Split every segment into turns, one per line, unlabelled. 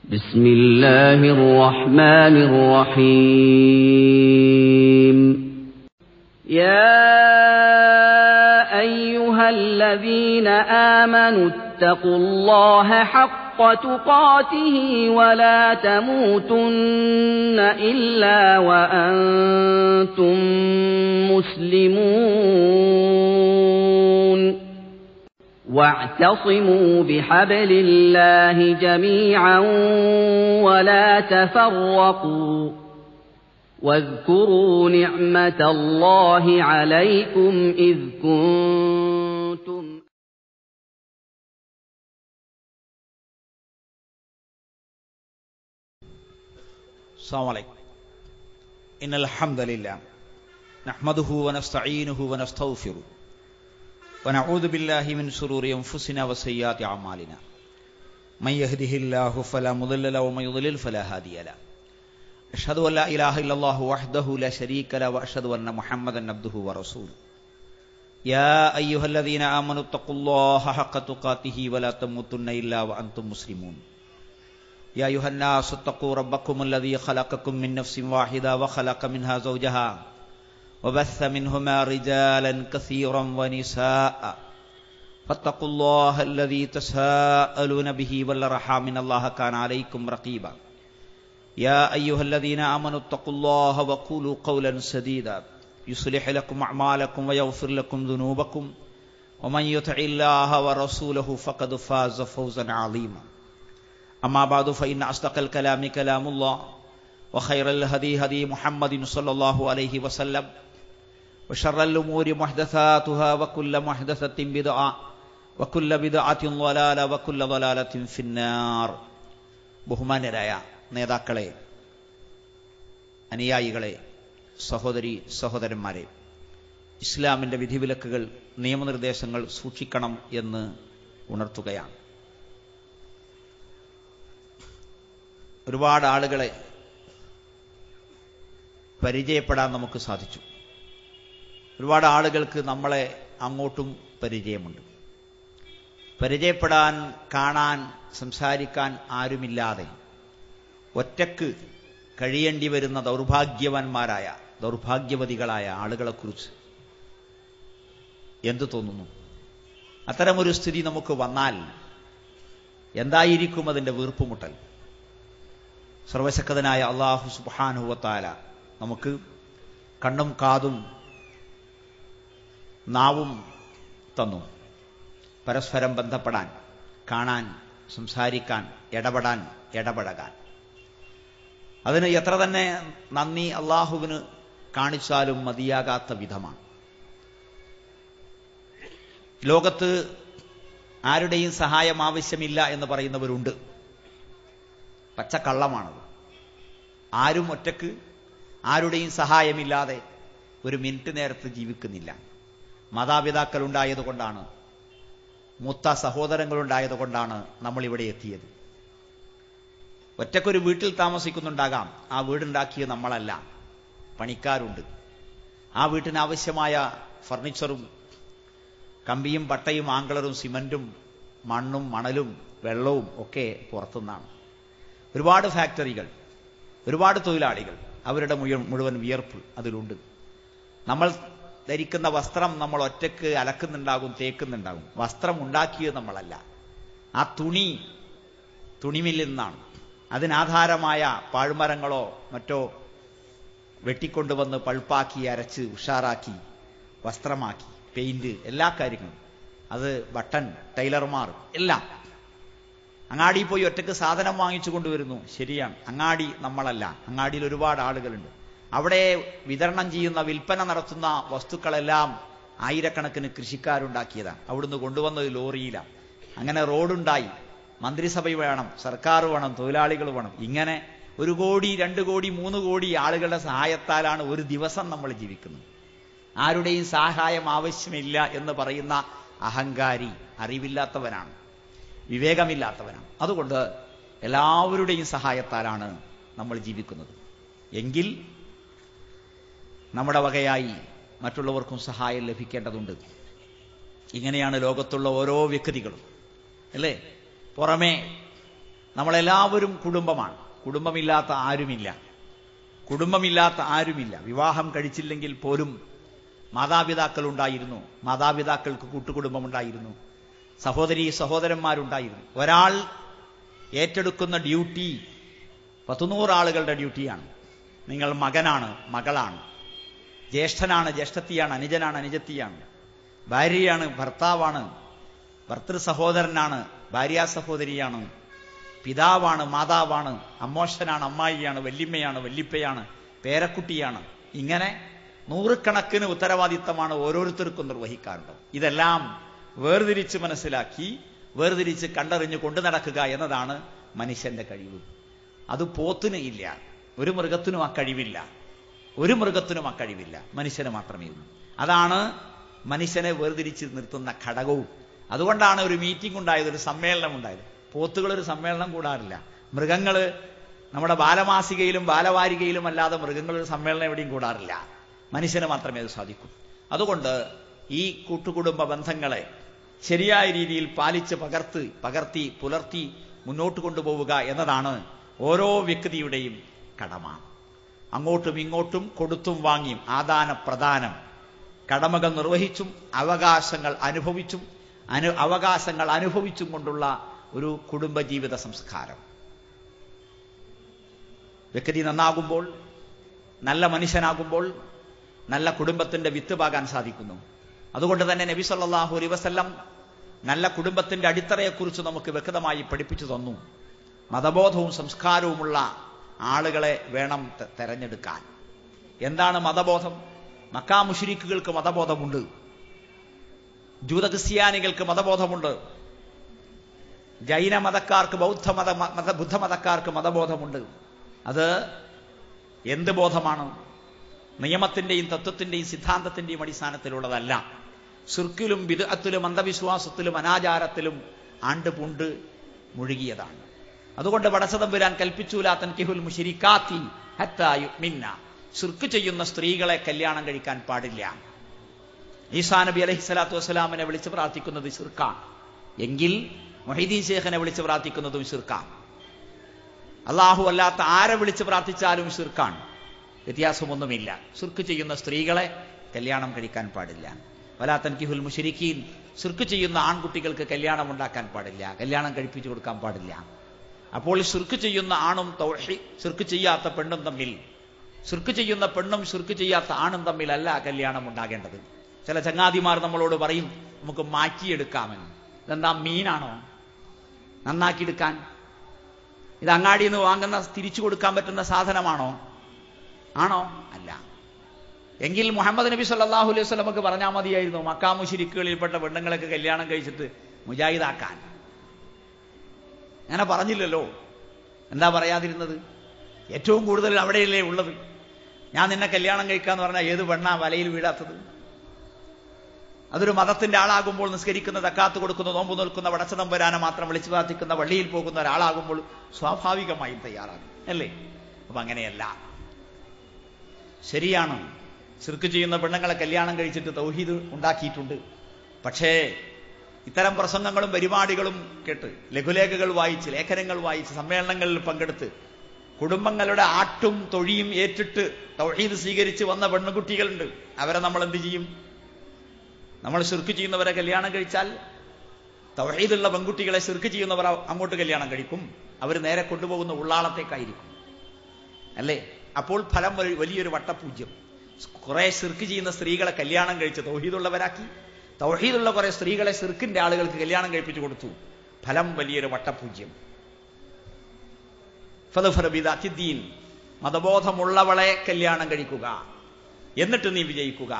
بسم الله الرحمن الرحيم يا أيها الذين آمنوا اتقوا الله حق تقاته ولا تموتن إلا وأنتم مسلمون واعتصموا بحبل الله جميعا ولا تفرقوا واذكروا نعمة الله عليكم إذ كنتم
السلام عليكم. إن الحمد لله نحمده ونستعينه ونستغفره ونعوذ بالله من شرور أنفسنا وسيئات أعمالنا من يهده الله فلا مضل له ومن يضلل فلا هادي له أشهد أن لا إله إلا الله وحده لا شريك له وأشهد أن محمدا عبده ورسوله يا أيها الذين آمنوا اتقوا الله حق تقاته ولا تموتن إلا وأنتم مسلمون يا أيها الناس اتقوا ربكم الذي خلقكم من نفس واحدة وخلق منها زوجها وبث منهما رجالا كثيرا ونساء فاتقوا الله الذي تساءلون به والأرحام إن الله كان عليكم رقيبا يا أيها الذين آمنوا اتقوا الله وقولوا قولا سديدا يصلح لكم أعمالكم ويغفر لكم ذنوبكم ومن يطع الله ورسوله فقد فاز فوزا عظيما أما بعد فإن أصدق الكلام كلام الله وخير الهدي هدي محمد صلى الله عليه وسلم وشر الأمور محدثاتها وكل محدثة بدعة وكل بدعة ضلالة وكل ضلالة في النار. ബഹുമാന്യരായ നേതാക്കളെ, അനുയായികളെ, സഹോദരി സഹോദരന്മാരെ, ഇസ്ലാമിൻ്റെ വിധിവിലക്കുകൾ നിയമനിർദ്ദേശങ്ങൾ സൂക്ഷിക്കണം എന്ന് ഉണർത്തുകയാണ്. ഒരുപാട് ആളുകളെ പരിചയപ്പെടാൻ നമുക്ക് സാധിച്ചു. ഒരുപാട് ആളുകൾക്ക് നമ്മളെ അങ്ങോട്ടും പരിചയമുണ്ട്. പരിചയപ്പെടാൻ, കാണാൻ, സംസാരിക്കാൻ ആരുമില്ലാതെ ഒറ്റക്ക് കഴിയേണ്ടി വരുന്ന ദൗർഭാഗ്യവതികളായ ആളുകളെക്കുറിച്ച് എന്തു തോന്നുന്നു? അത്തരമൊരു സ്ഥിതി നമുക്ക് വന്നാൽ എന്തായിരിക്കും അതിൻ്റെ വീർപ്പുമുട്ടൽ? സർവശക്തനായ അല്ലാഹു സുബ്ഹാനഹു വ തആല നമുക്ക് കണ്ണും കാതും നാവും തന്നു. പരസ്പരം ബന്ധപ്പെടാൻ, കാണാൻ, സംസാരിക്കാൻ, ഇടപഴകാൻ. അതിന് എത്ര തന്നെ നന്ദി അള്ളാഹുവിന് കാണിച്ചാലും മതിയാകാത്ത വിധമാണ്. ലോകത്ത് ആരുടെയും സഹായം ആവശ്യമില്ല എന്ന് പറയുന്നവരുണ്ട്. പച്ചക്കള്ളമാണത്. ആരും ഒറ്റക്ക് ആരുടെയും സഹായമില്ലാതെ ഒരു മിനിറ്റ് നേരത്ത് ജീവിക്കുന്നില്ല. മാതാപിതാക്കളുണ്ടായതുകൊണ്ടാണ്, മൂത്ത സഹോദരങ്ങളുണ്ടായതുകൊണ്ടാണ് നമ്മളിവിടെ എത്തിയത്. ഒറ്റക്കൊരു വീട്ടിൽ താമസിക്കുന്നുണ്ടാകാം. ആ വീടുണ്ടാക്കിയത് നമ്മളല്ല, പണിക്കാരുണ്ട്. ആ വീട്ടിന് ആവശ്യമായ ഫർണിച്ചറും കമ്പിയും പട്ടയും ആംഗ്ലറും സിമന്റും മണ്ണും മണലും വെള്ളവും ഒക്കെ പുറത്തുനിന്നാണ്. ഒരുപാട് ഫാക്ടറികൾ, ഒരുപാട് തൊഴിലാളികൾ, അവരുടെ മുഴുവൻ വിയർപ്പ് അതിലുണ്ട്. നമ്മൾ ധരിക്കുന്ന വസ്ത്രം നമ്മൾ ഒറ്റക്ക് അലക്കുന്നുണ്ടാകും, തേക്കുന്നുണ്ടാകും. വസ്ത്രം ഉണ്ടാക്കിയത് നമ്മളല്ല. ആ തുണിമില്ലിൽ നിന്നാണ്. അതിനാധാരമായ പാഴ്മരങ്ങളോ മറ്റോ വെട്ടിക്കൊണ്ടുവന്ന് പൾപ്പാക്കി, അരച്ച്, ഉഷാറാക്കി, വസ്ത്രമാക്കി, പെയിന്റ്, എല്ലാ കാര്യങ്ങളും, അത് ബട്ടൺ, ടൈലർമാർ എല്ലാം. അങ്ങാടി പോയി ഒറ്റക്ക് സാധനം വാങ്ങിച്ചു കൊണ്ടുവരുന്നു, ശരിയാണ്. അങ്ങാടി നമ്മളല്ല. അങ്ങാടിയിൽ ഒരുപാട് ആളുകളുണ്ട്. അവിടെ വിതരണം ചെയ്യുന്ന, വിൽപ്പന നടത്തുന്ന വസ്തുക്കളെല്ലാം ആയിരക്കണക്കിന് കൃഷിക്കാരുണ്ടാക്കിയതാണ്. അവിടുന്ന് കൊണ്ടുവന്നത് ലോറിയിലാണ്. അങ്ങനെ റോഡുണ്ടായി. മന്ത്രിസഭ വേണം, സർക്കാർ വേണം, തൊഴിലാളികൾ വേണം. ഇങ്ങനെ 1 കോടി 2 കോടി 3 കോടി ആളുകളുടെ സഹായത്താലാണ് ഒരു ദിവസം നമ്മൾ ജീവിക്കുന്നത്. ആരുടെയും സഹായം ആവശ്യമില്ല എന്ന് പറയുന്ന അഹങ്കാരി, അറിവില്ലാത്തവനാണ്, വിവേകമില്ലാത്തവനാണ്. അതുകൊണ്ട് എല്ലാവരുടെയും സഹായത്താലാണ് നമ്മൾ ജീവിക്കുന്നത്. എങ്കിൽ നമ്മുടെ വകയായി മറ്റുള്ളവർക്കും സഹായം ലഭിക്കേണ്ടതുണ്ട്. ഇങ്ങനെയാണ് ലോകത്തുള്ള ഓരോ വ്യക്തികളും, അല്ലേ? പുറമേ നമ്മളെല്ലാവരും കുടുംബമാണ്. കുടുംബമില്ലാത്ത ആരുമില്ല. കുടുംബമില്ലാത്ത ആരുമില്ല. വിവാഹം കഴിച്ചില്ലെങ്കിൽ പോലും മാതാപിതാക്കൾ ഉണ്ടായിരുന്നു. മാതാപിതാക്കൾക്ക് കൂട്ടുകുടുംബമുണ്ടായിരുന്നു. സഹോദരീ സഹോദരന്മാരുണ്ടായിരുന്നു. ഒരാൾ ഏറ്റെടുക്കുന്ന ഡ്യൂട്ടി 100 ആളുകളുടെ ഡ്യൂട്ടിയാണ്. നിങ്ങൾ മകനാണ്, മകളാണ്, ജ്യേഷ്ഠനാണ്, ജ്യേഷ്ഠത്തിയാണ്, അനുജനാണ്, അനുജത്തിയാണ്, ഭാര്യയാണ്, ഭർത്താവാണ്, ഭർത്തൃ സഹോദരനാണ്, ഭാര്യാ സഹോദരിയാണ്, പിതാവാണ്, മാതാവാണ്, അമ്മോശനാണ്, അമ്മായിയാണ്, വല്യമ്മയാണ്, വല്യപ്പയാണ്, പേരക്കുട്ടിയാണ്. ഇങ്ങനെ 100 കണക്കിന് ഉത്തരവാദിത്തമാണ് ഓരോരുത്തർക്കും നിർവഹിക്കാറുണ്ട്. ഇതെല്ലാം വേർതിരിച്ച് മനസ്സിലാക്കി വേർതിരിച്ച് കണ്ടറിഞ്ഞ് കൊണ്ടു നടക്കുക എന്നതാണ് മനുഷ്യന്റെ കഴിവ്. അത് പോത്തിന് ഇല്ല, ഒരു മൃഗത്തിനും ആ കഴിവില്ല. ഒരു മൃഗത്തിനും ആ കഴിവില്ല, മനുഷ്യന് മാത്രമേ ഉള്ളൂ. അതാണ് മനുഷ്യനെ വേർതിരിച്ച് നിർത്തുന്ന ഘടകവും. അതുകൊണ്ടാണ് ഒരു മീറ്റിംഗ് ഉണ്ടായത്, ഒരു സമ്മേളനം ഉണ്ടായത്. പോത്തുകളൊരു സമ്മേളനം കൂടാറില്ല. മൃഗങ്ങള് നമ്മുടെ ബാലമാസികയിലും ബാലവാരികയിലും അല്ലാതെ മൃഗങ്ങളൊരു സമ്മേളനം എവിടെയും കൂടാറില്ല. മനുഷ്യന് മാത്രമേ അത് സാധിക്കൂ. അതുകൊണ്ട് ഈ കൂട്ടുകുടുംബ ബന്ധങ്ങളെ ശരിയായ രീതിയിൽ പാലിച്ച് പകർത്തി പുലർത്തി മുന്നോട്ട് കൊണ്ടുപോവുക എന്നതാണ് ഓരോ വ്യക്തിയുടെയും കടമ. അങ്ങോട്ടും ഇങ്ങോട്ടും കൊടുത്തും വാങ്ങിയും ആദാന പ്രദാനം, കടമകൾ നിർവഹിച്ചും അവകാശങ്ങൾ അനുഭവിച്ചും കൊണ്ടുള്ള ഒരു കുടുംബജീവിത സംസ്കാരം. വ്യക്തി നന്നാകുമ്പോൾ, നല്ല മനുഷ്യനാകുമ്പോൾ നല്ല കുടുംബത്തിന്റെ വിത്ത് പാകാൻ സാധിക്കുന്നു. അതുകൊണ്ട് തന്നെ നബി സല്ലല്ലാഹു അലൈഹി വസല്ലം നല്ല കുടുംബത്തിന്റെ അടിത്തറയെക്കുറിച്ച് നമുക്ക് വ്യക്തമായി പഠിപ്പിച്ചു തന്നു. മതബോധവും സംസ്കാരവുമുള്ള ആളുകളെ വേണം തെരഞ്ഞെടുക്കാൻ. എന്താണ് മതബോധം? മക്കാ മുശ്രിക്കുകൾക്ക് മതബോധമുണ്ട്, ജൂത ക്രിസ്ത്യാനികൾക്ക് മതബോധമുണ്ട്, ജൈന മതക്കാർക്ക് ബുദ്ധമതക്കാർക്ക് മതബോധമുണ്ട്. അത് എന്ത് ബോധമാണ്? നിയമത്തിന്റെയും തത്വത്തിന്റെയും സിദ്ധാന്തത്തിന്റെയും അടിസ്ഥാനത്തിലുള്ളതല്ല. ശിർക്കിലും ബിദ്അത്തിലും അന്ധവിശ്വാസത്തിലും അനാചാരത്തിലും ആണ്ടുപൂണ്ട് മുഴുകിയതാണ്. അതുകൊണ്ട് പടച്ചതമ്പുരാൻ കൽപ്പിച്ചു, ലാ തൻകിഹുൽ മുശ്രിക്കാത്തി ഹത്താ യുഅ്മിന്ന, ശിർക്ക് ചെയ്യുന്ന സ്ത്രീകളെ കല്യാണം കഴിക്കാൻ പാടില്ല. ഈസാ നബി അലൈഹിസ്സലാത്തു വസ്സലാമിനെ വിളിച്ച് പ്രാർത്ഥിക്കുന്നത് ശിർക്കാണ് എങ്കിൽ മുഹീദ്ദീൻ ശൈഖിനെ വിളിച്ച് പ്രാർത്ഥിക്കുന്നതും ശിർക്കാണ്. അല്ലാഹു അല്ലാത്ത ആരെ വിളിച്ച് പ്രാർത്ഥിച്ചാലും ശിർക്കാണ്, വ്യത്യാസമൊന്നുമില്ല. ശിർക്ക് ചെയ്യുന്ന സ്ത്രീകളെ കല്യാണം കഴിക്കാൻ പാടില്ല. വലാ തൻകിഹുൽ മുശ്രിക്കീൻ, ശിർക്ക് ചെയ്യുന്ന ആൺകുട്ടികൾക്ക് കല്യാണം ഉണ്ടാക്കാൻ പാടില്ല, കല്യാണം കഴിപ്പിച്ചു കൊടുക്കാൻ പാടില്ല. അപ്പോൾ ശിർക്ക് ചെയ്യുന്ന ആണും ശിർക്ക് ചെയ്യാത്ത പെണ്ണും തമ്മിൽ, ശിർക്ക് ചെയ്യുന്ന പെണ്ണും ശിർക്ക് ചെയ്യാത്ത ആണും തമ്മിലല്ല കല്യാണം ഉണ്ടാകേണ്ടത്. ചില ചങ്ങാതിമാർ നമ്മളോട് പറയും നമുക്ക് മാറ്റിയെടുക്കാമെന്ന്. ഇതെന്താ, മീനാണോ നന്നാക്കിയെടുക്കാൻ? ഇത് അങ്ങാടിയിൽ നിന്ന് വാങ്ങുന്ന തിരിച്ചു കൊടുക്കാൻ പറ്റുന്ന സാധനമാണോ? ആണോ? അല്ല. എങ്കിൽ മുഹമ്മദ് നബി സല്ലല്ലാഹു അലൈഹി വസല്ലമക്ക് പറഞ്ഞാൽ മതിയായിരുന്നു മക്കാ മുശ്രിക്കുകളിൽപ്പെട്ട പെണ്ണുങ്ങളൊക്കെ കല്യാണം കഴിച്ചിട്ട് മുജാഹിദാക്കാൻ. അങ്ങനെ പറഞ്ഞില്ലല്ലോ. എന്താ പറയാതിരുന്നത്? ഏറ്റവും കൂടുതൽ അവിടെയല്ലേ ഉള്ളത്. ഞാൻ നിന്നെ കല്യാണം കഴിക്കാന്ന് പറഞ്ഞാൽ ഏത് പെണ്ണാ വലയിൽ വീഴാത്തത്? അതൊരു മതത്തിന്റെ ആളാകുമ്പോൾ, നിസ്കരിക്കുന്ന സക്കാത്ത് കൊടുക്കുന്ന നോമ്പ് നോൽക്കുന്ന പടച്ചതമ്പുരാനെ മാത്രം വിളിച്ചു പ്രാർത്ഥിക്കുന്ന പള്ളിയിൽ പോകുന്ന ഒരാളാകുമ്പോൾ സ്വാഭാവികമായും തയ്യാറാകും, അല്ലേ? അപ്പൊ അങ്ങനെയല്ല. ശരിയാണ്, ശിർക്ക് ചെയ്യുന്ന പെണ്ണുങ്ങളെ കല്യാണം കഴിച്ചിട്ട് തൗഹീദ് ഉണ്ടാക്കിയിട്ടുണ്ട്. പക്ഷേ ഇത്തരം പ്രസംഗങ്ങളും പരിപാടികളും കേട്ട്, ലഘുലേഖകൾ വായിച്ച്, ലേഖനങ്ങൾ വായിച്ച്, സമ്മേളനങ്ങളിൽ പങ്കെടുത്ത് കുടുംബങ്ങളുടെ ആട്ടും തൊഴിയും ഏറ്റിട്ട് തൗഹീദ് സ്വീകരിച്ച് വന്ന പെണ്ണുകുട്ടികളുണ്ട്. അവരെ നമ്മൾ എന്ത് ചെയ്യും? നമ്മൾ ശിർക്ക് ചെയ്യുന്നവരെ കല്യാണം കഴിച്ചാൽ തൗഹീദുള്ള പെൺകുട്ടികളെ ശിർക്ക് ചെയ്യുന്നവർ അങ്ങോട്ട് കല്യാണം കഴിക്കും. അവർ നേരെ കൊണ്ടുപോകുന്ന ഉള്ളാളത്തേക്കായിരിക്കും, അല്ലേ? അപ്പോൾ ഫലം വലിയൊരു വട്ടപൂജ്യം. കുറെ ശിർക്ക് ചെയ്യുന്ന സ്ത്രീകളെ കല്യാണം കഴിച്ച് തൗഹീദുള്ളവരാക്കി, തൗഹീദുള്ള കുറെ സ്ത്രീകളെ ശിർക്കിന്റെ ആളുകൾക്ക് കല്യാണം കഴിപ്പിച്ചു കൊടുത്തു. ഫലം വലിയൊരു വട്ടപൂജ്യം. ഫദഫറബിദാത്തിദ്ദീൻ, മതബോധമുള്ളവളെ കല്യാണം കഴിക്കുക, എന്നിട്ട് നീ വിജയിക്കുക.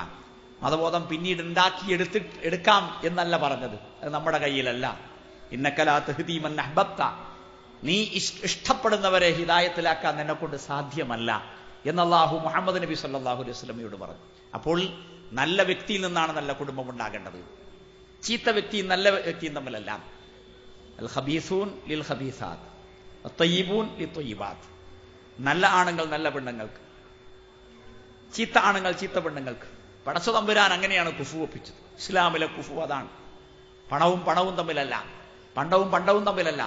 മതബോധം പിന്നീട് എടുക്കാം എന്നല്ല പറഞ്ഞത്, അത് നമ്മുടെ കയ്യിലല്ല. ഇന്നക ലാ തഹ്ദീ മൻ അഹ്ബബ്ത, നീ ഇഷ്ടപ്പെടുന്നവരെ ഹിദായത്തിലാക്കാൻ നിന്നെ കൊണ്ട് സാധ്യമല്ല എന്ന് അല്ലാഹു മുഹമ്മദ് നബി സല്ലല്ലാഹു അലൈഹി വസല്ലമയോട് പറഞ്ഞു. അപ്പോൾ നല്ല വ്യക്തിയിൽ നിന്നാണ് നല്ല കുടുംബം ഉണ്ടാകേണ്ടത്. ചീത്ത വ്യക്തിയും നല്ല വ്യക്തിയും തമ്മിലല്ല. അൽ ഖബീസൂൻ ലിൽ ഖബീസാത്ത് അത്തയ്യിബൂൻ ലിത്വയ്യിബാത്ത്. നല്ല ആണുങ്ങൾ നല്ല പെണ്ണുങ്ങൾക്ക്, ചീത്ത ആണുങ്ങൾ ചീത്ത പെണ്ണുങ്ങൾക്ക്. പടച്ച തമ്പുരാൻ അങ്ങനെയാണ് കുഫു ഒപ്പിച്ചത്. ഇസ്ലാമിലെ കുഫു അതാണ്. പണവും തമ്മിലല്ല, പണ്ടവും തമ്മിലല്ല,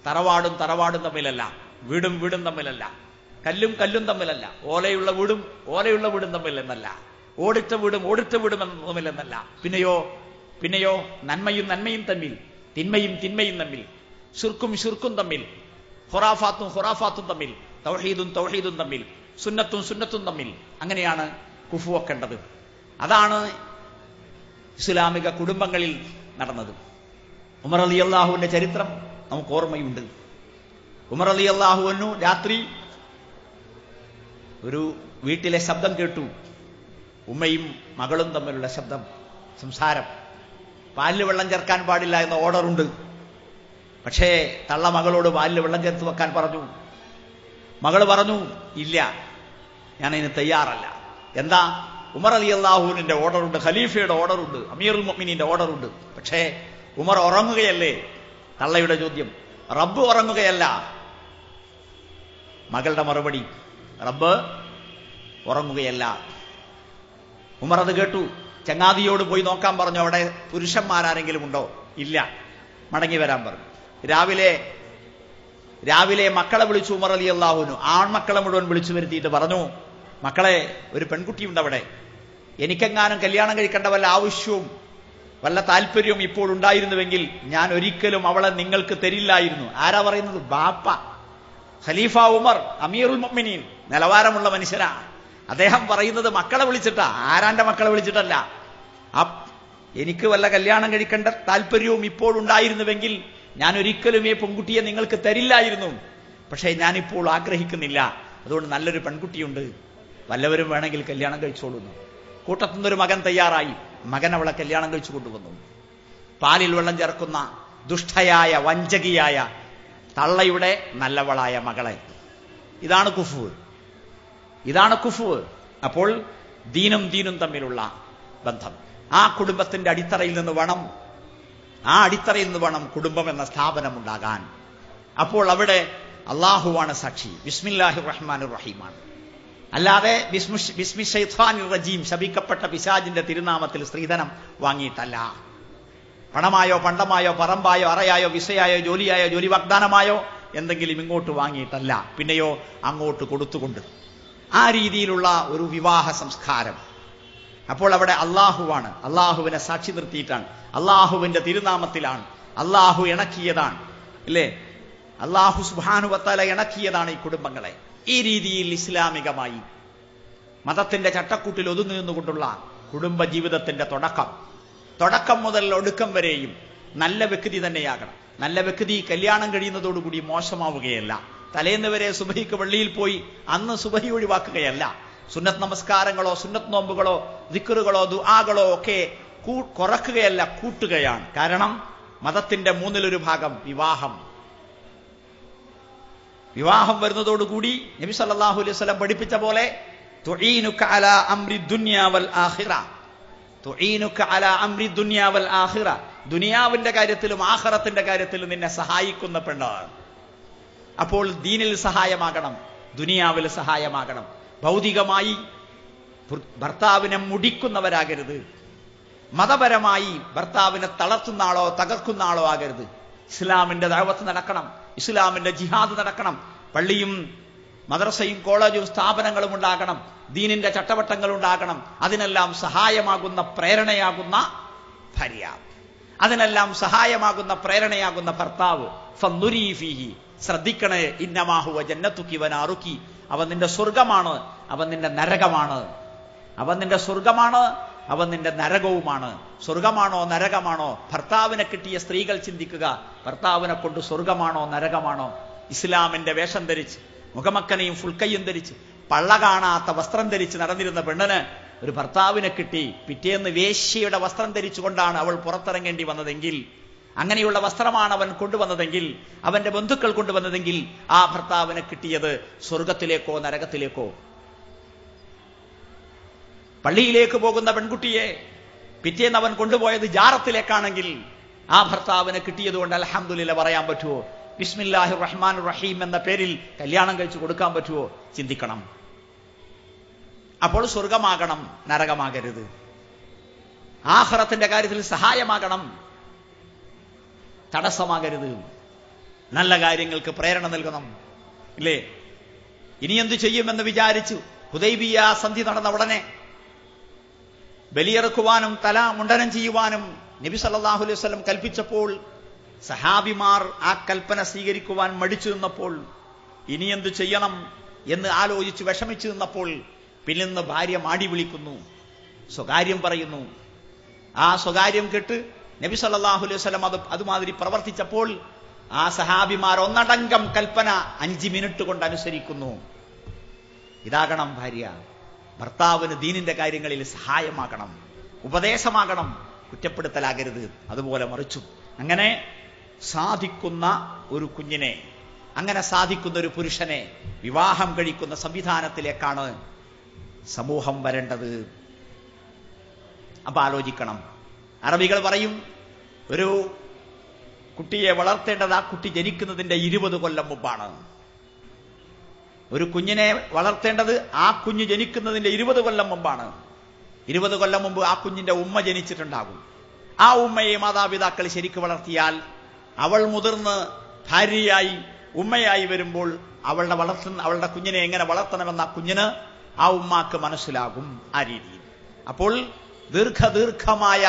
തറവാടും തറവാടും തമ്മിലല്ല, വീടും വീടും തമ്മിലല്ല, കല്ലും കല്ലും തമ്മിലല്ല, ഓലയുള്ള വീടും ഓലയുള്ള വീടും തമ്മിലെന്നല്ല, ഓടിട്ട വീടും ഓടിട്ട വീടും തമ്മിലെന്നല്ല. പിന്നെയോ നന്മയും നന്മയും തമ്മിൽ, തിന്മയും തിന്മയും തമ്മിൽ, ശിർക്കും ശിർക്കും തമ്മിൽ, ഖുറാഫാത്തും ഖുറാഫാത്തും തമ്മിൽ, തൗഹീദും തൗഹീദും തമ്മിൽ, സുന്നത്തും സുന്നത്തും തമ്മിൽ. അങ്ങനെയാണ് കുഫു വെക്കേണ്ടത്. അതാണ് ഇസ്ലാമിക കുടുംബങ്ങളിൽ നടന്നത്. ഉമർ റളിയല്ലാഹുവിന്റെ ചരിത്രം നമുക്ക് ഓർമ്മയുണ്ട്. ഉമർ റളിയല്ലാഹു രാത്രി ഒരു വീട്ടിലെ ശബ്ദം കേട്ടു. ഉമ്മയും മകളും തമ്മിലുള്ള ശബ്ദം, സംസാരം. പാലിൽ വെള്ളം ചേർക്കാൻ പാടില്ല എന്ന ഓർഡറുണ്ട്. പക്ഷേ തള്ള മകളോട് പാലിൽ വെള്ളം ചേർത്ത് വെക്കാൻ പറഞ്ഞു. മകൾ പറഞ്ഞു, ഇല്ല, ഞാനതിന് തയ്യാറല്ല. എന്താ? ഉമർ റളിയല്ലാഹുവിന്റെ ഓർഡറുണ്ട്, ഖലീഫയുടെ ഓർഡറുണ്ട്, അമീറുൽ മുഅ്മിനീന്റെ ഓർഡറുണ്ട്. പക്ഷേ ഉമർ ഉറങ്ങുകയല്ലേ? തള്ളയുടെ ചോദ്യം. റബ്ബ് ഉറങ്ങുകയല്ല. മകളുടെ മറുപടി, റബ്ബ് ഉറങ്ങുകയല്ല. ഉമർ അത് കേട്ടു. ചങ്ങാതിയോട് പോയി നോക്കാൻ പറഞ്ഞു, അവിടെ പുരുഷന്മാരാരെങ്കിലും ഉണ്ടോ? ഇല്ല, മടങ്ങി വരാൻ പറഞ്ഞു. രാവിലെ മക്കളെ വിളിച്ചു ഉമർ റളിയല്ലാഹുവിന്. ആൺമക്കളെ മുഴുവൻ വിളിച്ചു വരുത്തിയിട്ട് പറഞ്ഞു, മക്കളെ, ഒരു പെൺകുട്ടിയുണ്ട് അവിടെ. എനിക്കെങ്ങാനും കല്യാണം കഴിക്കേണ്ട വല്ല ആവശ്യവും വല്ല താല്പര്യവും ഇപ്പോൾ ഉണ്ടായിരുന്നുവെങ്കിൽ ഞാൻ ഒരിക്കലും അവളെ നിങ്ങൾക്ക് തരില്ലായിരുന്നു. ആരാ പറയുന്നത്? ബാപ്പ, ഖലീഫ ഉമർ, അമീറുൽ മുഅ്മിനീൻ, നിലവാരമുള്ള മനുഷ്യനാ. അദ്ദേഹം പറയുന്നത് മക്കളെ വിളിച്ചിട്ടാ, ആരാന്റെ മക്കളെ വിളിച്ചിട്ടല്ല. എനിക്ക് വല്ല കല്യാണം കഴിക്കേണ്ട താല്പര്യവും ഇപ്പോൾ ഉണ്ടായിരുന്നുവെങ്കിൽ ഞാൻ ഒരിക്കലും ഈ പെൺകുട്ടിയെ നിങ്ങൾക്ക് തരില്ലായിരുന്നു. പക്ഷേ ഞാനിപ്പോൾ ആഗ്രഹിക്കുന്നില്ല. അതുകൊണ്ട് നല്ലൊരു പെൺകുട്ടിയുണ്ട്, വല്ലവരും വേണമെങ്കിൽ കല്യാണം കഴിച്ചോളുന്നു. കൂട്ടത്തുനിന്നൊരു മകൻ തയ്യാറായി. മകൻ അവളെ കല്യാണം കഴിച്ചു കൊണ്ടുവന്നു. പാലിൽ വെള്ളം ചേർക്കുന്ന ദുഷ്ടയായ വഞ്ചകിയായ തള്ളയുടെ നല്ലവളായ മകളെ. ഇതാണ് കുഫു, ഇതാണ് കുഫു. അപ്പോൾ ദീനും ദീനും തമ്മിലുള്ള ബന്ധം ആ കുടുംബത്തിന്റെ അടിത്തറയിൽ നിന്ന് വേണം കുടുംബം എന്ന സ്ഥാപനം ഉണ്ടാകാൻ. അപ്പോൾ അവിടെ അള്ളാഹുവാണ് സാക്ഷി, ബിസ്മില്ലാഹിർ റഹ്മാനിർ റഹീമാണ്. അല്ലാതെ ബിസ്മി ശൈത്വാനിർ റജീം, ശപിക്കപ്പെട്ട പിശാചിന്റെ തിരുനാമത്തിൽ സ്ത്രീധനം വാങ്ങിയിട്ടല്ല. പണമായോ പണ്ടമായോ പറമ്പായോ അറയായോ വിസയായോ ജോലിയായോ ജോലി വാഗ്ദാനമായോ എന്തെങ്കിലും ഇങ്ങോട്ട് വാങ്ങിയിട്ടല്ല, പിന്നെയോ അങ്ങോട്ട് കൊടുത്തുകൊണ്ട്. ആ രീതിയിലുള്ള ഒരു വിവാഹ സംസ്കാരം. അപ്പോൾ അവിടെ അള്ളാഹുവാണ്, അള്ളാഹുവിനെ സാക്ഷി നിർത്തിയിട്ടാണ്, അള്ളാഹുവിന്റെ തിരുനാമത്തിലാണ്, അള്ളാഹു ഇണക്കിയതാണ്, ഇല്ലേ? അള്ളാഹു സുബ്ഹാനഹു വ തആല ഇണക്കിയതാണ് ഈ കുടുംബങ്ങളെ. ഈ രീതിയിൽ ഇസ്ലാമികമായി മതത്തിന്റെ ചട്ടക്കൂട്ടിൽ ഒതുങ്ങി നിന്നുകൊണ്ടുള്ള കുടുംബ ജീവിതത്തിന്റെ തുടക്കം മുതൽ ഒടുക്കം വരെയും നല്ല വ്യക്തി തന്നെയാകണം. നല്ല വ്യക്തി കല്യാണം കഴിയുന്നതോടുകൂടി മോശമാവുകയല്ല. തലേന്ന് വരെ സുബഹിക്ക് പള്ളിയിൽ പോയി അന്ന് സുബഹി ഒഴിവാക്കുകയല്ല. സുന്നത്ത് നമസ്കാരങ്ങളോ സുന്നത്ത് നോമ്പുകളോ ദിക്റുകളോ ദുആകളോ ഒക്കെ കുറക്കുകയല്ല, കൂട്ടുകയാണ്. കാരണം മതത്തിന്റെ 1/3 ഭാഗം വിവാഹം വരുന്നതോടുകൂടി നബി സല്ലല്ലാഹു അലൈഹി വസല്ലം പഠിപ്പിച്ച പോലെ തുഈനുക അലാ അംരി ദുനിയാ വൽ ആഖിറ, തുഈനുക അലാ അംരി ദുനിയാ വൽ ആഖിറ, ദുനിയാവിന്റെ കാര്യത്തിലും ആഖിറത്തിന്റെ കാര്യത്തിലും നിന്നെ സഹായിക്കുന്ന പെണ്ണാണ്. അപ്പോൾ ദീനിൽ സഹായമാകണം, ദുനിയാവിൽ സഹായമാകണം. ഭൗതികമായി ഭർത്താവിനെ മുടിക്കുന്നവരാകരുത്, മതപരമായി ഭർത്താവിനെ തളർത്തുന്ന ആളോ തകർക്കുന്ന ആളോ ആകരുത്. ഇസ്ലാമിന്റെ ദഅവത്ത് നടക്കണം, ഇസ്ലാമിന്റെ ജിഹാദ് നടക്കണം, പള്ളിയും മദ്രസയും കോളേജും സ്ഥാപനങ്ങളും ഉണ്ടാകണം, ദീനിന്റെ ചട്ടവട്ടങ്ങൾ ഉണ്ടാകണം. അതിനെല്ലാം സഹായമാകുന്ന പ്രേരണയാകുന്ന ഭാര്യ, അതിനെല്ലാം സഹായമാകുന്ന പ്രേരണയാകുന്ന ഭർത്താവ്. ഫന്നുരീ ഫീഹി, ശ്രദ്ധിക്കണേ, ഇന്നമാ ഹുവ ജന്നതുകി വനാറുകി, അവൻ നിന്റെ സ്വർഗമാണ്, അവൻ നിന്റെ നരകമാണ്. അവൻ നിന്റെ സ്വർഗമാണ്, അവൻ നിന്റെ നരകവുമാണ്. സ്വർഗമാണോ നരകമാണോ? ഭർത്താവിനെ കിട്ടിയ സ്ത്രീകൾ ചിന്തിക്കുക, ഭർത്താവിനെ കൊണ്ട് സ്വർഗമാണോ നരകമാണോ? ഇസ്ലാമിന്റെ വേഷം ധരിച്ച് മുഖമക്കനെയും ഫുൾക്കയ്യും ധരിച്ച് പള്ള കാണാത്ത വസ്ത്രം ധരിച്ച് നടന്നിരുന്ന പെണ്ണിന് ഒരു ഭർത്താവിനെ കിട്ടി. പിറ്റേന്ന് വേശ്യയുടെ വസ്ത്രം ധരിച്ചുകൊണ്ടാണ് അവൾ പുറത്തിറങ്ങേണ്ടി വന്നതെങ്കിൽ, അങ്ങനെയുള്ള വസ്ത്രമാണ് അവൻ കൊണ്ടുവന്നതെങ്കിൽ, അവന്റെ ബന്ധുക്കൾ കൊണ്ടുവന്നതെങ്കിൽ, ആ ഭർത്താവിനെ കിട്ടിയത് സ്വർഗത്തിലേക്കോ നരകത്തിലേക്കോ? പള്ളിയിലേക്ക് പോകുന്ന പെൺകുട്ടിയെ പിറ്റേന്ന് അവൻ കൊണ്ടുപോയത് ജാറത്തിലേക്കാണെങ്കിൽ ആ ഭർത്താവിനെ കിട്ടിയതുകൊണ്ട് അൽഹംദുലില്ലാഹ് പറയാൻ പറ്റുമോ? ബിസ്മില്ലാഹിർ റഹ്മാനിർ റഹീം എന്ന പേരിൽ കല്യാണം കഴിച്ചു കൊടുക്കാൻ പറ്റുമോ? ചിന്തിക്കണം. അപ്പോൾ സ്വർഗമാകണം, നരകമാകരുത്. ആഖിറത്തിന്റെ കാര്യത്തിൽ സഹായമാകണം, തടസ്സമാകരുത്. നല്ല കാര്യങ്ങൾക്ക് പ്രേരണ നൽകണം. ഇല്ലേ? ഇനി എന്തു ചെയ്യുമെന്ന് വിചാരിച്ചു ഹുദൈബിയ സന്ധി നടന്ന ഉടനെ ബലിയെറുക്കുവാനും തല മുണ്ടനം ചെയ്യുവാനും നബി സല്ലല്ലാഹു അലൈഹി വസല്ലം കൽപ്പിച്ചപ്പോൾ സഹാബിമാർ ആ കൽപ്പന സ്വീകരിക്കുവാൻ മടിച്ചു നിന്നപ്പോൾ, ഇനി എന്തു ചെയ്യണം എന്ന് ആലോചിച്ച് വിഷമിച്ചു നിന്നപ്പോൾ പിന്നിൽ നിന്ന് ഭാര്യ മാടി വിളിക്കുന്നു, സ്വകാര്യം പറയുന്നു. ആ സ്വകാര്യം കേട്ട് നബി സല്ലല്ലാഹു അലൈഹി വസല്ലം അതുമാതിരി പ്രവർത്തിച്ചപ്പോൾ ആ സഹാബിമാർ ഒന്നടങ്കം കൽപ്പന 5 മിനിറ്റ് കൊണ്ട് അനുസരിക്കുന്നു. ഇതാകണം ഭാര്യ. ഭർത്താവിന് ദീനിന്റെ കാര്യങ്ങളിൽ സഹായമാകണം, ഉപദേശമാകണം, കുറ്റപ്പെടുത്തലാകരുത്. അതുപോലെ മറിച്ചും അങ്ങനെ സാധിക്കുന്ന ഒരു കുഞ്ഞിനെ, അങ്ങനെ സാധിക്കുന്ന ഒരു പുരുഷനെ വിവാഹം കഴിക്കുന്ന സംവിധാനത്തിലേക്കാണ് സമൂഹം വരേണ്ടത്. അപ്പൊ ആലോചിക്കണം. അറബികൾ പറയും, ഒരു കുട്ടിയെ വളർത്തേണ്ടത് ആ കുട്ടി ജനിക്കുന്നതിന്റെ 20 കൊല്ലം മുമ്പാണ്. ഒരു കുഞ്ഞിനെ വളർത്തേണ്ടത് ആ കുഞ്ഞ് ജനിക്കുന്നതിന്റെ 20 കൊല്ലം മുമ്പാണ്. 20 കൊല്ലം മുമ്പ് ആ കുഞ്ഞിന്റെ ഉമ്മ ജനിച്ചിട്ടുണ്ടാകും. ആ ഉമ്മയെ മാതാപിതാക്കൾ ശരിക്ക് വളർത്തിയാൽ അവൾ മുതിർന്ന് ഭാര്യയായി ഉമ്മയായി വരുമ്പോൾ അവളുടെ കുഞ്ഞിനെ എങ്ങനെ വളർത്തണമെന്ന കുഞ്ഞിന് ആ ഉമ്മാക്ക് മനസ്സിലാകും. ആ രീതിയിൽ അപ്പോൾ ദീർഘമായ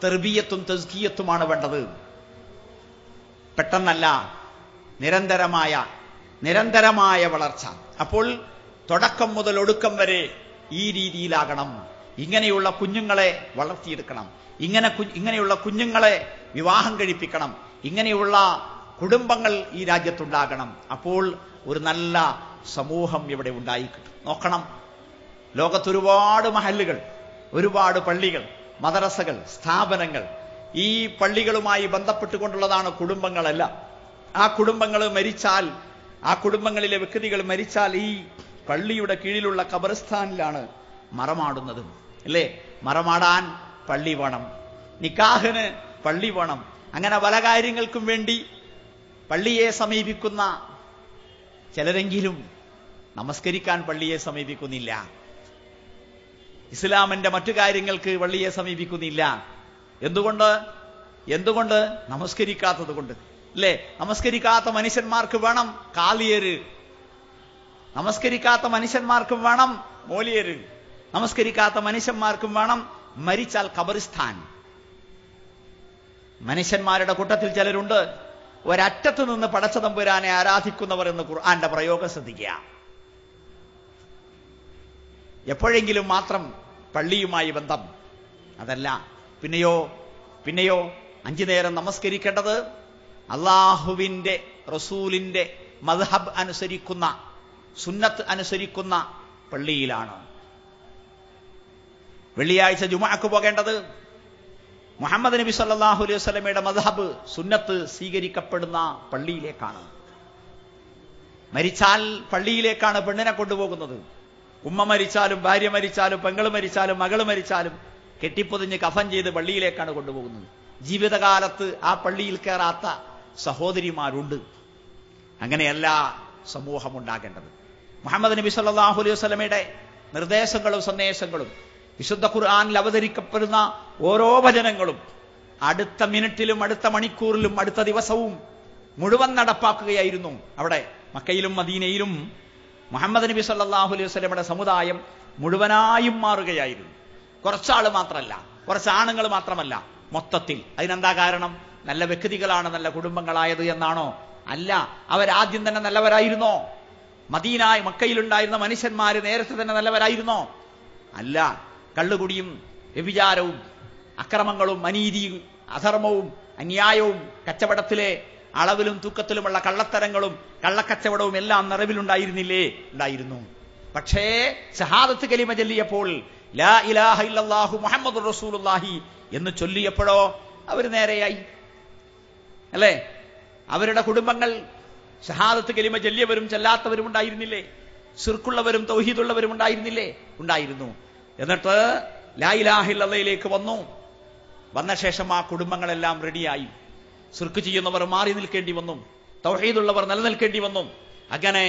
തർബിയത്തും തസ്കിയത്തുമാണ് വേണ്ടത്. പെട്ടെന്നല്ല, നിരന്തരമായ വളർച്ച. അപ്പോൾ തുടക്കം മുതൽ ഒടുക്കം വരെ ഈ രീതിയിലാകണം. ഇങ്ങനെയുള്ള കുഞ്ഞുങ്ങളെ വളർത്തിയെടുക്കണം. ഇങ്ങനെയുള്ള കുഞ്ഞുങ്ങളെ വിവാഹം കഴിപ്പിക്കണം. ഇങ്ങനെയുള്ള കുടുംബങ്ങൾ ഈ രാജ്യത്തുണ്ടാകണം. അപ്പോൾ ഒരു നല്ല സമൂഹം ഇവിടെ ഉണ്ടായിക്കിട്ടും. നോക്കണം, ലോകത്തൊരുപാട് മഹല്ലുകൾ, ഒരുപാട് പള്ളികൾ, മദ്രസകൾ, സ്ഥാപനങ്ങൾ. ഈ പള്ളികളുമായി ബന്ധപ്പെട്ടുകൊണ്ടുള്ളതാണ് കുടുംബങ്ങളെല്ലാം. ആ കുടുംബങ്ങൾ മരിച്ചാൽ, ആ കുടുംബങ്ങളിലെ വ്യക്തികൾ മരിച്ചാൽ ഈ പള്ളിയുടെ കീഴിലുള്ള ഖബർസ്ഥാനിലാണ് മറമാടുന്നത്. അല്ലേ? മറമാടാൻ പള്ളി വേണം, നിക്കാഹിന് പള്ളി വേണം. അങ്ങനെ പല കാര്യങ്ങൾക്കും വേണ്ടി പള്ളിയെ സമീപിക്കുന്ന ചിലരെങ്കിലും നമസ്കരിക്കാൻ പള്ളിയെ സമീപിക്കുന്നില്ല. ഇസ്ലാമിന്റെ മറ്റു കാര്യങ്ങൾക്ക് പള്ളിയെ സമീപിക്കുന്നില്ല. എന്തുകൊണ്ട്? നമസ്കരിക്കാത്തത് കൊണ്ട്. അല്ലേ? നമസ്കരിക്കാത്ത മനുഷ്യന്മാർക്ക് വേണം കാലിയര്, നമസ്കരിക്കാത്ത മനുഷ്യന്മാർക്കും വേണം മോലിയര്, നമസ്കരിക്കാത്ത മനുഷ്യന്മാർക്കും വേണം മരിച്ചാൽ ഖബറിസ്ഥാൻ. മനുഷ്യന്മാരുടെ കൂട്ടത്തിൽ ചിലരുണ്ട് ഒരറ്റത്ത് നിന്ന് പടച്ച തമ്പുരാനെ ആരാധിക്കുന്നവർ എന്ന് ഖുർആന്റെ പ്രയോഗം ശ്രദ്ധിക്കുക. എപ്പോഴെങ്കിലും മാത്രം പള്ളിയുമായി ബന്ധം. അതല്ല. പിന്നെയോ 5 നേരം നമസ്കരിക്കേണ്ടത് അള്ളാഹുവിന്റെ റസൂലിന്റെ മദ്ഹബ് അനുസരിക്കുന്ന, സുന്നത്ത് അനുസരിക്കുന്ന പള്ളിയിലാണ്. വെള്ളിയാഴ്ച ജുമുഅക്ക് പോകേണ്ടത് മുഹമ്മദ് നബി സല്ലല്ലാഹു അലൈഹി വസല്ലമയുടെ മദ്ഹബ്, സുന്നത്ത് സ്വീകരിക്കപ്പെടുന്ന പള്ളിയിലേക്കാണ്. മരിച്ചാൽ പള്ളിയിലേക്കാണ് പെണ്ണിനെ കൊണ്ടുപോകുന്നത്. ഉമ്മ മരിച്ചാലും, ഭാര്യ മരിച്ചാലും, പെങ്ങള് മരിച്ചാലും, മകള് മരിച്ചാലും കെട്ടിപ്പൊതിഞ്ഞ് കഫൻ ചെയ്ത് പള്ളിയിലേക്കാണ് കൊണ്ടുപോകുന്നത്. ജീവിതകാലത്ത് ആ പള്ളിയിൽ കയറാത്ത സഹോദരിമാരുണ്ട്. അങ്ങനെയല്ല സമൂഹം ഉണ്ടാകേണ്ടത്. മുഹമ്മദ് നബി സല്ലല്ലാഹു അലൈഹി വസല്ലമയുടെ നിർദ്ദേശങ്ങളും സന്ദേശങ്ങളും വിശുദ്ധ ഖുർആനിൽ അവതരിക്കപ്പെടുന്ന ഓരോ വചനങ്ങളും അടുത്ത മിനിറ്റിലും അടുത്ത മണിക്കൂറിലും അടുത്ത ദിവസവും മുഴുവൻ നടപ്പാക്കുകയായിരുന്നു. അവിടെ മക്കയിലും മദീനയിലും മുഹമ്മദ് നബി സല്ലല്ലാഹു അലൈഹി വസല്ലമയുടെ സമുദായം മുഴുവനായും മാറുകയായിരുന്നു. കുറച്ചാള് മാത്രമല്ല, കുറച്ച് ആണുങ്ങൾ മാത്രമല്ല, മൊത്തത്തിൽ. അതിനെന്താ കാരണം? നല്ല വ്യക്തികളാണ് നല്ല കുടുംബങ്ങളായത് എന്നാണോ? അല്ല. അവരാദ്യം തന്നെ നല്ലവരായിരുന്നോ? മക്കയിലുണ്ടായിരുന്ന മനുഷ്യന്മാര് നേരത്തെ തന്നെ നല്ലവരായിരുന്നോ? അല്ല. കള്ളുകുടിയും വ്യഭിചാരവും അക്രമങ്ങളും അനീതിയും അധർമ്മവും അന്യായവും കച്ചവടത്തിലെ അളവിലും തൂക്കത്തിലുമുള്ള കള്ളത്തരങ്ങളും കള്ളക്കച്ചവടവും എല്ലാം നിറവിലുണ്ടായിരുന്നില്ലേ? ഉണ്ടായിരുന്നു. പക്ഷേ ഷഹാദത്ത് കലിമ ചൊല്ലിയപ്പോൾ, ലാ ഇലാഹ ഇല്ലല്ലാഹു മുഹമ്മദുർ റസൂലുള്ളാഹി എന്ന് ചൊല്ലിയപ്പോഴോ അവര് നേരെയായി. അല്ലേ? അവരുടെ കുടുംബങ്ങൾ ഷഹാദത്ത് കലിമ ചൊല്ലിയവരും ചെല്ലാത്തവരും ഉണ്ടായിരുന്നില്ലേ? ശിർക്കുള്ളവരും തൗഹീദുള്ളവരും ഉണ്ടായിരുന്നില്ലേ? ഉണ്ടായിരുന്നു. എന്നിട്ട് ലാ ഇലാഹ ഇല്ലല്ലാഹിലേക്ക് വന്ന ശേഷം ആ കുടുംബങ്ങളെല്ലാം റെഡിയായി. ശിർക്ക് ചെയ്യുന്നവർ മാറി നിൽക്കേണ്ടി വന്നു, തൗഹീദുള്ളവർ നിലനിൽക്കേണ്ടി വന്നു. അങ്ങനെ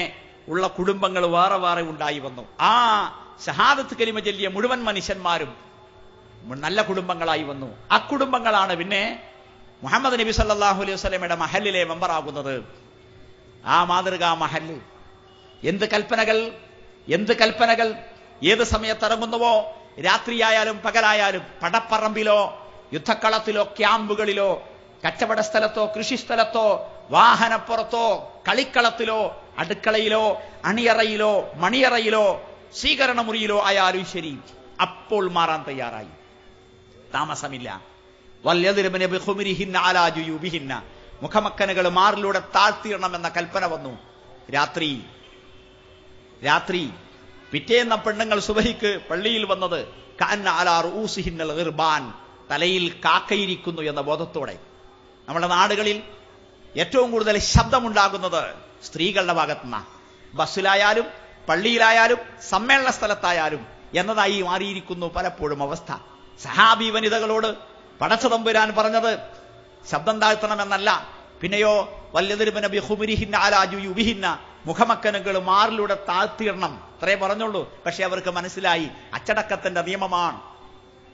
ഉള്ള കുടുംബങ്ങൾ വേറെ വേറെ ഉണ്ടായി വന്നു. ആ ഷഹാദത്ത് കലിമ ചൊല്ലിയ മുഴുവൻ മനുഷ്യന്മാരും നല്ല കുടുംബങ്ങളായി വന്നു. ആ കുടുംബങ്ങളാണ് പിന്നെ മുഹമ്മദ് നബി സല്ലല്ലാഹു അലൈഹി വസല്ലമയുടെ മഹല്ലിലെ മെമ്പറാകുന്നത്. ആ മാതൃകാ മഹല്ല്. എന്ത് കൽപ്പനകൾ ഏത് സമയത്ത് ഇറങ്ങുന്നുവോ, രാത്രിയായാലും പകലായാലും, പടപ്പറമ്പിലോ യുദ്ധക്കളത്തിലോ ക്യാമ്പുകളിലോ കച്ചവട സ്ഥലത്തോ കൃഷിസ്ഥലത്തോ വാഹനപ്പുറത്തോ കളിക്കളത്തിലോ അടുക്കളയിലോ അണിയറയിലോ മണിയറയിലോ സ്വീകരണ മുറിയിലോ ആയാലും ശരി, അപ്പോൾ മാറാൻ തയ്യാറായി. താമസമില്ല. വല്യദ്രിബ്ന ബിഖുമരിഹിന്ന അലാ ജുയൂബിഹിന്ന, മുഖമക്കനുകൾ മാറിലൂടെ താഴ്ത്തിയിടണമെന്ന കൽപ്പന വന്നു. രാത്രി പിറ്റേന്ന പെണ്ണുങ്ങൾ സുബഹിക്ക് പള്ളിയിൽ വന്നത് കഅന്ന അലാ റൂസിഹിന്നൽ ഗിർബാൻ, തലയിൽ കാക്കയിരിക്കുന്നു എന്ന ബോധത്തോടെ. നമ്മുടെ നാടുകളിൽ ഏറ്റവും കൂടുതൽ ശബ്ദമുണ്ടാകുന്നത് സ്ത്രീകളുടെ ഭാഗത്തുനിന്ന്. ബസ്സിലായാലും പള്ളിയിലായാലും സമ്മേളന സ്ഥലത്തായാലും എന്നതായി മാറിയിരിക്കുന്നു പലപ്പോഴും അവസ്ഥ. സഹാബി വനിതകളോട് പടച്ചതമ്പുരാൻ പറഞ്ഞത് ശബ്ദം താഴ്ത്തണമെന്നല്ല, പിന്നെയോ വല്യദ്രിബ്ന ബിഖുമരിഹിന്ന അലാ ജുയൂബിഹിന്ന, മുഖമക്കനുകൾ മാറിലൂടെ താഴ്ത്തിയിടണം, അത്രേ പറഞ്ഞുള്ളൂ. പക്ഷെ അവർക്ക് മനസ്സിലായി അച്ചടക്കത്തിന്റെ നിയമമാണ്,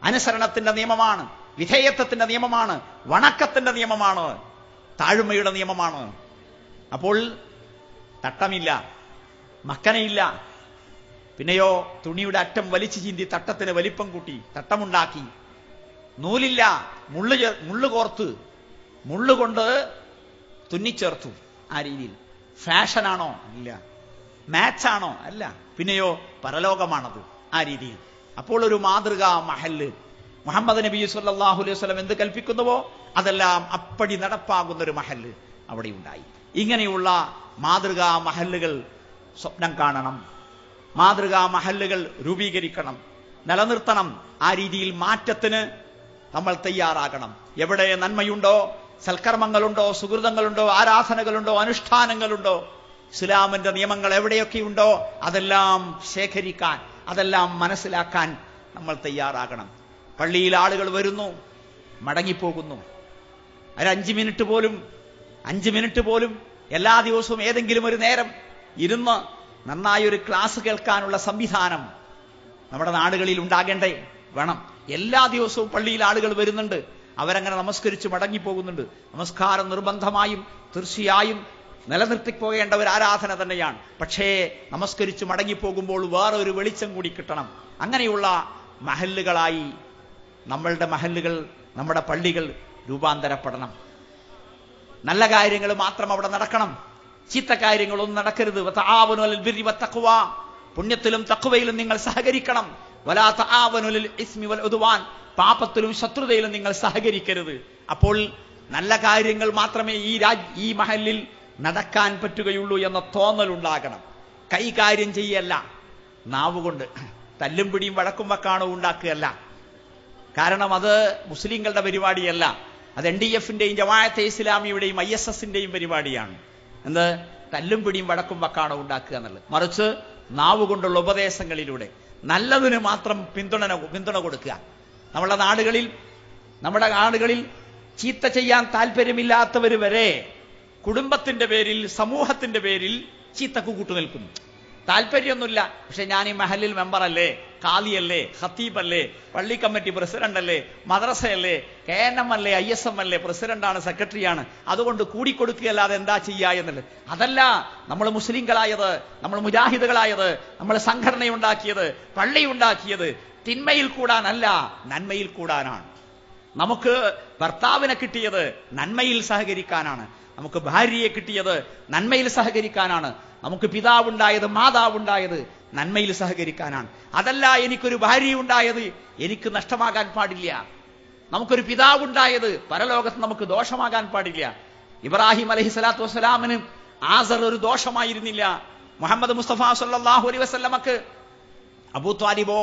അനുസരണത്തിന്റെ നിയമമാണ്, വിധേയത്വത്തിന്റെ നിയമമാണ്, വണക്കത്തിന്റെ നിയമമാണ്, താഴ്മയുടെ നിയമമാണ്. അപ്പോൾ തട്ടമില്ല, മക്കനയില്ല, പിന്നെയോ തുണിയുടെ അറ്റം വലിച്ചു ചീന്തി തട്ടത്തിന് വലിപ്പം കൂട്ടി തട്ടമുണ്ടാക്കി. നൂലില്ല, മുള്ളു കോർത്ത് മുള്ളുകൊണ്ട് തുന്നിച്ചേർത്തു. ആ രീതിയിൽ ഫാഷനാണോ? ഇല്ല. മാച്ചാണോ? അല്ല. പിന്നെയോ പരലോകമാണത്. ആ രീതിയിൽ. അപ്പോൾ ഒരു മാതൃകാ മഹല്ല്. മുഹമ്മദ് നബി സല്ലല്ലാഹു അലൈഹി വസല്ലം എന്ത് കൽപ്പിക്കുന്നുവോ അതെല്ലാം അപ്പടി നടപ്പാകുന്ന ഒരു മഹല്ല് അവിടെ ഉണ്ടായി. ഇങ്ങനെയുള്ള മാതൃകാ മഹല്ലുകൾ സ്വപ്നം കാണണം, മാതൃകാ മഹല്ലുകൾ രൂപീകരിക്കണം, നിലനിർത്തണം. ആ രീതിയിൽ മാറ്റത്തിന് നമ്മൾ തയ്യാറാകണം. എവിടെ നന്മയുണ്ടോ, സൽക്കർമ്മങ്ങളുണ്ടോ, സുഹൃതങ്ങളുണ്ടോ, ആരാധനകളുണ്ടോ, അനുഷ്ഠാനങ്ങളുണ്ടോ, ഇസ്ലാമിന്റെ നിയമങ്ങൾ എവിടെയൊക്കെയുണ്ടോ അതെല്ലാം ശേഖരിക്കാൻ, അതെല്ലാം മനസ്സിലാക്കാൻ നമ്മൾ തയ്യാറാകണം. പള്ളിയിൽ ആളുകൾ വരുന്നു, മടങ്ങിപ്പോകുന്നു. ഒരു 5 മിനിറ്റ് പോലും എല്ലാ ദിവസവും ഏതെങ്കിലും ഒരു നേരം ഇരുന്ന് നന്നായി ഒരു ക്ലാസ് കേൾക്കാനുള്ള സംവിധാനം നമ്മുടെ നാടുകളിൽ ഉണ്ടാകേണ്ടേ വേണം. എല്ലാ ദിവസവും പള്ളിയിൽ ആളുകൾ വരുന്നുണ്ട്, അവരങ്ങനെ നമസ്കരിച്ച് മടങ്ങിപ്പോകുന്നുണ്ട്. നമസ്കാരം നിർബന്ധമായും തീർച്ചയായും നിലനിർത്തിപ്പോകേണ്ട ഒരു ആരാധന തന്നെയാണ്. പക്ഷേ നമസ്കരിച്ച് മടങ്ങിപ്പോകുമ്പോൾ വേറെ ഒരു വെളിച്ചം കൂടി കിട്ടണം. അങ്ങനെയുള്ള മഹല്ലുകളായി നമ്മളുടെ മഹല്ലുകൾ, നമ്മുടെ പള്ളികൾ രൂപാന്തരപ്പെടണം. നല്ല കാര്യങ്ങൾ മാത്രം അവിടെ നടക്കണം, ചീത്ത കാര്യങ്ങളൊന്നും നടക്കരുത്. വതആവനു അലൽ ബിർരി വത്തഖ്വ, പുണ്യത്തിലും തഖ്വയിലും നിങ്ങൾ സഹകരിക്കണം. വലാ തആവനു ലിൽ ഇസ്മി വൽ ഉദ്വാൻ, പാപത്തിലും ശത്രുതയിലും നിങ്ങൾ സഹകരിക്കരുത്. അപ്പോൾ നല്ല കാര്യങ്ങൾ മാത്രമേ ഈ മഹല്ലിൽ നടക്കാൻ പറ്റുകയുള്ളൂ എന്ന തോന്നലുണ്ടാകണം. കൈകാര്യം ചെയ്യല്ല, നാവുകൊണ്ട് തല്ലും പിടിയും വഴക്കും വക്കാണോ ഉണ്ടാക്കുകയല്ല. കാരണം അത് മുസ്ലിങ്ങളുടെ പരിപാടിയല്ല, അത് NDF-ന്റെയും ജമാഅത്തെ ഇസ്ലാമിയുടെയും ISS-ന്റെയും പരിപാടിയാണ്. എന്ത് തല്ലും പിടിയും വഴക്കും വക്കാണോ ഉണ്ടാക്കുക എന്നുള്ളത്. മറിച്ച് നാവുകൊണ്ടുള്ള ഉപദേശങ്ങളിലൂടെ നല്ലതിന് മാത്രം പിന്തുണ കൊടുക്കുക. നമ്മുടെ നാടുകളിൽ ചീത്ത ചെയ്യാൻ താല്പര്യമില്ലാത്തവർ വരെ കുടുംബത്തിന്റെ പേരിൽ, സമൂഹത്തിന്റെ പേരിൽ ചീത്തക്ക് കൂട്ടുനിൽക്കുന്നു. താല്പര്യമൊന്നുമില്ല, പക്ഷെ ഞാൻ ഈ മഹല്ലിൽ മെമ്പറല്ലേ, കാലിയല്ലേ, ഖത്തീബല്ലേ, പള്ളി കമ്മിറ്റി പ്രസിഡന്റല്ലേ, മദ്രസയല്ലേ, KNM അല്ലേ, ISM അല്ലേ, പ്രസിഡന്റാണ്, സെക്രട്ടറിയാണ്, അതുകൊണ്ട് കൂടിക്കൊടുക്കുകയല്ലാതെ എന്താ ചെയ്യുക എന്നുള്ളത്. അതല്ല നമ്മൾ മുസ്ലിങ്ങളായത്, നമ്മൾ മുജാഹിദുകളായത്, നമ്മൾ സംഘടനയുണ്ടാക്കിയത്, പള്ളിയുണ്ടാക്കിയത് തിന്മയിൽ കൂടാനല്ല, നന്മയിൽ കൂടാനാണ്. നമുക്ക് ഭർത്താവിനെ കിട്ടിയത് നന്മയിൽ സഹകരിക്കാനാണ്, നമുക്ക് ഭാര്യയെ കിട്ടിയത് നന്മയിൽ സഹകരിക്കാനാണ്, നമുക്ക് പിതാവുണ്ടായത് മാതാവുണ്ടായത് നന്മയിൽ സഹകരിക്കാനാണ്. അതല്ല എനിക്കൊരു ഭാര്യ ഉണ്ടായത് എനിക്ക് നഷ്ടമാകാൻ പാടില്ല, നമുക്കൊരു പിതാവുണ്ടായത് പരലോകത്ത് നമുക്ക് ദോഷമാകാൻ പാടില്ല. ഇബ്രാഹിം അലൈഹിസ്സലാത്തു വസ്സലാമിന് ആസർ ഒരു ദോഷമായിരുന്നില്ല. മുഹമ്മദ് മുസ്തഫ സല്ലല്ലാഹു അലൈഹി വസല്ലമക്ക് അബൂ ത്വാലിബോ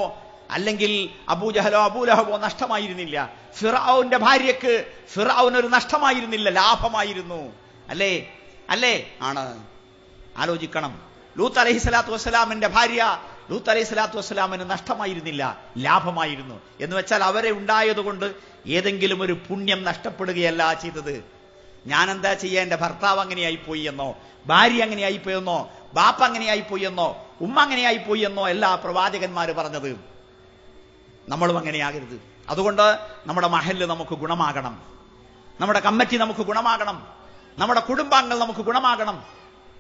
അല്ലെങ്കിൽ അബൂജഹലോ അബൂലഹബോ നഷ്ടമായിരുന്നില്ല. ഫിർഔന്റെ ഭാര്യക്ക് ഫിർഔൻ ഒരു നഷ്ടമായിരുന്നില്ല, ലാഭമായിരുന്നു. അല്ലേ ആണ്. ആലോചിക്കണം. ലൂത്ത് അലൈഹിസ്സലാത്തു വസ്സലാമിന്റെ ഭാര്യ ലൂത്ത് അലൈഹിസ്സലാത്തു വസ്സലാമിന് നഷ്ടമായിരുന്നില്ല, ലാഭമായിരുന്നു. എന്ന് വെച്ചാൽ അവരെ ഉണ്ടായതുകൊണ്ട് ഏതെങ്കിലും ഒരു പുണ്യം നഷ്ടപ്പെടുകയല്ല ചെയ്തത്. ഞാൻ എന്താ ചെയ്യുക, എന്റെ ഭർത്താവ് അങ്ങനെയായിപ്പോയി എന്നോ, ഭാര്യ അങ്ങനെയായിപ്പോയി എന്നോ, ബാപ്പ അങ്ങനെയായിപ്പോയി എന്നോ, ഉമ്മ അങ്ങനെയായിപ്പോയി എന്നോ എല്ലാ പ്രവാചകന്മാര് പറഞ്ഞത്. നമ്മളും അങ്ങനെയാകരുത്. അതുകൊണ്ട് നമ്മുടെ മഹല്ല് നമുക്ക് ഗുണമാകണം, നമ്മുടെ കമ്മിറ്റി നമുക്ക് ഗുണമാകണം, നമ്മുടെ കുടുംബാംഗങ്ങൾ നമുക്ക് ഗുണമാകണം.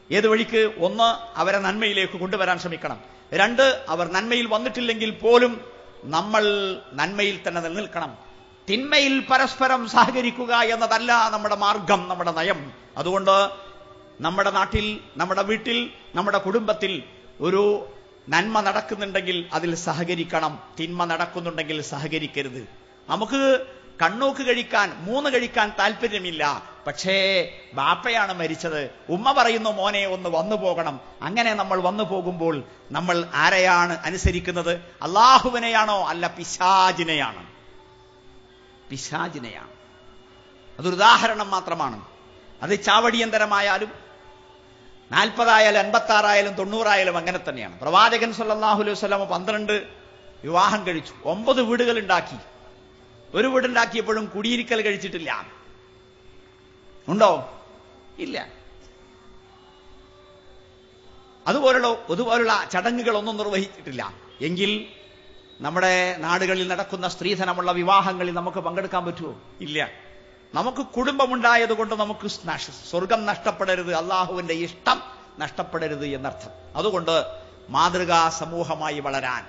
ഏത് വഴിക്ക്? ഒന്ന്, അവരെ നന്മയിലേക്ക് കൊണ്ടുവരാൻ ശ്രമിക്കണം. രണ്ട്, അവർ നന്മയിൽ വന്നിട്ടില്ലെങ്കിൽ പോലും നമ്മൾ നന്മയിൽ തന്നെ നിലനിൽക്കണം. തിന്മയിൽ പരസ്പരം സഹകരിക്കുക എന്നതല്ല നമ്മുടെ മാർഗം, നമ്മുടെ നയം. അതുകൊണ്ട് നമ്മുടെ നാട്ടിൽ, നമ്മുടെ വീട്ടിൽ, നമ്മുടെ കുടുംബത്തിൽ ഒരു നന്മ നടക്കുന്നുണ്ടെങ്കിൽ അതിൽ സഹകരിക്കണം. തിന്മ നടക്കുന്നുണ്ടെങ്കിൽ സഹകരിക്കരുത്. നമുക്ക് കണ്ണൂക്ക് കഴിക്കാൻ 3 കഴിക്കാൻ താല്പര്യമില്ല. പക്ഷേ ബാപ്പയാണ് മരിച്ചത്, ഉമ്മ പറയുന്നു മോനെ ഒന്ന് വന്നു പോകണം. അങ്ങനെ നമ്മൾ വന്നു പോകുമ്പോൾ നമ്മൾ ആരെയാണ് അനുസരിക്കുന്നത്? അള്ളാഹുവിനെയാണോ? അല്ല, പിശാചിനെയാണ്. പിശാചിനെയാണ്. അതൊരു ഉദാഹരണം മാത്രമാണ്. അത് ചാവടിയന്തരമായാലും 40 ആയാലും 56 ആയാലും 90 ആയാലും അങ്ങനെ തന്നെയാണ്. പ്രവാചകൻ സല്ലല്ലാഹു അലൈഹി വസല്ലം 12 വിവാഹം കഴിച്ചു, 9 വീടുകൾ ഉണ്ടാക്കി. ഒരു വീടുണ്ടാക്കിയപ്പോഴും കുടിയിരിക്കൽ കഴിച്ചിട്ടില്ല. ഉണ്ടോ? ഇല്ല. അതുപോലുള്ള ചടങ്ങുകളൊന്നും നിർവഹിച്ചിട്ടില്ല. എങ്കിൽ നമ്മുടെ നാടുകളിൽ നടക്കുന്ന സ്ത്രീധനമുള്ള വിവാഹങ്ങളിൽ നമുക്ക് പങ്കെടുക്കാൻ പറ്റുമോ? ഇല്ല. നമുക്ക് കുടുംബമുണ്ടായത് കൊണ്ട് നമുക്ക് സ്വർഗം നഷ്ടപ്പെടരുത്, അള്ളാഹുവിന്റെ ഇഷ്ടം നഷ്ടപ്പെടരുത് എന്നർത്ഥം. അതുകൊണ്ട് മാതൃകാ സമൂഹമായി വളരാൻ,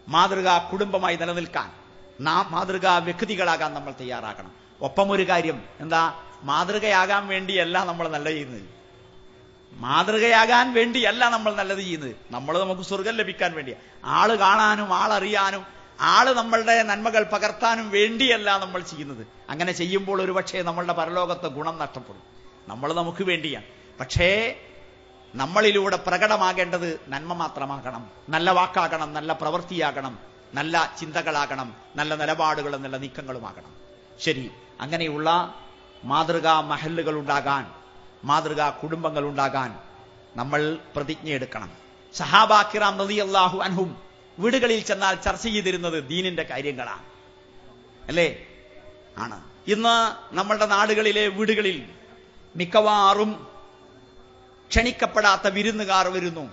മാതൃകാ കുടുംബമായി നിലനിൽക്കാൻ, നാം മാതൃകാ വ്യക്തികളാകാൻ നമ്മൾ തയ്യാറാക്കണം. ഒപ്പം ഒരു കാര്യം, എന്താ? മാതൃകയാകാൻ വേണ്ടിയല്ല നമ്മൾ നല്ലത് ചെയ്യുന്നത്. മാതൃകയാകാൻ വേണ്ടിയല്ല നമ്മൾ നല്ലത് ചെയ്യുന്നത്. നമുക്ക് സ്വർഗം ലഭിക്കാൻ വേണ്ടി, ആള് കാണാനും ആളറിയാനും ആള് നമ്മളുടെ നന്മകൾ പകർത്താനും വേണ്ടിയല്ല നമ്മൾ ചെയ്യുന്നത്. അങ്ങനെ ചെയ്യുമ്പോൾ ഒരുപക്ഷെ നമ്മളുടെ പരലോകത്തെ ഗുണം നഷ്ടപ്പെടും. നമ്മൾ നമുക്ക് വേണ്ടിയാണ്. പക്ഷേ നമ്മളിലൂടെ പ്രകടമാകേണ്ടത് നന്മ മാത്രമാകണം. നല്ല വാക്കാകണം, നല്ല പ്രവൃത്തിയാകണം, നല്ല ചിന്തകളാകണം, നല്ല നിലപാടുകളും നല്ല നീക്കങ്ങളുമാകണം. ശരി, അങ്ങനെയുള്ള മാതൃകാ മഹല്ലുകൾ ഉണ്ടാകാൻ, മാതൃകാ കുടുംബങ്ങൾ ഉണ്ടാകാൻ നമ്മൾ പ്രതിജ്ഞയെടുക്കണം. സഹാബാ കിറാം റളിയല്ലാഹു അൻഹും വീടുകളിൽ ചെന്നാൽ ചർച്ച ചെയ്തിരുന്നത് ദീനിന്റെ കാര്യങ്ങളാണ്, അല്ലേ? ആണ്. ഇന്ന് നമ്മളുടെ നാടുകളിലെ വീടുകളിൽ മിക്കവാറും ക്ഷണിക്കപ്പെടാത്ത വിരുന്നുകാർ വരുന്നു.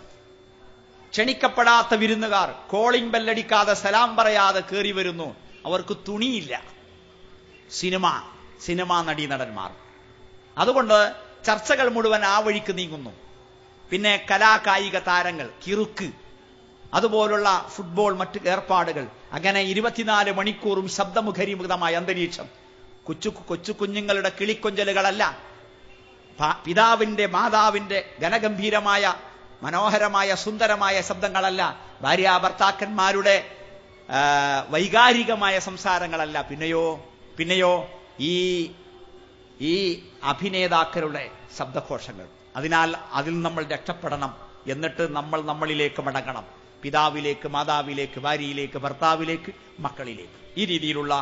ക്ഷണിക്കപ്പെടാത്ത വിരുന്നുകാർ കോളിംഗ് ബെല്ലടിക്കാതെ സലാം പറയാതെ കയറി വരുന്നു. അവർക്ക് തുണിയില്ല. സിനിമാ നടീനടന്മാർ. അതുകൊണ്ട് ചർച്ചകൾ മുഴുവൻ ആ വഴിക്ക് നീങ്ങുന്നു. പിന്നെ കലാകായിക താരങ്ങൾ, കിറുക്ക്, അതുപോലുള്ള ഫുട്ബോൾ, മറ്റ് ഏർപ്പാടുകൾ, അങ്ങനെ 24 മണിക്കൂറും ശബ്ദമുഖരീകൃതമായ അന്തരീക്ഷം. കൊച്ചു കുഞ്ഞുങ്ങളുടെ കിളിക്കൊഞ്ചലുകളല്ല, പിതാവിന്റെ മാതാവിന്റെ ഘനഗംഭീരമായ മനോഹരമായ സുന്ദരമായ ശബ്ദങ്ങളല്ല, ഭാര്യാഭർത്താക്കന്മാരുടെ വൈകാരികമായ സംസാരങ്ങളല്ല. പിന്നെയോ ഈ അഭിനേതാക്കളുടെ ശബ്ദഘോഷങ്ങൾ. അതിനാൽ അതിൽ നമ്മൾ രക്ഷപ്പെടണം. എന്നിട്ട് നമ്മൾ നമ്മളിലേക്ക് മടങ്ങണം. പിതാവിലേക്ക്, മാതാവിലേക്ക്, ഭാര്യയിലേക്ക്, ഭർത്താവിലേക്ക്, മക്കളിലേക്ക്. ഈ രീതിയിലുള്ള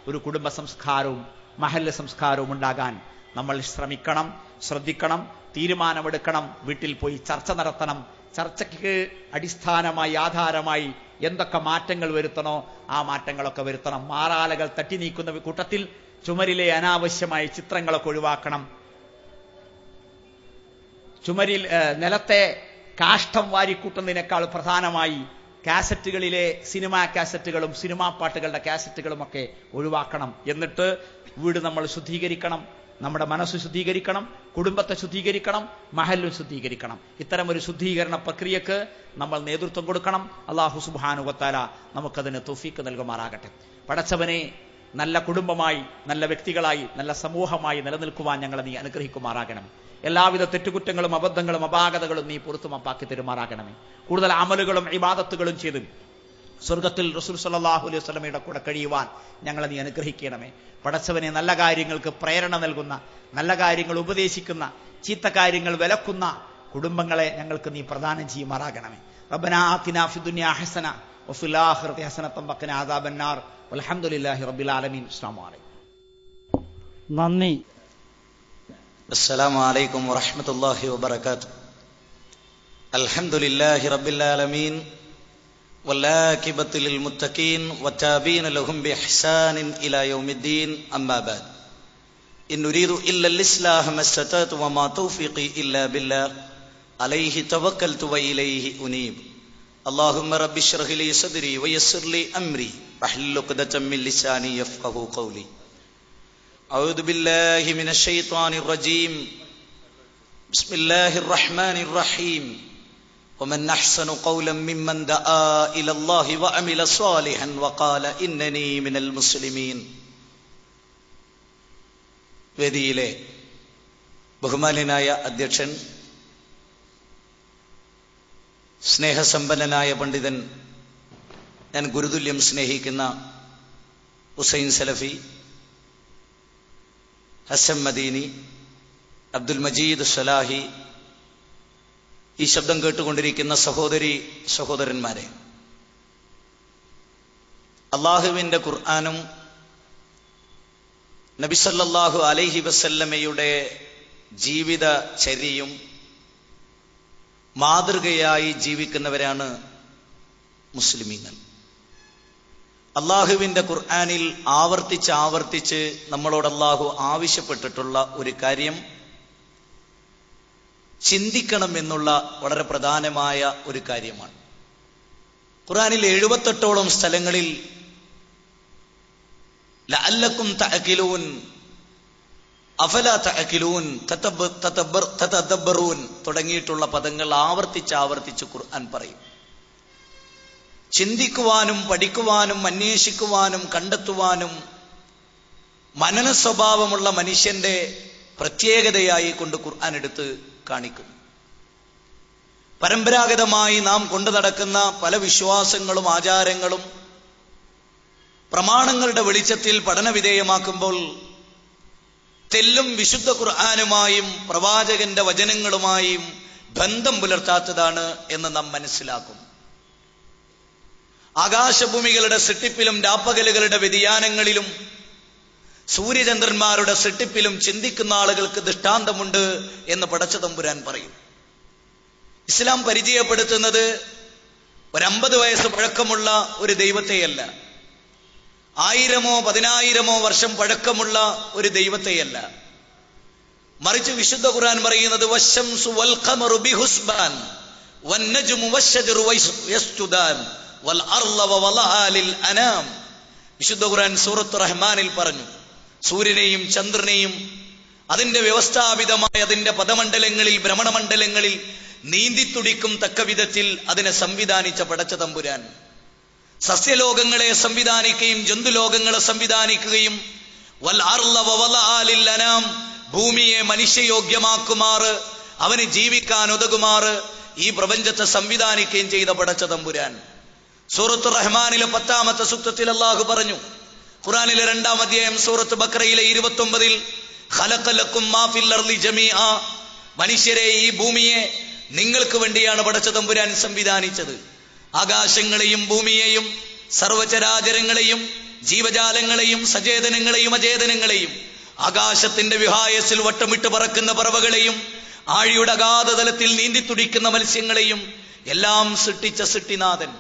ഒരു കുടുംബ സംസ്കാരവും മഹല്ല് സംസ്കാരവും ഉണ്ടാകാൻ നമ്മൾ ശ്രമിക്കണം, ശ്രദ്ധിക്കണം, തീരുമാനമെടുക്കണം. വീട്ടിൽ പോയി ചർച്ച നടത്തണം. ചർച്ചയ്ക്ക് അടിസ്ഥാനമായി, ആധാരമായി എന്തൊക്കെ മാറ്റങ്ങൾ വരുത്തണോ ആ മാറ്റങ്ങളൊക്കെ വരുത്തണം. മാറാലകൾ തട്ടി നീക്കുന്ന കൂട്ടത്തിൽ ചുമരിലെ അനാവശ്യമായ ചിത്രങ്ങളൊക്കെ ഒഴിവാക്കണം. ചുമരിൽ നിലത്തെ കാഷ്ടം വാരിക്കൂട്ടുന്നതിനേക്കാൾ പ്രധാനമായി കാസറ്റുകളിലെ സിനിമാ കാസറ്റുകളും സിനിമാ പാട്ടുകളുടെ കാസറ്റുകളും ഒക്കെ ഒഴിവാക്കണം. എന്നിട്ട് വീട് നമ്മൾ ശുദ്ധീകരിക്കണം, നമ്മുടെ മനസ്സ് ശുദ്ധീകരിക്കണം, കുടുംബത്തെ ശുദ്ധീകരിക്കണം, മഹല്ലും ശുദ്ധീകരിക്കണം. ഇത്തരം ഒരു ശുദ്ധീകരണ പ്രക്രിയക്ക് നമ്മൾ നേതൃത്വം കൊടുക്കണം. അല്ലാഹു സുബ്ഹാനഹു വ തആല നമുക്കതിന് തൗഫീഖ് നൽകുമാറാകട്ടെ. പടച്ചവനെ, നല്ല കുടുംബമായി, നല്ല വ്യക്തികളായി, നല്ല സമൂഹമായി നിലനിൽക്കുവാൻ ഞങ്ങളെ നീ അനുഗ്രഹിക്കുമാറാകണം. എല്ലാവിധ തെറ്റുകുറ്റങ്ങളും അബദ്ധങ്ങളും അപാകതകളും നീ പുറത്തു മാപ്പാക്കി തരുമാറാകണമേ. കൂടുതൽ അമലുകളും ഇബാദത്തുകളും ചെയ്ത് സ്വർഗത്തിൽ റസൂൽ സല്ലല്ലാഹു അലൈഹി വസല്ലമയുടെ കൂടെ കഴിയുവാൻ ഞങ്ങളെ നീ അനുഗ്രഹിക്കണമേ. പടച്ചവനെ, നല്ല കാര്യങ്ങൾക്ക് പ്രേരണ നൽകുന്ന, നല്ല കാര്യങ്ങൾ ഉപദേശിക്കുന്ന, ചീത്ത കാര്യങ്ങൾ വിലക്കുന്ന കുടുംബങ്ങളെ ഞങ്ങൾക്ക് നീ പ്രദാനം ചെയ്യുമാറാകണമേ. റബ്ബനാ ആതിനാ ഫിദ്ദുനിയാ ഹസന വഫിൽ ആഖിറതി ഹസനതൻ വഖിനാ അദാബന്നാർ വൽഹംദുലില്ലാഹി റബ്ബിൽ ആലമീൻ. അസ്സലാമു അലൈക്കും.
നന്ദി.
അസ്സലാമു അലൈക്കും വറഹ്മത്തുള്ളാഹി വബറകാതുഹു. അൽഹംദുലില്ലാഹി റബ്ബിൽ ആലമീൻ والعاقبة للمتقين والتابعين لهم بإحسان إلى يوم الدين. أما بعد، إن نريد إلا الإصلاح ما استطعت وما توفيقي إلا بالله عليه توكلت وإليه أنيب. اللهم رب اشرح لي صدري ويسر لي أمري واحلل عقدة من لساني يفقهوا قولي. أعوذ بالله من الشيطان الرجيم. ബിസ്മില്ലാഹിർ റഹ്മാനിർ റഹീം. വമൻ അഹ്സനു ഖൗലൻ മിമ്മൻ ദആ ഇലല്ലാഹി വഅമില സ്വാലിഹൻ വഖാല ഇന്നനി മിനൽ മുസ്ലിമീൻ. വേദിയിലെ ബഹുമാന്യനായ അധ്യക്ഷൻ, സ്നേഹസമ്പന്നനായ പണ്ഡിതൻ, ഞാൻ ഗുരുതുല്യം സ്നേഹിക്കുന്ന ഹുസൈൻ സലഫി, ഹസൻ മദീനി, അബ്ദുൽ മജീദ് സലാഹി, ഈ ശബ്ദം കേട്ടുകൊണ്ടിരിക്കുന്ന സഹോദരി സഹോദരന്മാരെ, അള്ളാഹുവിന്റെ ഖുർആനും നബി സല്ലല്ലാഹു അലൈഹി വസല്ലമയുടെ ജീവിതചര്യയും മാതൃകയായി ജീവിക്കുന്നവരാണ് മുസ്ലിമീങ്ങൾ. അള്ളാഹുവിന്റെ ഖുർആനിൽ ആവർത്തിച്ച് നമ്മളോട് അള്ളാഹു ആവശ്യപ്പെട്ടിട്ടുള്ള ഒരു കാര്യം ചിന്തിക്കണം എന്നുള്ള വളരെ പ്രധാനമായ ഒരു കാര്യമാണ്. ഖുർആനിൽ 78ഓളം സ്ഥലങ്ങളിൽ ലഅല്ലക്കും തഅഖിലൂൻ, അഫലാ തഅഖിലൂൻ, തതദബ്ബറൂൻ തുടങ്ങിയിട്ടുള്ള പദങ്ങൾ ആവർത്തിച്ച് ഖുർആൻ പറയും. ചിന്തിക്കുവാനും പഠിക്കുവാനും അന്വേഷിക്കുവാനും കണ്ടെത്തുവാനും മനന സ്വഭാവമുള്ള മനുഷ്യന്റെ പ്രത്യേകതയായി കൊണ്ട് ഖുർആൻ എടുത്ത് കാണിക്കുന്നു. പരമ്പരാഗതമായി നാം കൊണ്ടു നടക്കുന്ന പല വിശ്വാസങ്ങളും ആചാരങ്ങളും പ്രമാണങ്ങളുടെ വെളിച്ചത്തിൽ പഠനവിധേയമാക്കുമ്പോൾ തെല്ലും വിശുദ്ധ ഖുർആനുമായും പ്രവാചകന്റെ വചനങ്ങളുമായും ബന്ധം പുലർത്താത്തതാണ് എന്ന് നാം മനസ്സിലാക്കും. ആകാശഭൂമികളുടെ സൃഷ്ടിപ്പിലും രാപ്പകലുകളുടെ വ്യതിയാനങ്ങളിലും സൂര്യചന്ദ്രന്മാരുടെ സൃഷ്ടിപ്പിലും ചിന്തിക്കുന്ന ആളുകൾക്ക് ദൃഷ്ടാന്തമുണ്ട് എന്ന് പടച്ച തമ്പുരാൻ പറയും. ഇസ്ലാം പരിചയപ്പെടുത്തുന്നത് 50 വയസ്സ് പഴക്കമുള്ള ഒരു ദൈവത്തെയല്ല, 1000 10,000 വർഷം പഴക്കമുള്ള ഒരു ദൈവത്തെയല്ല, മറിച്ച് വിശുദ്ധ ഖുർആൻ പറയുന്നത് വശംസു വൽ ഖമറു ബിഹുസ്ബാൻ വന്നജ്മു വശജറു യസ്ജുദാൻ വൽ അർള വവളഅ ലിൽ അനാം. വിശുദ്ധ ഖുർആൻ സൂറത്ത് റഹ്മാനിൽ പറഞ്ഞു, സൂര്യനെയും ചന്ദ്രനെയും അതിന്റെ വ്യവസ്ഥാപിതമായ അതിന്റെ പദമണ്ഡലങ്ങളിൽ ഭ്രമണമണ്ഡലങ്ങളിൽ നീന്തിത്തുടിക്കും തക്ക വിധത്തിൽ അതിനെ സംവിധാനിച്ച പടച്ച തമ്പുരാൻ സസ്യലോകങ്ങളെ സംവിധാനിക്കുകയും ജന്തുലോകങ്ങളെ സംവിധാനിക്കുകയും വൽ അർള വവളഅ ലിൽ അനാം, ഭൂമിയെ മനുഷ്യയോഗ്യമാക്കുമാറ് അവന് ജീവിക്കാൻ ഉതകുമാറ് ഈ പ്രപഞ്ചത്തെ സംവിധാനിക്കുകയും ചെയ്ത പടച്ച തമ്പുരാൻ. സൂറത്ത് റഹ്മാനിലെ 10ാമത്തെ സൂക്തത്തിൽ അല്ലാഹു പറഞ്ഞു, ഖുർആനിലെ 2-ാം അധ്യായം സൂറത്ത് ബഖറയിലെ 29 ഖലഖ ലക്കും മാ ഫിൽ അർളി ജമീഅ, മനുഷ്യരെ ഈ ഭൂമിയെ നിങ്ങൾക്ക് വേണ്ടിയാണ് പടച്ച തമ്പുരാൻ സംവിധാനിച്ചത്. ആകാശങ്ങളെയും ഭൂമിയെയും സർവചരാചരങ്ങളെയും ജീവജാലങ്ങളെയും സചേതനങ്ങളെയും അചേതനങ്ങളെയും ആകാശത്തിന്റെ വിഹായസിൽ വട്ടമിട്ട് പറക്കുന്ന പറവകളെയും ആഴിയുടെ അഗാധതലത്തിൽ നീന്തിത്തുടിക്കുന്ന മത്സ്യങ്ങളെയും എല്ലാം സൃഷ്ടിച്ച സൃഷ്ടിനാഥൻ.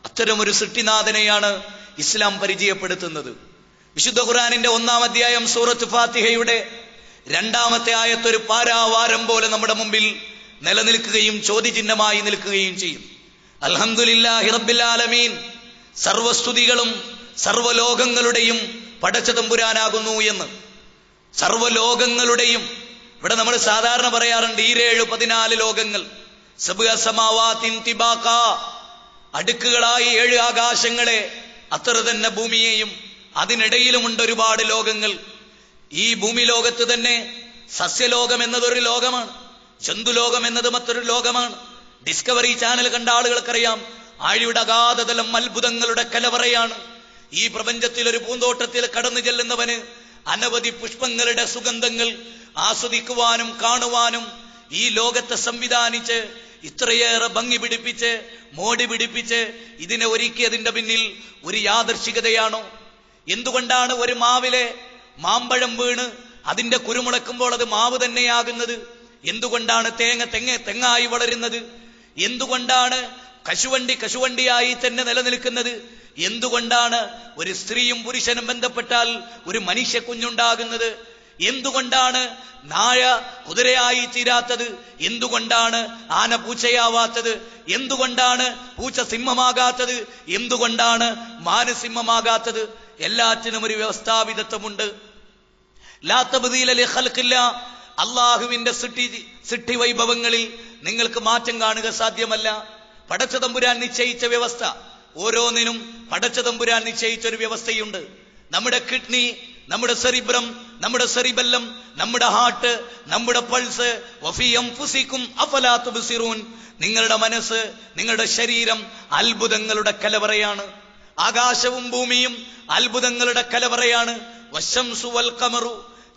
അത്തരമൊരു സൃഷ്ടിനാഥനെയാണ് ഇസ്ലാം പരിചയപ്പെടുത്തുന്നത്. വിശുദ്ധ ഖുർആനിന്റെ 1-ാം അധ്യായം സൂറത്ത് ഫാത്തിഹയുടെ 2-ാമത്തെ ആയത്ത് ഒരു പാരാവാരം പോലെ നമ്മുടെ മുമ്പിൽ നിലനിൽക്കുകയും ചോദ്യചിഹ്നമായി നിൽക്കുകയും ചെയ്യും. അൽഹംദുലില്ലാഹി റബ്ബിൽ ആലമീൻ, സർവസ്തുതികളും സർവലോകങ്ങളുടെയും പടച്ച തമ്പുരാനാകുന്നു എന്ന്. സർവലോകങ്ങളുടെയും, ഇവിടെ നമ്മൾ സാധാരണ പറയാറുണ്ട് 14 ലോകങ്ങൾ, സബ്അ സമാവാതിൻ തിബാക, അടുക്കുകളായി 7 ആകാശങ്ങളെ, അത്ര തന്നെ ഭൂമിയെയും അതിനിടയിലുമുണ്ട് ഒരുപാട് ലോകങ്ങൾ. ഈ ഭൂമി ലോകത്ത് തന്നെ സസ്യലോകം എന്നതൊരു ലോകമാണ്, ജന്തുലോകം എന്നത് മറ്റൊരു ലോകമാണ്. ഡിസ്കവറി ചാനൽ കണ്ട ആളുകൾക്കറിയാം, ആഴിയുടെ അഗാധതലം അത്ഭുതങ്ങളുടെ കലവറയാണ്. ഈ പ്രപഞ്ചത്തിൽ ഒരു പൂന്തോട്ടത്തിൽ കടന്നു ചെല്ലുന്നവന് അനവധി പുഷ്പങ്ങളുടെ സുഗന്ധങ്ങൾ ആസ്വദിക്കുവാനും കാണുവാനും ഈ ലോകത്തെ സംവിധാനിച്ച് ഇത്രയേറെ ഭംഗി പിടിപ്പിച്ച് മോടി പിടിപ്പിച്ച് ഇതിനെ ഒരുക്കിയതിന്റെ പിന്നിൽ ഒരു യാദർശികതയാണോ? എന്തുകൊണ്ടാണ് ഒരു മാവിലെ മാമ്പഴം വീണ് അതിന്റെ കുരുമുളക്കുമ്പോൾ അത് മാവ് തന്നെയാകുന്നത്? എന്തുകൊണ്ടാണ് തെങ്ങായി വളരുന്നത്? എന്തുകൊണ്ടാണ് കശുവണ്ടിയായി തന്നെ നിലനിൽക്കുന്നത്? എന്തുകൊണ്ടാണ് ഒരു സ്ത്രീയും പുരുഷനും ബന്ധപ്പെട്ടാൽ ഒരു മനുഷ്യ കുഞ്ഞുണ്ടാകുന്നത്? എന്തുകൊണ്ടാണ് നായ കുതിരയായി തീരാത്തത്? എന്തുകൊണ്ടാണ് ആന പൂച്ചയാവാത്തത്? എന്തുകൊണ്ടാണ് പൂച്ച സിംഹമാകാത്തത്? എന്തുകൊണ്ടാണ് മാന് സിംഹമാകാത്തത്? എല്ലാറ്റിനും ഒരു വ്യവസ്ഥാപിതത്വമുണ്ട്. ലാ തബ്ദീല ലിഖൽഖില്ലാ, അള്ളാഹുവിന്റെ സൃഷ്ടി വൈഭവങ്ങളിൽ നിങ്ങൾക്ക് മാറ്റം കാണുക സാധ്യമല്ല. പടച്ചതമ്പുരാൻ നിശ്ചയിച്ച വ്യവസ്ഥ, ഓരോന്നിനും പടച്ചതമ്പുരാൻ നിശ്ചയിച്ച ഒരു വ്യവസ്ഥയുണ്ട്. നമ്മുടെ കിഡ്നി, നമ്മുടെ സെറിബ്രം, നമ്മുടെ സെറിബെല്ലം, നമ്മുടെ ഹാർട്ട്, നമ്മുടെ പൾസ്, വഫീ അൻഫുസികും അഫലാ തുബ്സിറൂൻ, നിങ്ങളുടെ മനസ്സ്, നിങ്ങളുടെ ശരീരം അത്ഭുതങ്ങളുടെ കലവറയാണ്. ആകാശവും ഭൂമിയും അത്ഭുതങ്ങളുടെ കലവറയാണ്. വശംസു വൽ ഖമറു,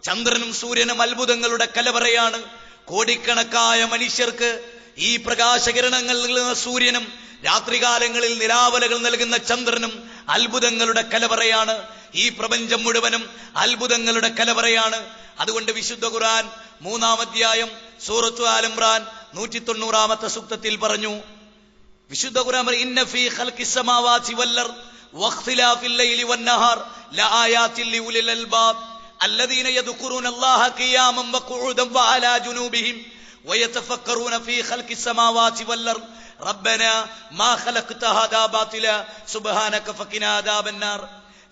ചന്ദ്രനും സൂര്യനും അത്ഭുതങ്ങളുടെ കലവറയാണ്. കോടിക്കണക്കായ മനുഷ്യർക്ക് ഈ പ്രകാശകിരണങ്ങൾ നൽകുന്ന സൂര്യനും രാത്രികാലങ്ങളിൽ നിലാവലകൾ നൽകുന്ന ചന്ദ്രനും അത്ഭുതങ്ങളുടെ കലവറയാണ്. ഈ പ്രപഞ്ചം മുഴുവനും അത്ഭുതങ്ങളുടെ കലവറയാണ്. അതുകൊണ്ട് വിശുദ്ധ ഖുർആൻ 3-ാം അധ്യായം സൂറത്തു ആൽ ഇംറാൻ 190-ാമത്തെ സൂക്തത്തിൽ പറഞ്ഞു, വിശുദ്ധ ഖുർആൻ ഇന്ന ഫീ ഖൽഖിസ് സമാവാതി വൽ അർദ് വഖ്തിലാഫിൽ ലൈലി വൻ നഹാർ ലആയാതിൻ ലിഉലിൽ അൽബാബ് الذين يذكرون الله قياما وقعودا وعلى جنوبهم ويتفكرون في خلق السماوات والأرض ربنا ما خلقت هذا باطلا سبحانك فقنا عذاب النار.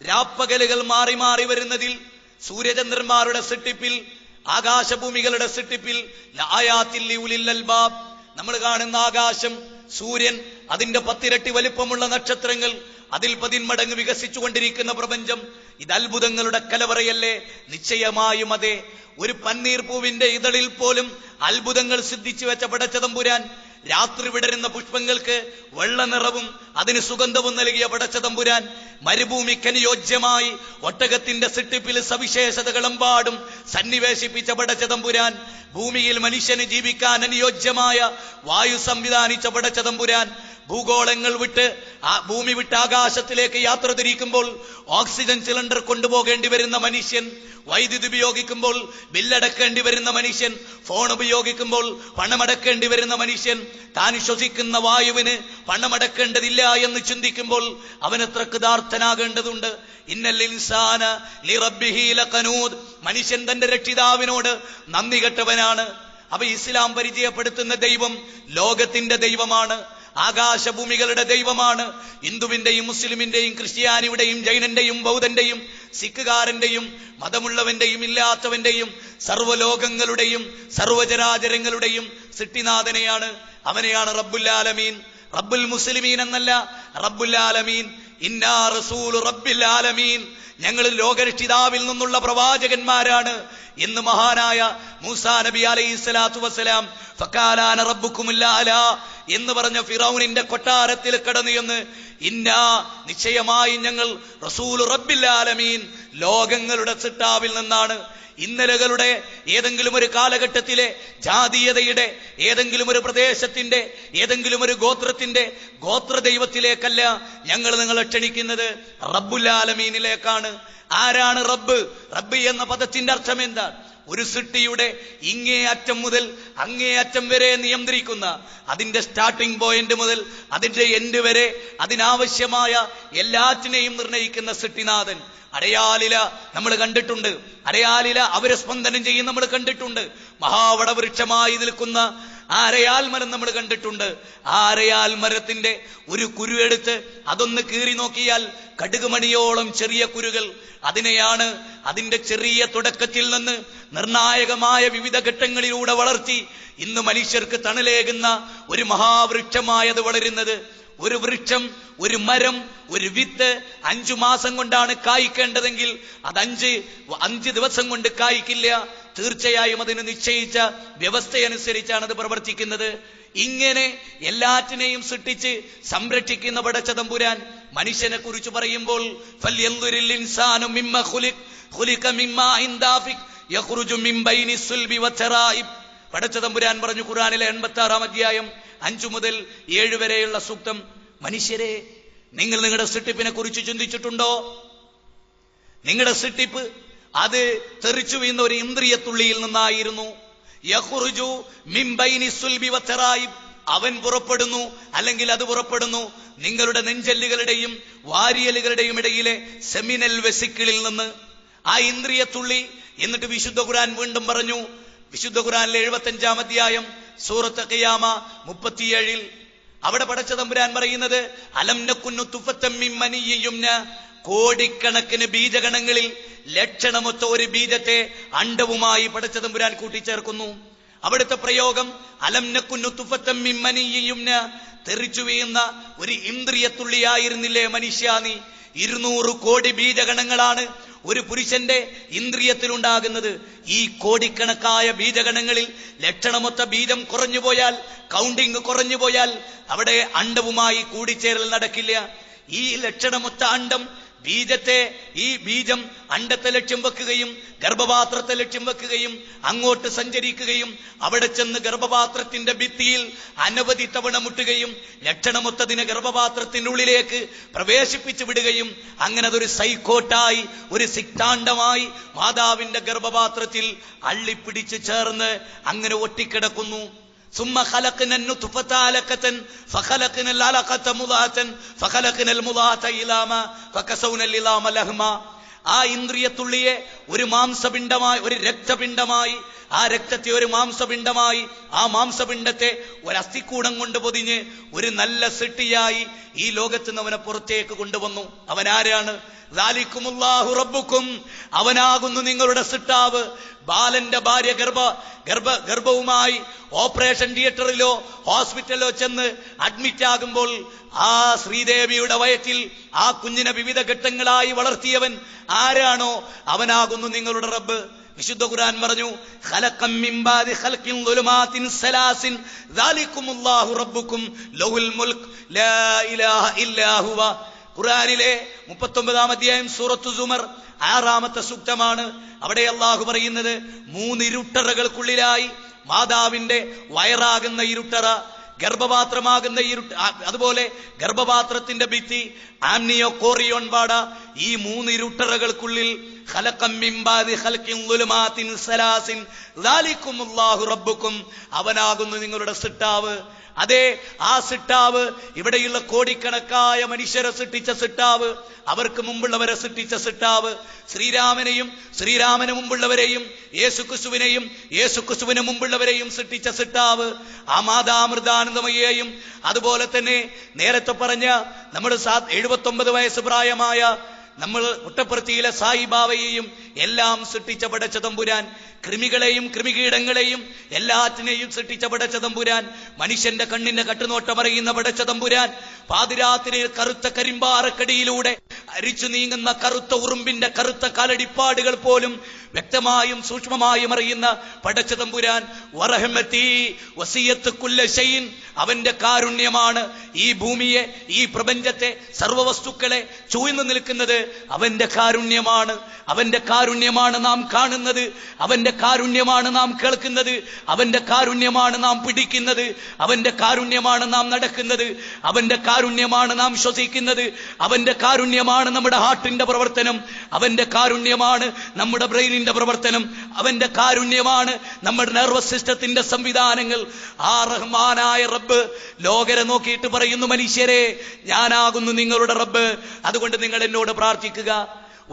രാപ്പകലുകൾ മാറി മാറി വരുന്നതിൽ, സൂര്യചന്ദ്രന്മാരുടെ സൃഷ്ടിപ്പിൽ, ആകാശഭൂമികളുടെ സൃഷ്ടിപ്പിൽ ലആയാതിൻ ലിഉലിൽ അൽബാബ്, നമ്മൾ കാണുന്ന ആകാശം, സൂര്യൻ, അതിന്റെ 10 ഇരട്ടി വലിപ്പമുള്ള നക്ഷത്രങ്ങൾ, അതിൽ 10 മടങ്ങ് വികസിച്ചുകൊണ്ടിരിക്കുന്ന പ്രപഞ്ചം, ഇത് അത്ഭുതങ്ങളുടെ കലവറയല്ലേ? നിശ്ചയമായും അതെ. ഒരു പന്നീർ പൂവിന്റെ ഇതളിൽ പോലും അത്ഭുതങ്ങൾ സിദ്ധിച്ചു വെച്ച പടച്ചതമ്പുരാൻ, രാത്രി വിടരുന്ന പുഷ്പങ്ങൾക്ക് വെള്ള നിറവും അതിന് സുഗന്ധവും നൽകിയ പടച്ചതമ്പുരാൻ, മരുഭൂമിക്കനുയോജ്യമായി ഒട്ടകത്തിന്റെ സൃഷ്ടിപ്പിൽ സവിശേഷതകളെമ്പാടും സന്നിവേശിപ്പിച്ച പടച്ചതമ്പുരാൻ, ഭൂമിയിൽ മനുഷ്യന് ജീവിക്കാൻ അനുയോജ്യമായ വായു സംവിധാനിച്ച പടച്ചതമ്പുരാൻ, ഭൂഗോളങ്ങൾ വിട്ട് ഭൂമി വിട്ട് ആകാശത്തിലേക്ക് യാത്ര തിരിക്കുമ്പോൾ ഓക്സിജൻ സിലിണ്ടർ കൊണ്ടുപോകേണ്ടി വരുന്ന മനുഷ്യൻ, വൈദ്യുതി ഉപയോഗിക്കുമ്പോൾ ബില്ലടക്കേണ്ടി വരുന്ന മനുഷ്യൻ, ഫോൺ ഉപയോഗിക്കുമ്പോൾ പണമടക്കേണ്ടി വരുന്ന മനുഷ്യൻ, താൻ ശ്വസിക്കുന്ന വായുവിന് പണമടക്കേണ്ടതില്ല എന്ന് ചിന്തിക്കുമ്പോൾ അവൻ എത്ര കൃതാർത്ഥനാകേണ്ടതുണ്ട്. ഇന്നൽ ഇൻസാന ലിറബ്ബിഹി ലഖനൂദ്, മനുഷ്യൻ തന്റെ രക്ഷിതാവിനോട് നന്ദി കെട്ടവനാണ്. അപ്പൊ ഇസ്ലാം പരിചയപ്പെടുത്തുന്ന ദൈവം ലോകത്തിന്റെ ദൈവമാണ്, ആകാശഭൂമികളുടെ ദൈവമാണ്. ഹിന്ദുവിന്റെയും മുസ്ലിമിന്റെയും ക്രിസ്ത്യാനിയുടെയും ജൈനന്റെയും ബൗദ്ധന്റെയും സിഖുകാരന്റെയും മതമുള്ളവന്റെയും ഇല്ലാത്തവന്റെയും സർവ്വലോകങ്ങളുടെയും സർവ്വചരാചരങ്ങളുടെയും സൃഷ്ടിനാഥനെയാണ്. അവനെയാണ് റബ്ബുൽ ആലമീൻ. റബ്ബുൽ മുസ്ലിമീൻ എന്നല്ല, റബ്ബുൽ ആലമീൻ. ഇന്നാ റസൂലു റബ്ബിൽ ആലമീൻ, ഞങ്ങൾ ലോകരക്ഷിതാവിൽ നിന്നുള്ള പ്രവാചകന്മാരാണ് എന്ന് മഹാനായ മൂസാ നബി അലൈഹിസ്സലാത്തു വസ്സലാം ഫഖാലാന റബ്ബുക്കുമുൽ അഅ്ലാ എന്ന് പറഞ്ഞ ഫിറൗനിന്റെ കൊട്ടാരത്തിൽ കടന്നു എന്ന്, ഇന്നാ നിശ്ചയമായി ഞങ്ങൾ റസൂലു റബ്ബിൽ ആലമീൻ, ലോകങ്ങളുടെ സൃഷ്ടാവിൽ നിന്നാണ്. ഇന്നലകളുടെ ഏതെങ്കിലും ഒരു കാലഘട്ടത്തിലെ ജാതീയതയുടെ, ഏതെങ്കിലും ഒരു പ്രദേശത്തിന്റെ, ഏതെങ്കിലും ഒരു ഗോത്രത്തിന്റെ ഗോത്രദൈവത്തിലേക്കല്ല ഞങ്ങൾ നിങ്ങളെ ക്ഷണിക്കുന്നത്, റബ്ബുൽ ആലമീനിലേക്കാണ്. ആരാണ് റബ്ബ്? റബ്ബ് എന്ന പദത്തിന്റെ അർത്ഥം എന്താണ്? ഒരു സൃഷ്ടിയുടെ ഇങ്ങേ അറ്റം മുതൽ അങ്ങേ അറ്റം വരെ നിയന്ത്രിക്കുന്ന, അതിന്റെ സ്റ്റാർട്ടിംഗ് പോയിന്റ് മുതൽ അതിന്റെ എൻഡ് വരെ അതിനാവശ്യമായ എല്ലാറ്റിനെയും നിർണയിക്കുന്ന സൃഷ്ടിനാഥൻ. അരയാലില നമ്മൾ കണ്ടിട്ടുണ്ട്, അരയാലില അവരെ സ്പന്ദനം ചെയ്യും നമ്മൾ കണ്ടിട്ടുണ്ട്. മഹാവടവൃക്ഷമായി നിൽക്കുന്ന ആ അരയാൽ മരം നമ്മൾ കണ്ടിട്ടുണ്ട്. ആ അരയാൽ മരത്തിന്റെ ഒരു കുരു എടുത്ത് അതൊന്ന് കീറി നോക്കിയാൽ കടുകുമണിയോളം ചെറിയ കുരുകൾ. അതിനെയാണ് അതിന്റെ ചെറിയ തുടക്കത്തിൽ നിന്ന് നിർണായകമായ വിവിധ ഘട്ടങ്ങളിലൂടെ വളർത്തി ഇന്ന് മനുഷ്യർക്ക് തണലേകുന്ന ഒരു മഹാവൃക്ഷമായത് വളരുന്നത്. ഒരു വൃക്ഷം, ഒരു മരം, ഒരു വിത്ത് 5 മാസം കൊണ്ടാണ് കായ്ക്കേണ്ടതെങ്കിൽ അത് 5 ദിവസം കൊണ്ട് കായ്ക്കില്ല. തീർച്ചയായും അതിന് നിശ്ചയിച്ച വ്യവസ്ഥയനുസരിച്ചാണ് അത് പ്രവർത്തിക്കുന്നത്. ഇങ്ങനെ എല്ലാറ്റിനെയും സൃഷ്ടിച്ച് സംരക്ഷിക്കുന്ന പടച്ചതമ്പുരാൻ മനുഷ്യനെ കുറിച്ച് പറയുമ്പോൾ ഫൽയൻദുരിൽ ഇൻസാനു മിമ്മ ഖുലിഖ മിമ്മാഇൻ ദാഫിക് യഖ്റുജു മിൻ ബൈനി സുൽബി വതറായിബ്. പടച്ചതമ്പുരാൻ പറഞ്ഞു ഖുർആനിലെ 86-ാം അധ്യായം 5 മുതൽ 7 വരെയുള്ള സൂക്തം, മനുഷ്യരെ നിങ്ങൾ നിങ്ങളുടെ സൃഷ്ടിപ്പിനെ കുറിച്ച് ചിന്തിച്ചിട്ടുണ്ടോ? നിങ്ങളുടെ സൃഷ്ടിപ്പ് അത് തെറിച്ചു വീഴുന്ന ഒരു ഇന്ദ്രിയത്തുള്ളിയിൽ നിന്നായിരുന്നു. യഖ്റുജു മിൻ ബൈനി സുൽബി വതറായിബ്, അവൻ പുറപ്പെടുന്നു, അല്ലെങ്കിൽ അത് പുറപ്പെടുന്നു നിങ്ങളുടെ നെഞ്ചല്ലുകളുടെയും വാരിയലുകളുടെയും ഇടയിലെ സെമിനൽ വെസിക്കിളിൽ നിന്ന്. ആ ഇന്ദ്രിയത്തുള്ളി. എന്നിട്ട് വിശുദ്ധ ഖുർആൻ വീണ്ടും പറഞ്ഞു, വിശുദ്ധ ഖുർആനിലെ 75-ാം അധ്യായം സൂറത്ത് ഖിയാമ 37-ൽ അവിടെ പടച്ചതമ്പുരാൻ പറയുന്നത്, അലം നകുന്നു തുഫത്തം മിൻ മനിയ്യിൻ, കോടിക്കണക്കിന് ബീജഗണങ്ങളിൽ ലക്ഷണമൊത്ത ഒരു ബീജത്തെ അണ്ഡവുമായി പടച്ച തമ്പുരാൻ കൂട്ടിച്ചേർക്കുന്നു. അവിടുത്തെ പ്രയോഗം അലം നകുന്നു തുഫത്തം മിൻ മനിയ്യിൻ യുംന, തെറിച്ചു വീഴുന്ന ഒരു ഇന്ദ്രിയത്തുള്ളിയായിരുന്നില്ലേ മനുഷ്യ നീ? 200 കോടി ബീജഗണങ്ങളാണ് ഒരു പുരുഷന്റെ ഇന്ദ്രിയത്തിലുണ്ടാകുന്നത്. ഈ കോടിക്കണക്കായ ബീജഗണങ്ങളിൽ ലക്ഷണമൊത്ത ബീജം കുറഞ്ഞുപോയാൽ, കൗണ്ടിങ് കുറഞ്ഞുപോയാൽ അവിടെ അണ്ഡവുമായി കൂടിച്ചേരൽ നടക്കില്ല. ഈ ലക്ഷണമൊത്ത അണ്ഡം ഈ ബീജം അണ്ഡത്തെ ലക്ഷ്യം വെക്കുകയും ഗർഭപാത്രത്തെ ലക്ഷ്യം വെക്കുകയും അങ്ങോട്ട് സഞ്ചരിക്കുകയും അവിടെ ചെന്ന് ഗർഭപാത്രത്തിന്റെ ഭിത്തിയിൽ അനവധി തവണ മുട്ടുകയും ലക്ഷണമൊത്തതിനെ ഗർഭപാത്രത്തിനുള്ളിലേക്ക് പ്രവേശിപ്പിച്ചു വിടുകയും അങ്ങനെ അതൊരു സൈക്കോട്ടായി, ഒരു സിക്താണ്ഡമായി മാതാവിന്റെ ഗർഭപാത്രത്തിൽ അള്ളിപ്പിടിച്ച് ചേർന്ന് അങ്ങനെ ഒട്ടിക്കിടക്കുന്നു. ثم خلقنا النطفة علقة فخلقنا العلقة مضغة فخلقنا المضغة عظاما فكسونا العظام لحما. ആ ഇന്ദ്രിയത്തുള്ളിയെ ഒരു മാംസപിണ്ഡമായി, ഒരു രക്തപിണ്ഡമായി, ആ രക്തത്തെ ഒരു മാംസപിണ്ഡമായി, ആ മാംസപിണ്ഡത്തെ ഒരു അസ്ഥിക്കൂടം കൊണ്ട് പൊതിഞ്ഞ് ഒരു നല്ല സൃഷ്ടിയായി ഈ ലോകത്ത് നിന്ന് അവനെ പുറത്തേക്ക് കൊണ്ടുവന്നു. അവനാരാണ്? ദാലിക്കുമുല്ലാഹു റബ്ബുക്കും, അവനാകുന്നു നിങ്ങളുടെ സൃഷ്ടാവ്. ബാലന്റെ ഭാര്യ ഗർഭവുമായി ഓപ്പറേഷൻ തിയേറ്ററിലോ ഹോസ്പിറ്റലിലോ ചെന്ന് അഡ്മിറ്റ് ആകുമ്പോൾ ആ ശ്രീദേവിയുടെ വയറ്റിൽ ആ കുഞ്ഞിനെ വിവിധ ഘട്ടങ്ങളായി വളർത്തിയവൻ ആരാണോ അവനാകുന്നു നിങ്ങളുടെ റബ്ബ്. വിശുദ്ധ ഖുർആൻ പറഞ്ഞു, ഖലഖം മിൻ ബാദി ഖൽഖിൻ ദുലുമാതിൻ സലാസിൻ ദാലിക്കുമുല്ലാഹു റബ്ബുക്കും ലഹുൽ മുൽക്ക് ലാ ഇലാഹ ഇല്ലാ ഹുവ. ഖുർആനിലെ 39-ാം അധ്യായം സൂറത്തു സുമർ 6-ാമത്തെ സൂക്തമാണ്. അവിടെ അല്ലാഹു പറയുന്നത്, 3 ഇരുട്ടറകൾക്കുള്ളിലായി മാതാവിന്റെ വയറാകുന്ന ഇരുട്ടറ, ഗർഭപാത്രമാകുന്ന അതുപോലെ ഗർഭപാത്രത്തിന്റെ ഭിത്തി, ആംനിയോ കോറിയോൺ പാട, ഈ 3 ഇരുട്ടറകൾക്കുള്ളിൽ ഖലഖം മിൻ ബാദി ഖൽഖിൻ ദുലുമാതിൻ സലാസിൻ ദാലിക്കുമുല്ലാഹു റബ്ബുക്കും, അവനാകുന്നു നിങ്ങളുടെ സൃഷ്ടാവ്. അതെ, ആ സൃഷ്ടാവ് ഇവിടെയുള്ള കോടിക്കണക്കായ മനുഷ്യരെ സൃഷ്ടിച്ച സൃഷ്ടാവ്, അവർക്ക് മുമ്പുള്ളവരെ സൃഷ്ടിച്ച സൃഷ്ടാവ്, ശ്രീരാമനെയും ശ്രീരാമന് മുമ്പുള്ളവരെയും യേശുക്രിസ്തുവിനെയും യേശുക്രിസ്തുവിന് മുമ്പുള്ളവരെയും സൃഷ്ടിച്ച സൃഷ്ടാവ്, ആ മാതാമൃതാനന്ദമയെയും അതുപോലെ തന്നെ നേരത്തെ പറഞ്ഞ നമ്മുടെ 79 വയസ്സ് പ്രായമായ നമ്മൾ മുട്ടപ്പുറത്തിയിലെ സായിബാവയെയും എല്ലാം സൃഷ്ടിച്ച പടച്ച തമ്പുരാൻ, കൃമികളെയും കൃമികീടങ്ങളെയും എല്ലാറ്റിനെയും സൃഷ്ടിച്ച പടച്ച തമ്പുരാൻ, മനുഷ്യന്റെ കണ്ണിന്റെ കട്ടുനോട്ടം അറിയുന്ന പടച്ച തമ്പുരാൻ, പാതിരാത്രിയിൽ കറുത്ത കരിമ്പാറക്കടിയിലൂടെ അരിച്ചു നീങ്ങുന്ന കറുത്ത ഉറുമ്പിന്റെ കറുത്ത കാലടിപ്പാടുകൾ പോലും വ്യക്തമായും സൂക്ഷ്മമായും അറിയുന്ന പടച്ച തമ്പുരാൻ, വറഹ്മതി വസിയത്ത് കുല്ല ഷൈഇൻ, അവന്റെ കാരുണ്യമാണ് ഈ ഭൂമിയെ, ഈ പ്രപഞ്ചത്തെ, സർവ്വവസ്തുക്കളെ ചൂഴ്ന്നു നിൽക്കുന്നത് അവന്റെ കാരുണ്യമാണ്. അവന്റെ കാരുണ്യമാണ് നാം കാണുന്നത്, അവന്റെ കാരുണ്യമാണ് നാം കേൾക്കുന്നത്, അവന്റെ കാരുണ്യമാണ് നാം പിടിക്കുന്നത്, അവന്റെ കാരുണ്യമാണ് നാം നടക്കുന്നത്, അവന്റെ കാരുണ്യമാണ് നാം ശ്വസിക്കുന്നത്, അവന്റെ കാരുണ്യമാണ് നമ്മുടെ ഹാർട്ടിന്റെ പ്രവർത്തനം, അവന്റെ കാരുണ്യമാണ് നമ്മുടെ ബ്രെയിനിന്റെ പ്രവർത്തനം, അവന്റെ കാരുണ്യമാണ് നമ്മുടെ നെർവസ് സിസ്റ്റത്തിന്റെ സംവിധാനങ്ങൾ. ആ റഹ്മാനായ റബ്ബ് ലോകരെ നോക്കിയിട്ട് പറയുന്നു, മനുഷ്യരെ, ഞാനാകുന്നു നിങ്ങളുടെ റബ്ബ്, അതുകൊണ്ട് നിങ്ങൾ എന്നോട് പ്രാർത്ഥിക്കുക.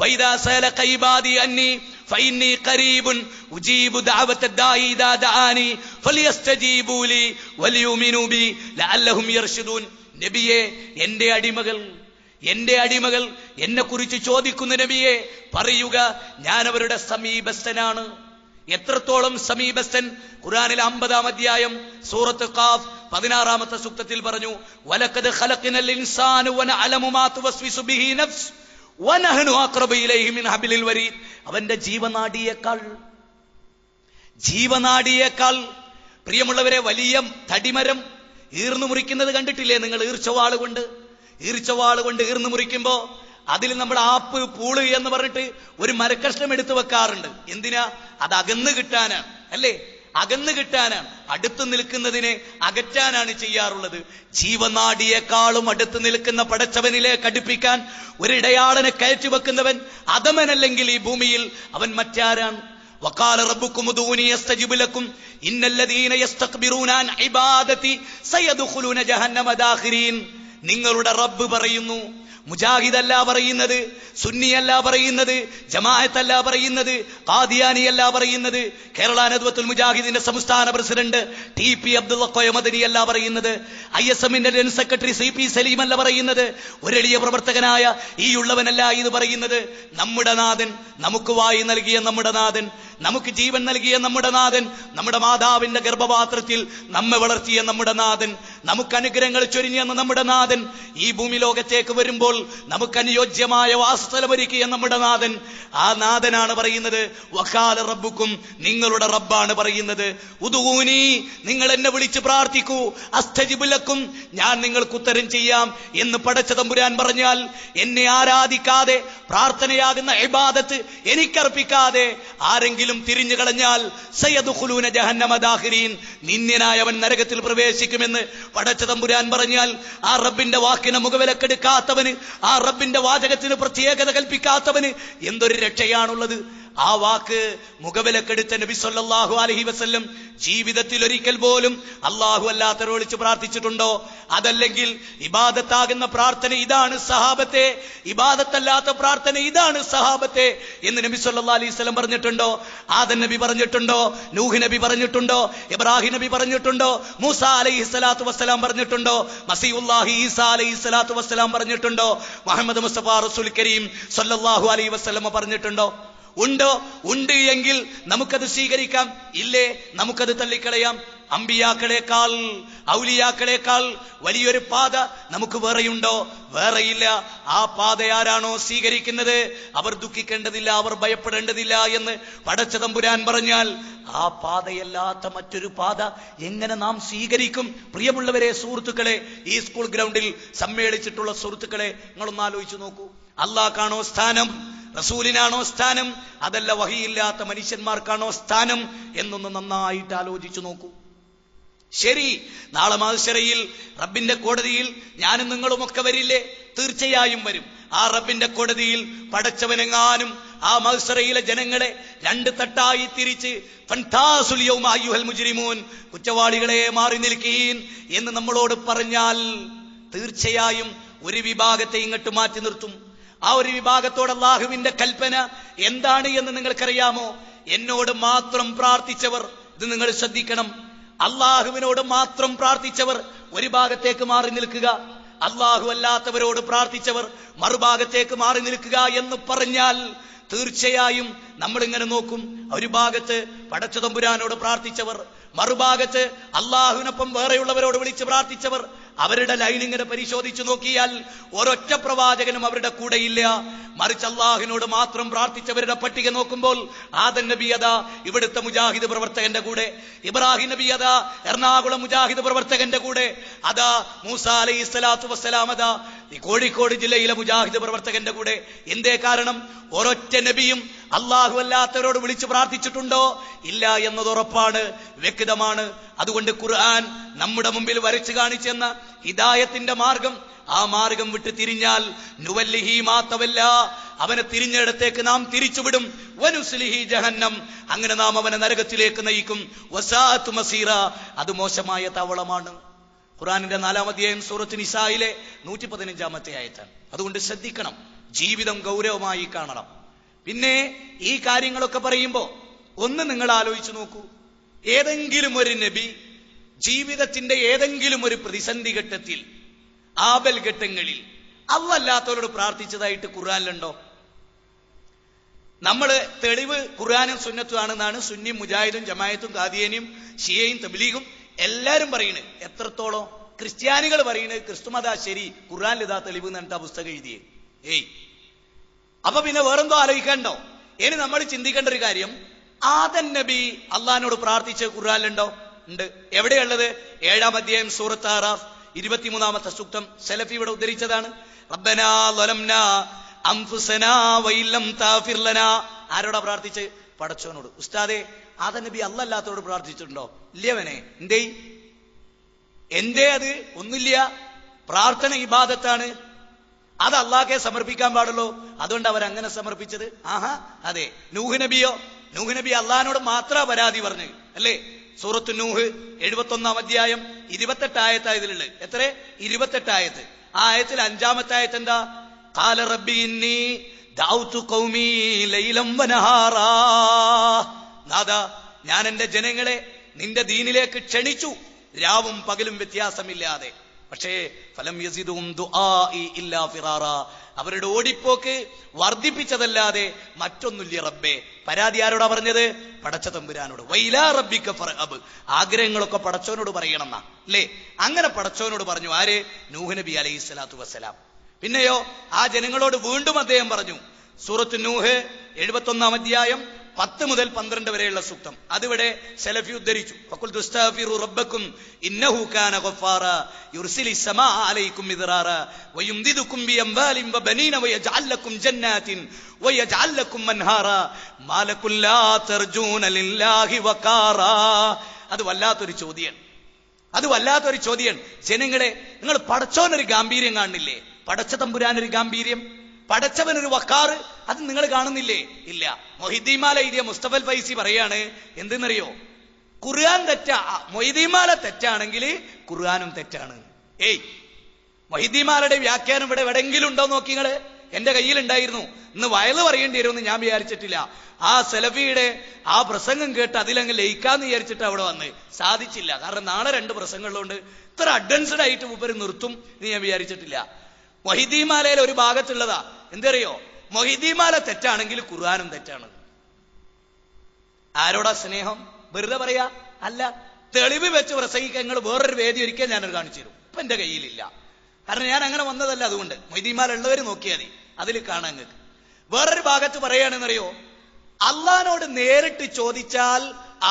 വൈദാ സഅലക ഇബാദി അന്നി ഫഇന്നി ഖരീബുൻ ഉജീബു ദഅവത ദാഇ ഇദാ ദആനി ഫലിയസ്തജീബൂ ലി വലിയുമിനൂ ബി ലഅല്ലഹും യർഷുദൂൻ. നബിയേ, എന്റെ അടിമകൾ എന്നെ കുറിച്ച് ചോദിക്കുന്ന നബിയെ പറയുക, ഞാൻ അവരുടെ സമീപസ്ഥനാണ്. എത്രത്തോളം സമീപസ്ഥൻ? ഖുർആനിലെ 50-ാം അധ്യായം സൂറത്ത് ഖാഫ് 16-ാമത്തെ സൂക്തത്തിൽ പറഞ്ഞു, വലഖദ് ഖലഖനൽ ഇൻസാന വനഅലമു മാ തുവസ്വിസു ബിഹി നഫ്സ് വനഹ്നു അഖ്റബു ഇലൈഹി മിൻ ഹബ്ലിൽ വരീദ്. അവന്റെ ജീവനാഡിയേക്കാൾ പ്രിയമുള്ളവരെ, വലിയ തടിമരം ഈർന്നു മുറിക്കുന്നത് കണ്ടിട്ടില്ലേ നിങ്ങൾ? ഈർച്ചവാള് കൊണ്ട് ഈർന്നു മുറിക്കുമ്പോ അതിൽ നമ്മൾ ആപ്പ് പൂള് എന്ന് പറഞ്ഞിട്ട് ഒരു മരക്കഷ്ണം എടുത്തു വെക്കാറുണ്ട്. എന്തിനാ? അത് അകന്ന് കിട്ടാനാണ്, അല്ലേ? അകന്ന് കിട്ടാനാണ്. അടുത്ത് നിൽക്കുന്നതിനെ അകറ്റാനാണ് ചെയ്യാറുള്ളത്. ജീവനാഡിയേക്കാളും അടുത്ത് നിൽക്കുന്ന പടച്ചവനിലേക്ക് അടുപ്പിക്കാൻ ഒരിടയാളനെ കയറ്റി വെക്കുന്നവൻ അധമനല്ലെങ്കിൽ ഈ ഭൂമിയിൽ അവൻ മറ്റാരാണ്? വഖാല റബ്ബുക്കും ഉദൂനി യസ്തജിബ് ലക്കും ഇന്നല്ലദീന യസ്തക്ബിറൂന അൻ ഇബാദതി സയദ്ഖുലൂന ജഹന്നമ ദാഖിരീൻ. നിങ്ങളുടെ റബ്ബ് പറയുന്നു, മുജാഹിദല്ല പറയുന്നത്, സുന്നിയല്ല പറയുന്നത്, ജമാഅത്തല്ല പറയുന്നത്, ഖാദിയാനിയല്ല പറയുന്നത്, കേരള നദ്വത്തുൽ മുജാഹിദിന്റെ സംസ്ഥാന പ്രസിഡന്റ് TP അബ്ദുള്ള കോയ മദനിയല്ല പറയുന്നത്, ISMന്റെ ജനറൽ സെക്രട്ടറി CP സലീം അല്ല പറയുന്നത്, ഒരെളിയ പ്രവർത്തകനായ ഈ ഉള്ളവനല്ല ഇത് പറയുന്നത്. നമ്മുടെ നാഥൻ, നമുക്ക് വായു നൽകിയ നമ്മുടെ നാഥൻ, നമുക്ക് ജീവൻ നൽകിയ നമ്മുടെ നാഥൻ, നമ്മുടെ മാതാവിന്റെ ഗർഭപാത്രത്തിൽ നമ്മെ വളർത്തിയ നമ്മുടെ നാഥൻ, നമുക്ക് അനുഗ്രഹങ്ങൾ ചൊരിഞ്ഞെന്ന നമ്മുടെ നാഥൻ, ഈ ഭൂമി ലോകത്തേക്ക് വരുമ്പോൾ നമുക്ക് അനുയോജ്യമായ വാസസ്ഥലമൊരുക്കിയ നമ്മുടെ നാഥൻ, ആ നാഥനാണ് പറയുന്നത് വഖാല റബ്ബുക്കും, നിങ്ങളുടെ റബ്ബാണ് പറയുന്നത്. ഉദൂനി, നിങ്ങൾ എന്നെ വിളിച്ച് പ്രാർത്ഥിക്കൂ, അസ്തജിബ് ലക്കും, ഞാൻ നിങ്ങൾക്ക് ഉത്തരം ചെയ്യാം എന്ന് പടച്ച തമ്പുരാൻ പറഞ്ഞാൽ, എന്നെ ആരാധിക്കാതെ പ്രാർത്ഥനയാകുന്ന ഇബാദത്ത് എനിക്കർപ്പിക്കാതെ ആരെങ്കിലും തിരിഞ്ഞു കളഞ്ഞാൽ സയദ്ഖുലൂന ജഹന്നമ ദാഖിരീൻ, നിന്ദ്യനായവൻ നരകത്തിൽ പ്രവേശിക്കുമെന്ന് പടച്ച തമ്പുരാൻ പറഞ്ഞാൽ, ആ റബ്ബിന്റെ വാക്കിനെ മുഖവിലക്കെടുക്കാത്തവന്, ആ റബ്ബിന്റെ വാചകത്തിന് പ്രത്യേകത കൽപ്പിക്കാത്തവന് എന്തൊരു രക്ഷയാണുള്ളത്. ആ വാക്ക് മുഖവിലക്കെടുത്ത നബി സല്ലല്ലാഹു അലൈഹി വസല്ലം ജീവിതത്തിൽ ഒരിക്കൽ പോലും അല്ലാഹു അല്ലാത്തവരെ വിളിച്ച് പ്രാർത്ഥിച്ചിട്ടുണ്ടോ? അതല്ലെങ്കിൽ ഇബാദത്താകുന്ന പ്രാർത്ഥന ഇതാണ് സഹാബത്തെ, ഇബാദത്തല്ലാത്ത പ്രാർത്ഥന ഇതാണ് സഹാബത്തെ എന്ന് നബി സല്ലല്ലാഹു അലൈഹി വസല്ലം പറഞ്ഞിട്ടുണ്ടോ? ആദം നബി പറഞ്ഞിട്ടുണ്ടോ? നൂഹ് നബി പറഞ്ഞിട്ടുണ്ടോ? ഇബ്രാഹിം നബി പറഞ്ഞിട്ടുണ്ടോ? മൂസ അലൈഹി സ്വലാത്തു വസ്സലാം പറഞ്ഞിട്ടുണ്ടോ? മസീഹുല്ലാഹി ഈസ അലൈഹി സ്വലാത്തു വസ്സലാം പറഞ്ഞിട്ടുണ്ടോ? മുഹമ്മദ് മുസ്തഫ റസൂൽ കരീം സല്ലല്ലാഹു അലൈഹി വസല്ലം പറഞ്ഞിട്ടുണ്ടോ? ഉണ്ടോ? ഉണ്ട് എങ്കിൽ നമുക്കത് സ്വീകരിക്കാം, ഇല്ലേ നമുക്കത് തള്ളിക്കളയാം. അമ്പിയാക്കളെക്കാൾ ഔലിയാക്കളെക്കാൾ വലിയൊരു പാത നമുക്ക് വേറെയുണ്ടോ? വേറെയില്ല. ആ പാത ആരാണോ സ്വീകരിക്കുന്നത് അവർ ദുഃഖിക്കേണ്ടതില്ല, അവർ ഭയപ്പെടേണ്ടതില്ല എന്ന് പടച്ച തമ്പുരാൻ പറഞ്ഞാൽ, ആ പാതയല്ലാത്ത മറ്റൊരു പാത എങ്ങനെ നാം സ്വീകരിക്കും? പ്രിയമുള്ളവരെ, സുഹൃത്തുക്കളെ, ഈ സ്കൂൾ ഗ്രൗണ്ടിൽ സമ്മേളിച്ചിട്ടുള്ള സുഹൃത്തുക്കളെ, നിങ്ങളൊന്ന് ആലോചിച്ചു നോക്കൂ. അല്ലാഹ്ക്കാണോ സ്ഥാനം? റസൂലിനാണോ സ്ഥാനം? അതല്ല വഹിയില്ലാത്ത മനുഷ്യന്മാർക്കാണോ സ്ഥാനം എന്നൊന്ന് നന്നായിട്ട് ആലോചിച്ചു നോക്കൂ. ശരി, നാളെ മഹ്ശറയിൽ റബ്ബിന്റെ കോടതിയിൽ ഞാനും നിങ്ങളുമൊക്കെ വരില്ലേ? തീർച്ചയായും വരും. ആ റബ്ബിന്റെ കോടതിയിൽ പടച്ചവനെങ്ങാനും ആ മഹ്ശറയിലെ ജനങ്ങളെ രണ്ട് തട്ടായി തിരിച്ച് ഫൻതാസുൽ യൗമ അയ്യുഹൽ മുജ്രിമൂൻ, കുറ്റവാളികളെ മാറി നിൽക്കീൻ എന്ന് നമ്മളോട് പറഞ്ഞാൽ തീർച്ചയായും ഒരു വിഭാഗത്തെ ഇങ്ങോട്ട് മാറ്റി നിർത്തും. ആ ഒരു വിഭാഗത്തോട് അല്ലാഹുവിന്റെ കൽപ്പന എന്താണ് എന്ന് നിങ്ങൾക്കറിയാമോ? എന്നോട് മാത്രം പ്രാർത്ഥിച്ചവർ, ഇത് നിങ്ങൾ ശ്രദ്ധിക്കണം, അല്ലാഹുവിനോട് മാത്രം പ്രാർത്ഥിച്ചവർ ഒരു ഭാഗത്തേക്ക് മാറി നിൽക്കുക, അല്ലാഹു അല്ലാത്തവരോട് പ്രാർത്ഥിച്ചവർ മറുഭാഗത്തേക്ക് മാറി നിൽക്കുക എന്ന് പറഞ്ഞാൽ തീർച്ചയായും നമ്മളിങ്ങനെ നോക്കും. ഒരു ഭാഗത്ത് പടച്ച തമ്പുരാനോട് പ്രാർത്ഥിച്ചവർ, മറുഭാഗത്ത് അല്ലാഹുവിനൊപ്പം വേറെയുള്ളവരോട് വിളിച്ച് പ്രാർത്ഥിച്ചവർ. അവരുടെ ലൈൻ ഇങ്ങനെ പരിശോധിച്ചു നോക്കിയാൽ ഒരൊറ്റ പ്രവാചകനും അവരുടെ കൂടെയില്ല. മറിച്ച് അല്ലാഹുവിനോട് മാത്രം പ്രാർത്ഥിച്ചവരുടെ പട്ടിക നോക്കുമ്പോൾ ആദം നബി അതാ ഇവിടുത്തെ മുജാഹിദ് പ്രവർത്തകന്റെ കൂടെ, ഇബ്രാഹിം നബി അതാ എറണാകുളം മുജാഹിദ് പ്രവർത്തകന്റെ കൂടെ, അതാ മൂസ അലൈഹി സ്വലാത്തു വസ്സലാം അതാ കോഴിക്കോട് ജില്ലയിലെ മുജാഹിദ് പ്രവർത്തകന്റെ കൂടെ. എന്തേ കാരണം? ഒരൊറ്റ നബിയും അല്ലാഹു അല്ലാത്തവരോട് വിളിച്ചു പ്രാർത്ഥിച്ചിട്ടുണ്ടോ? ഇല്ല എന്നത് ഉറപ്പാണ്, വ്യക്തമാണ്. അതുകൊണ്ട് ഖുർആൻ നമ്മുടെ മുമ്പിൽ വരച്ചു കാണിച്ചെന്ന ഹിദായത്തിന്റെ മാർഗം, ആ മാർഗം വിട്ട് തിരിഞ്ഞാൽ നുവല്ലിഹി മാതവല്ല, അവനെ തിരിഞ്ഞിടത്തേക്ക് നാം തിരിച്ചുവിടും. വനുസ്ലിഹി ജഹന്നം, അങ്ങനെ നാം അവനെ നരകത്തിലേക്ക് നയിക്കും. വസാഅത്ത് മസീറ, അത് മോശമായ താവളമാണ്. ഖുർആനിന്റെ 4-ാം അധ്യായം സൂറത്ത് നിസായിലെ 115-ാമത്തെ ആയത്താണ്. അതുകൊണ്ട് ശ്രദ്ധിക്കണം, ജീവിതം ഗൗരവമായി കാണണം. പിന്നെ ഈ കാര്യങ്ങളൊക്കെ പറയുമ്പോ ഒന്ന് നിങ്ങൾ ആലോചിച്ചു നോക്കൂ, ഏതെങ്കിലും ഒരു നബി ജീവിതത്തിന്റെ ഏതെങ്കിലും ഒരു പ്രതിസന്ധി ഘട്ടത്തിൽ, ആപൽ ഘട്ടങ്ങളിൽ അല്ലാത്തവരോട് പ്രാർത്ഥിച്ചതായിട്ട് ഖുർആനിലുണ്ടോ? നമ്മള് തെളിവ് ഖുർആനും സുന്നത്തും ആണെന്നാണ് സുന്നി മുജാഹിദും ജമാഅത്തും ഖാദിയനും ഷിയയും തബ്ലീഗും എല്ലാരും പറയുന്നത്. എത്രത്തോളം ക്രിസ്ത്യാനികൾ പറയുന്നത് ക്രിസ്തുമത ശരി, ഖുർആനിൽ ഇതാ തെളിവ് എന്നിട്ട് ആ പുസ്തകം എഴുതിയേ. അപ്പൊ പിന്നെ വേറെന്തോ ആലോചിക്കണ്ടോ? ഇനി നമ്മൾ ചിന്തിക്കേണ്ട ഒരു കാര്യം, ആദം നബി അള്ളാഹിനോട് പ്രാർത്ഥിച്ച ഖുർആനിലുണ്ടോ? ഉണ്ട്. എവിടെയുള്ളത്? 7-ാം അധ്യായം സൂറത്ത് ആറാഫ് 23-ാമത്തെ സൂക്തം സലഫി ഇവിടെ ഉദ്ധരിച്ചതാണ്. റബ്ബനാ ലലംനാ അൻഫുസനാ വഇല്ലം തഗ്ഫിർ ലനാ. ആരോടാ പ്രാർത്ഥിച്ച്? പടച്ചവനോട്. ഉസ്താദേ, ആദം നബി അല്ലാത്തവരോട് പ്രാർത്ഥിച്ചിട്ടുണ്ടോ? ഇല്ലവനെ. എന്തേ അത്? ഒന്നുമില്ല. പ്രാർത്ഥന ഇബാദത്താണ്, അത് അള്ളാഹ്ക്കെ സമർപ്പിക്കാൻ പാടുള്ളൂ. അതുകൊണ്ട് അവരങ്ങനെ സമർപ്പിച്ചത്. ആഹാ, അതെ. നൂഹ് നബിയോ? നൂഹ് നബി അള്ളാഹിനോട് മാത്രം പരാതി പറഞ്ഞു, അല്ലേ? സൂറത്ത് നൂഹ് 71-ാം അധ്യായം 28 ആയത്താ ഇതിലുള്ളത്. എത്ര? 28 ആയത്ത്. ആ ആയത്തിൽ 5-ാമത്തെ ആയത്ത് എന്താ? ഖാല റബ്ബി ഇന്നി ദഅഉതു ഖൗമി ലൈലൻ വനഹാറാ. നാദാ, ഞാൻ എന്റെ ജനങ്ങളെ നിന്റെ ദീനിലേക്ക് ക്ഷണിച്ചു, രാവും പകലും വ്യത്യാസമില്ലാതെ. പക്ഷേ ഫലം യസിദുഹും ദുആഇ ഇല്ലാ ഫിറാറാ, അവരുടെ ഓടിപ്പോക്ക് വർദ്ധിപ്പിച്ചതല്ലാതെ മറ്റൊന്നുമില്ല റബ്ബേ. പരാതി ആരോടാ പറഞ്ഞത്? പടച്ച തമ്പുരാനോട്. വൈലാ റബ്ബിക ഫർഅബ്, ആഗ്രഹങ്ങളൊക്കെ പടച്ചവനോട് പറയണമെന്നാ അല്ലേ? അങ്ങനെ പടച്ചവനോട് പറഞ്ഞു. ആര്? നൂഹ് നബി അലൈഹിസ്സലാത്തു വസ്സലാം. പിന്നെയോ ആ ജനങ്ങളോട് വീണ്ടും അദ്ദേഹം പറഞ്ഞു. സൂറത്ത് നൂഹ് 71-ാം അധ്യായം 10 മുതൽ 12 വരെയുള്ള സൂക്തം. അതിവിടെ സലഫി ഉദ്ധരിച്ചു. ഫഖുൽ തുസ്തഗ്ഫിറു റബ്ബക്കും ഇന്നഹു കാന ഗഫാറാ യുർസിലിസ് സമാഅ അലൈക്കും മിദ്റാറാ വയുംദിദുക്കും ബിഅംവാലിൻ വബനീന വയജ്അൽ ലക്കും ജന്നാത്തിൻ വയജ്അൽ ലക്കും അൻഹാറാ മാലകുൽ ലാ തർജൂന ലില്ലാഹി വഖാറാ. അത് വല്ലാത്തൊരു ചോദ്യം. ജനങ്ങളെ, നിങ്ങൾ പടച്ചോനൊരു ഗാംഭീര്യം കാണുന്നില്ലേ? പടച്ച തമ്പുരാനൊരു ഗാംഭീര്യം, പടച്ചവനൊരു വക്കാറ്, അത് നിങ്ങൾ കാണുന്നില്ലേ? ഇല്ല. മൊഹിദ്ദീമാല എഴുതിയ മുസ്തഫൽ ഫൈസി പറയാണ്, എന്തെന്നറിയോ? ഖുർആൻ തെറ്റാ, മൊഹിദ്ദീമാല തെറ്റാണെങ്കിൽ ഖുർആനും തെറ്റാണ്. മൊഹിദ്ദീമാലയുടെ വ്യാഖ്യാനം ഇവിടെ എവിടെങ്കിലും ഉണ്ടോ നോക്കി നിങ്ങള്. എന്റെ കയ്യിലുണ്ടായിരുന്നു. ഇന്ന് വയല് പറയേണ്ടി വരുമെന്ന് ഞാൻ വിചാരിച്ചിട്ടില്ല. ആ സലഫിയുടെ ആ പ്രസംഗം കേട്ട് അതിലങ്ങ് ലയിക്കാന്ന് വിചാരിച്ചിട്ട് അവിടെ വന്ന് സാധിച്ചില്ല. കാരണം നാളെ 2 പ്രസംഗങ്ങളുണ്ട്. ഇത്ര അഡ്വാൻസ്ഡ് ആയിട്ട് ഉപരി നിർത്തും എന്ന് ഞാൻ വിചാരിച്ചിട്ടില്ല. മൊഹിദ്ദീമാലയിൽ ഒരു ഭാഗത്തുള്ളതാ. എന്തറിയോ? മൊഹിദ്ദീമാല തെറ്റാണെങ്കിൽ ഖുർആനും തെറ്റാണ്. ആരോടാ സ്നേഹം? വെറുതെ പറയാ അല്ല, തെളിവ് വെച്ച് പ്രസംഗിക്കാൻ നിങ്ങൾ വേറൊരു വേദി ഒരിക്കൽ ഞാനൊരു കാണിച്ചു തരും. ഇപ്പൊ എന്റെ കയ്യിലില്ല, കാരണം ഞാൻ അങ്ങനെ വന്നതല്ല. അതുകൊണ്ട് മൊഹിദ്ദീമാല ഉള്ളവർ നോക്കിയാൽ മതി, അതിൽ കാണാൻ നിങ്ങൾക്ക്. വേറൊരു ഭാഗത്ത് പറയുകയാണെന്നറിയോ? അള്ളാഹിനോട് നേരിട്ട് ചോദിച്ചാൽ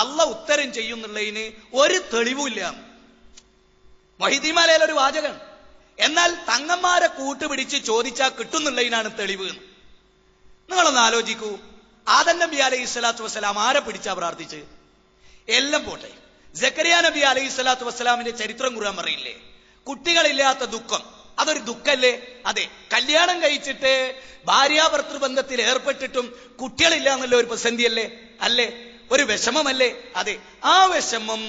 അള്ളാഹ് ഉത്തരം ചെയ്യുന്നുള്ളതിന് ഒരു തെളിവുമില്ല. മൊഹിദ്ദീമാലയിൽ ഒരു വാചകം. എന്നാൽ തങ്ങന്മാരെ കൂട്ടുപിടിച്ച് ചോദിച്ചാൽ കിട്ടുന്നുള്ളതിനാണ് തെളിവ്. നിങ്ങളൊന്ന് ആലോചിക്കൂ. ആദം നബി അലൈഹി സ്വലാത്തു വസ്സലാം ആരെ പിടിച്ചാ പ്രാർത്ഥിച്ച്? എല്ലാം പോട്ടെ, സക്കരിയ നബി അലൈഹി സ്വലാത്തു വസ്സലാമിന്റെ ചരിത്രം ഖുർആൻ പറയില്ലേ? കുട്ടികളില്ലാത്ത ദുഃഖം, അതൊരു ദുഃഖല്ലേ? അതെ. കല്യാണം കഴിച്ചിട്ട് ഭാര്യാഭർത്തൃബന്ധത്തിൽ ഏർപ്പെട്ടിട്ടും കുട്ടികളില്ല എന്നുള്ള ഒരു പ്രതിസന്ധിയല്ലേ? അല്ലേ? ഒരു വിഷമമല്ലേ? അതെ. ആ വിഷമം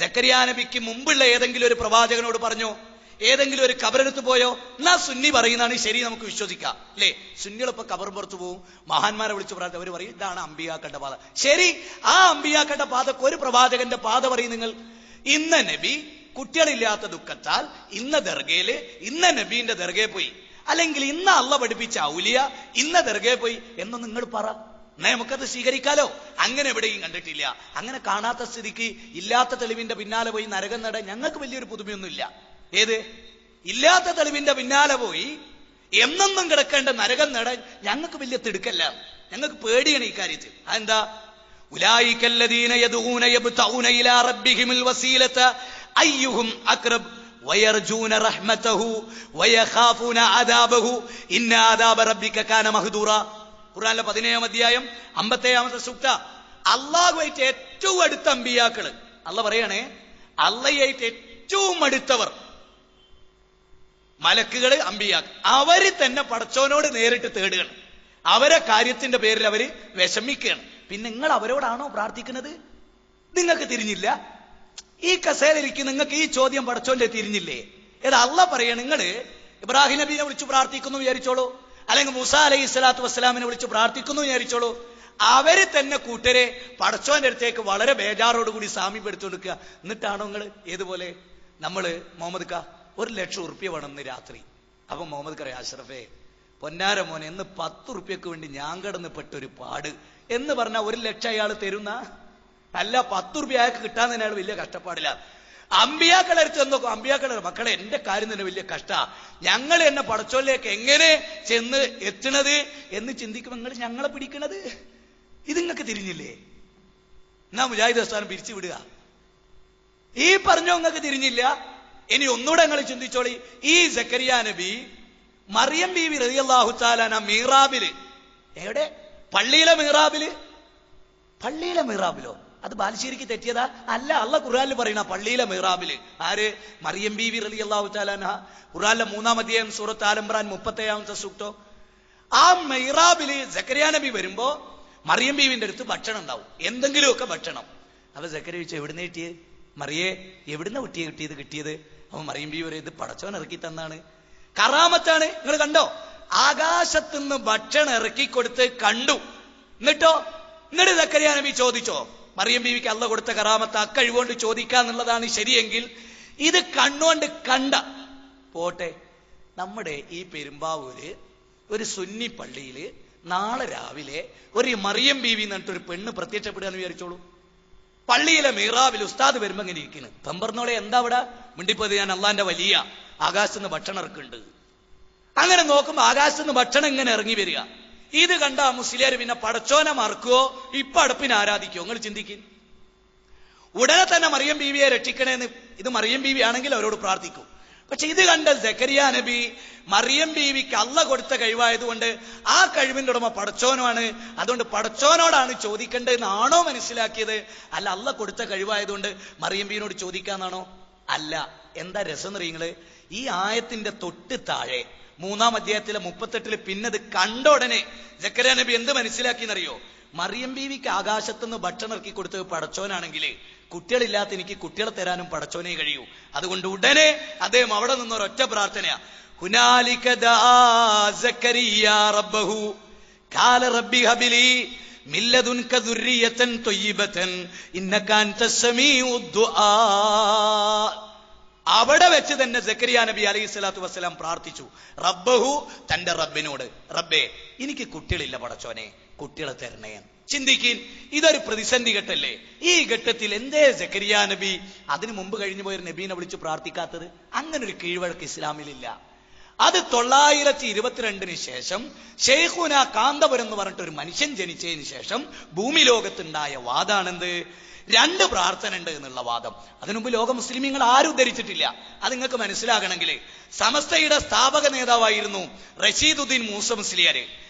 സക്കരിയ നബിക്ക് മുമ്പുള്ള ഏതെങ്കിലും ഒരു പ്രവാചകനോട് പറഞ്ഞോ? ഏതെങ്കിലും ഒരു കബറെടുത്ത് പോയോ? എന്നാ സുന്നി പറയുന്നതാണ് ശരി, നമുക്ക് വിശ്വസിക്കാം അല്ലേ? സുന്നികളിപ്പോ കബർ പുറത്തു പോവും, മഹാന്മാരെ വിളിച്ചു പ്രാർത്ഥന, അവർ പറയും ഇതാണ് അമ്പിയാക്കളുടെ പാത. ശരി, ആ അമ്പിയാക്കളുടെ പാതക്ക് ഒരു പ്രവാചകന്റെ പാത പറയും നിങ്ങൾ. ഇന്ന നബി കുട്ടികളില്ലാത്ത ദുഃഖത്താൽ ഇന്ന ദർഗയില് ഇന്ന നബീന്റെ ദർഗയിൽ പോയി, അല്ലെങ്കിൽ ഇന്ന അള്ള പഠിപ്പിച്ച ഔലിയ ഇന്ന ദർഗയിൽ പോയി എന്ന് നിങ്ങൾ പറ. എന്നാ നമുക്കത് സ്വീകരിക്കാലോ. അങ്ങനെ എവിടെയും കണ്ടിട്ടില്ല. അങ്ങനെ കാണാത്ത സ്ഥിതിക്ക് ഇല്ലാത്ത തെളിവിന്റെ പിന്നാലെ പോയി നരകം നേടാൻ ഞങ്ങൾക്ക് വലിയൊരു പുതുമയൊന്നുമില്ല. ഏത്? ഇല്ലാത്ത തെളിവിന്റെ പിന്നാലെ പോയി എന്നെന്നും കിടക്കേണ്ട നരകം നേടാൻ ഞങ്ങൾക്ക് വലിയ തിടുക്കല്ല. ഞങ്ങൾക്ക് പേടിയാണ് ഈ കാര്യത്തിൽ. അതെന്താ? ഉലായികല്ലദീന യദഊന യബ്തഊന ഇലാ റബ്ബിഹിമുൽ വസീലത അയ്യുഹും അഖ്റബ് വയർജൂന റഹ്മതഹു വയഖാഫൂന അദാബഹു ഇന്ന അദാബ റബ്ബിക കാന മഹ്ദൂറ. ഖുർആനിലെ 17-ാം അധ്യായം 57-ാമത്തെ സൂക്ത. അല്ലാഹുവായിട്ട് ഏറ്റവും അടുത്ത അമ്പിയാക്കള്, അല്ലാഹ് പറയണേ, അല്ലാഹുവായിട്ട് ഏറ്റവും അടുത്തവർ മലക്കുകള്, അമ്പിയാക്കൾ, അവര് തന്നെ പടച്ചോനോട് നേരിട്ട് തേടുകയാണ്. അവരെ കാര്യത്തിന്റെ പേരിൽ അവര് വിഷമിക്കുകയാണ്. പിന്നെ നിങ്ങൾ അവരോടാണോ പ്രാർത്ഥിക്കുന്നത്? നിങ്ങൾക്ക് തിരിഞ്ഞില്ല? ഈ കസേരയിരിക്കും നിങ്ങൾക്ക് ഈ ചോദ്യം പടച്ചോന്റെ തിരിഞ്ഞില്ലേ? ഏതാ അള്ളാഹ് പറയാ, നിങ്ങള് ഇബ്രാഹിം നബീനെ വിളിച്ചു പ്രാർത്ഥിക്കുന്നു വിചാരിച്ചോളൂ, അല്ലെങ്കിൽ മൂസാ അലൈഹി സ്വലാത്തു വസ്സലാമിനെ വിളിച്ചു പ്രാർത്ഥിക്കുന്നു വിചാരിച്ചോളൂ. അവര് തന്നെ കൂട്ടരെ പടച്ചോന്റെ അടുത്തേക്ക് വളരെ ബേജാറോടുകൂടി സാമീപ്യപ്പെടുത്തി കൊടുക്കുക. എന്നിട്ടാണോ നിങ്ങൾ ഏതുപോലെ നമ്മള് മുഹമ്മദ് ക 1,00,000 ഉറുപ്പ്യ വേണമെന്ന് രാത്രി. അപ്പൊ മുഹമ്മദ് കറിയ അഷ്റഫേ പൊന്നാര മോനെ എന്ന് 10 ഉറുപ്പ്യക്ക് വേണ്ടി ഞാൻ കിടന്ന് പെട്ടൊരു പാട് എന്ന് പറഞ്ഞാൽ 1,00,000 അയാൾ തരുന്ന അല്ല, 10 ഉറുപ്പ്യ അയാൾക്ക് കിട്ടാൻ തന്നെ അയാൾ വലിയ കഷ്ടപ്പാടില്ല. അമ്പിയാക്കളെ അടുത്ത് എന്നോക്കും, അമ്പിയാക്കളെ മക്കളെ എന്റെ കാര്യം തന്നെ വലിയ കഷ്ടാ, ഞങ്ങൾ എന്നെ പടച്ചോലിലേക്ക് എങ്ങനെ ചെന്ന് എത്തണത് എന്ന് ചിന്തിക്കുമ്പോൾ നിങ്ങൾ ഞങ്ങളെ പിടിക്കണത്. ഇത് നിങ്ങൾക്ക് തിരിഞ്ഞില്ലേ? എന്നാ മുജാഹിദ് പ്രസ്ഥാനം പിരിച്ചു വിടുക. ഈ പറഞ്ഞോ നിങ്ങൾക്ക് തിരിഞ്ഞില്ല? ഇനി ഒന്നുകൂടെ നിങ്ങൾ ചിന്തിച്ചോളി. ഈ സക്കരിയ നബി മറിയം ബീവി റളിയല്ലാഹു തആല മിഹ്റാബില്, എവിടെ? പള്ളിയിലെ മിഹ്റാബിലോ? അത് ബാലുശ്ശേരിക്ക് തെറ്റിയതാ? അല്ല, അള്ളാഹ് ഖുർആനിൽ പറയുന്ന പള്ളിയിലെ മിഹ്റാബില്. ആര്? മറിയം ബീവി റളിയല്ലാഹു തആല അൻഹ. ഖുർആനിലെ 3-ാം അധ്യായം സൂറത്ത് ആൽ ഇംറാൻ 37-ാമത്തെ സൂക്തം. ആ മിഹ്റാബില് സക്കരിയ നബി വരുമ്പോ മറിയം ബീവിന്റെ അടുത്ത് ഭക്ഷണം ഉണ്ടാവും, എന്തെങ്കിലുമൊക്കെ ഭക്ഷണം. അപ്പൊ സക്കരിയ ചോദിച്ചു, എവിടുന്ന് കിട്ടിയത്? മറിയേ, എവിടുന്ന കിട്ടിയത്? അപ്പൊ മറിയം ബീവി പറയും, ഇത് പടച്ചോൻ ഇറക്കി തന്നാണ്, കറാമത്താണ്. നിങ്ങൾ കണ്ടോ? ആകാശത്തുനിന്ന് ഭക്ഷണം ഇറക്കിക്കൊടുത്ത് കണ്ടു. എന്നിട്ട് സക്കരിയ നബി ചോദിച്ചോ? മറിയം ബീവിക്ക് അള്ളാഹു കൊടുത്ത കറാമത്ത് അക്കഴിവുകൊണ്ട് ചോദിക്കാന്നുള്ളതാണ് ശരിയെങ്കിൽ, ഇത് കണ്ണുകൊണ്ട് കണ്ട പോട്ടെ. നമ്മുടെ ഈ പെരുമ്പാവൂര് ഒരു സുന്നി പള്ളിയില് നാളെ രാവിലെ ഒരു മറിയം ബീവി എന്നിട്ടൊരു പെണ്ണ് പ്രത്യക്ഷപ്പെടുക എന്ന് വിചാരിച്ചോളൂ. പള്ളിയിലെ മീറാബിൽ ഉസ്താദ് വരുമ്പോ ഇങ്ങനെ ഇരിക്കുന്നു. പെമ്പർന്നോളെ എന്താ അവിടെ മിണ്ടിപ്പത്? ഞാൻ അള്ളാന്റെ വലിയ ആകാശത്തുനിന്ന് ഭക്ഷണം ഇറക്കുന്നുണ്ട്. അങ്ങനെ നോക്കുമ്പോ ആകാശത്തുനിന്ന് ഭക്ഷണം ഇങ്ങനെ ഇറങ്ങി വരിക. ഇത് കണ്ട മുസ്ലിയാർ പിന്നെ പടച്ചോനെ മറക്കുവോ ഇപ്പൊ അടുപ്പിനെ ആരാധിക്കുവോ? നിങ്ങൾ ചിന്തിക്കും. ഉടനെ തന്നെ മറിയം ബീവിയെ രക്ഷിക്കണേന്ന്, ഇത് മറിയം ബീവി ആണെങ്കിൽ അവരോട് പ്രാർത്ഥിക്കും. പക്ഷെ ഇത് കണ്ട സക്കരിയ നബി മറിയം ബീവിക്ക് അള്ളാഹു കൊടുത്ത കഴിവായതുകൊണ്ട് ആ കഴിവിന്റെ ഉടമ പടച്ചോനാണ്, അതുകൊണ്ട് പടച്ചോനോടാണ് ചോദിക്കേണ്ടതെന്നാണോ മനസ്സിലാക്കിയത്? അല്ല, അള്ളാഹു കൊടുത്ത കഴിവായതുകൊണ്ട് മറിയം ബീവിനോട് ചോദിക്കാന്നാണോ? അല്ല. എന്താ രസം എന്നറിയങ്ങള്? ഈ ആയത്തിന്റെ തൊട്ട് താഴെ 3-ാം അധ്യായത്തിലെ 38 പിന്നത് കണ്ട ഉടനെ സക്കരിയ നബി എന്ത് മനസ്സിലാക്കിയെന്നറിയോ? മറിയം ബീവിക്ക് ആകാശത്തുനിന്ന് ഭക്ഷണം ഇറക്കി കൊടുത്തത് പടച്ചോനാണെങ്കിൽ കുട്ടികളില്ലാത്ത എനിക്ക് കുട്ടികളെ തരാനും പടച്ചോനെ കഴിയൂ. അതുകൊണ്ട് ഉടനെ അദ്ദേഹം അവിടെ നിന്നൊരൊറ്റ പ്രാർത്ഥനയാ, ഹുനാലിക ദാ സക്കരിയ റബ്ബഹു ഖാല റബ്ബി ഹബിലി മിൻ ലദുൻക ദുർരിയതൻ ത്വയ്യിബതൻ ഇന്നക അൻതസ് സമീഉദ് ദുആ. അവിടെ വെച്ച് തന്നെ സക്കരിയ നബി അലൈഹി സ്വലാത്തു വസ്സലാം പ്രാർത്ഥിച്ചു റബ്ബഹു, തന്റെ റബ്ബിനോട്, റബ്ബേ എനിക്ക് കുട്ടികളില്ല പടച്ചോനെ, കുട്ടികളെ തരണേ. ചിന്തിക്കീൻ, ഇതൊരു പ്രതിസന്ധി ഘട്ടല്ലേ? ഈ ഘട്ടത്തിൽ എന്തേ സക്കരിയ നബി അതിനു മുമ്പ് കഴിഞ്ഞു പോയൊരു നബീനെ വിളിച്ച് പ്രാർത്ഥിക്കാത്തത്? അങ്ങനെ ഒരു കീഴ്വഴക്ക് ഇസ്ലാമിലില്ല. അത് 922 ശേഷം ഷെയ്ഖുന കാന്തപുരം എന്ന് പറഞ്ഞിട്ട് ഒരു മനുഷ്യൻ ജനിച്ചതിന് ശേഷം ഭൂമി ലോകത്തുണ്ടായ വാദാണെന്ത്? 2 പ്രാർത്ഥന ഉണ്ട് എന്നുള്ള വാദം. അതിനുമുമ്പ് ലോക മുസ്ലിമീങ്ങൾ ആരും ഉദ്ധരിച്ചിട്ടില്ല. അത് നിങ്ങൾക്ക് മനസ്സിലാകണമെങ്കിൽ സമസ്തയുടെ സ്ഥാപക നേതാവായിരുന്നു റഷീദുദ്ദീൻ മൂസ മുസ്ലിയാര്.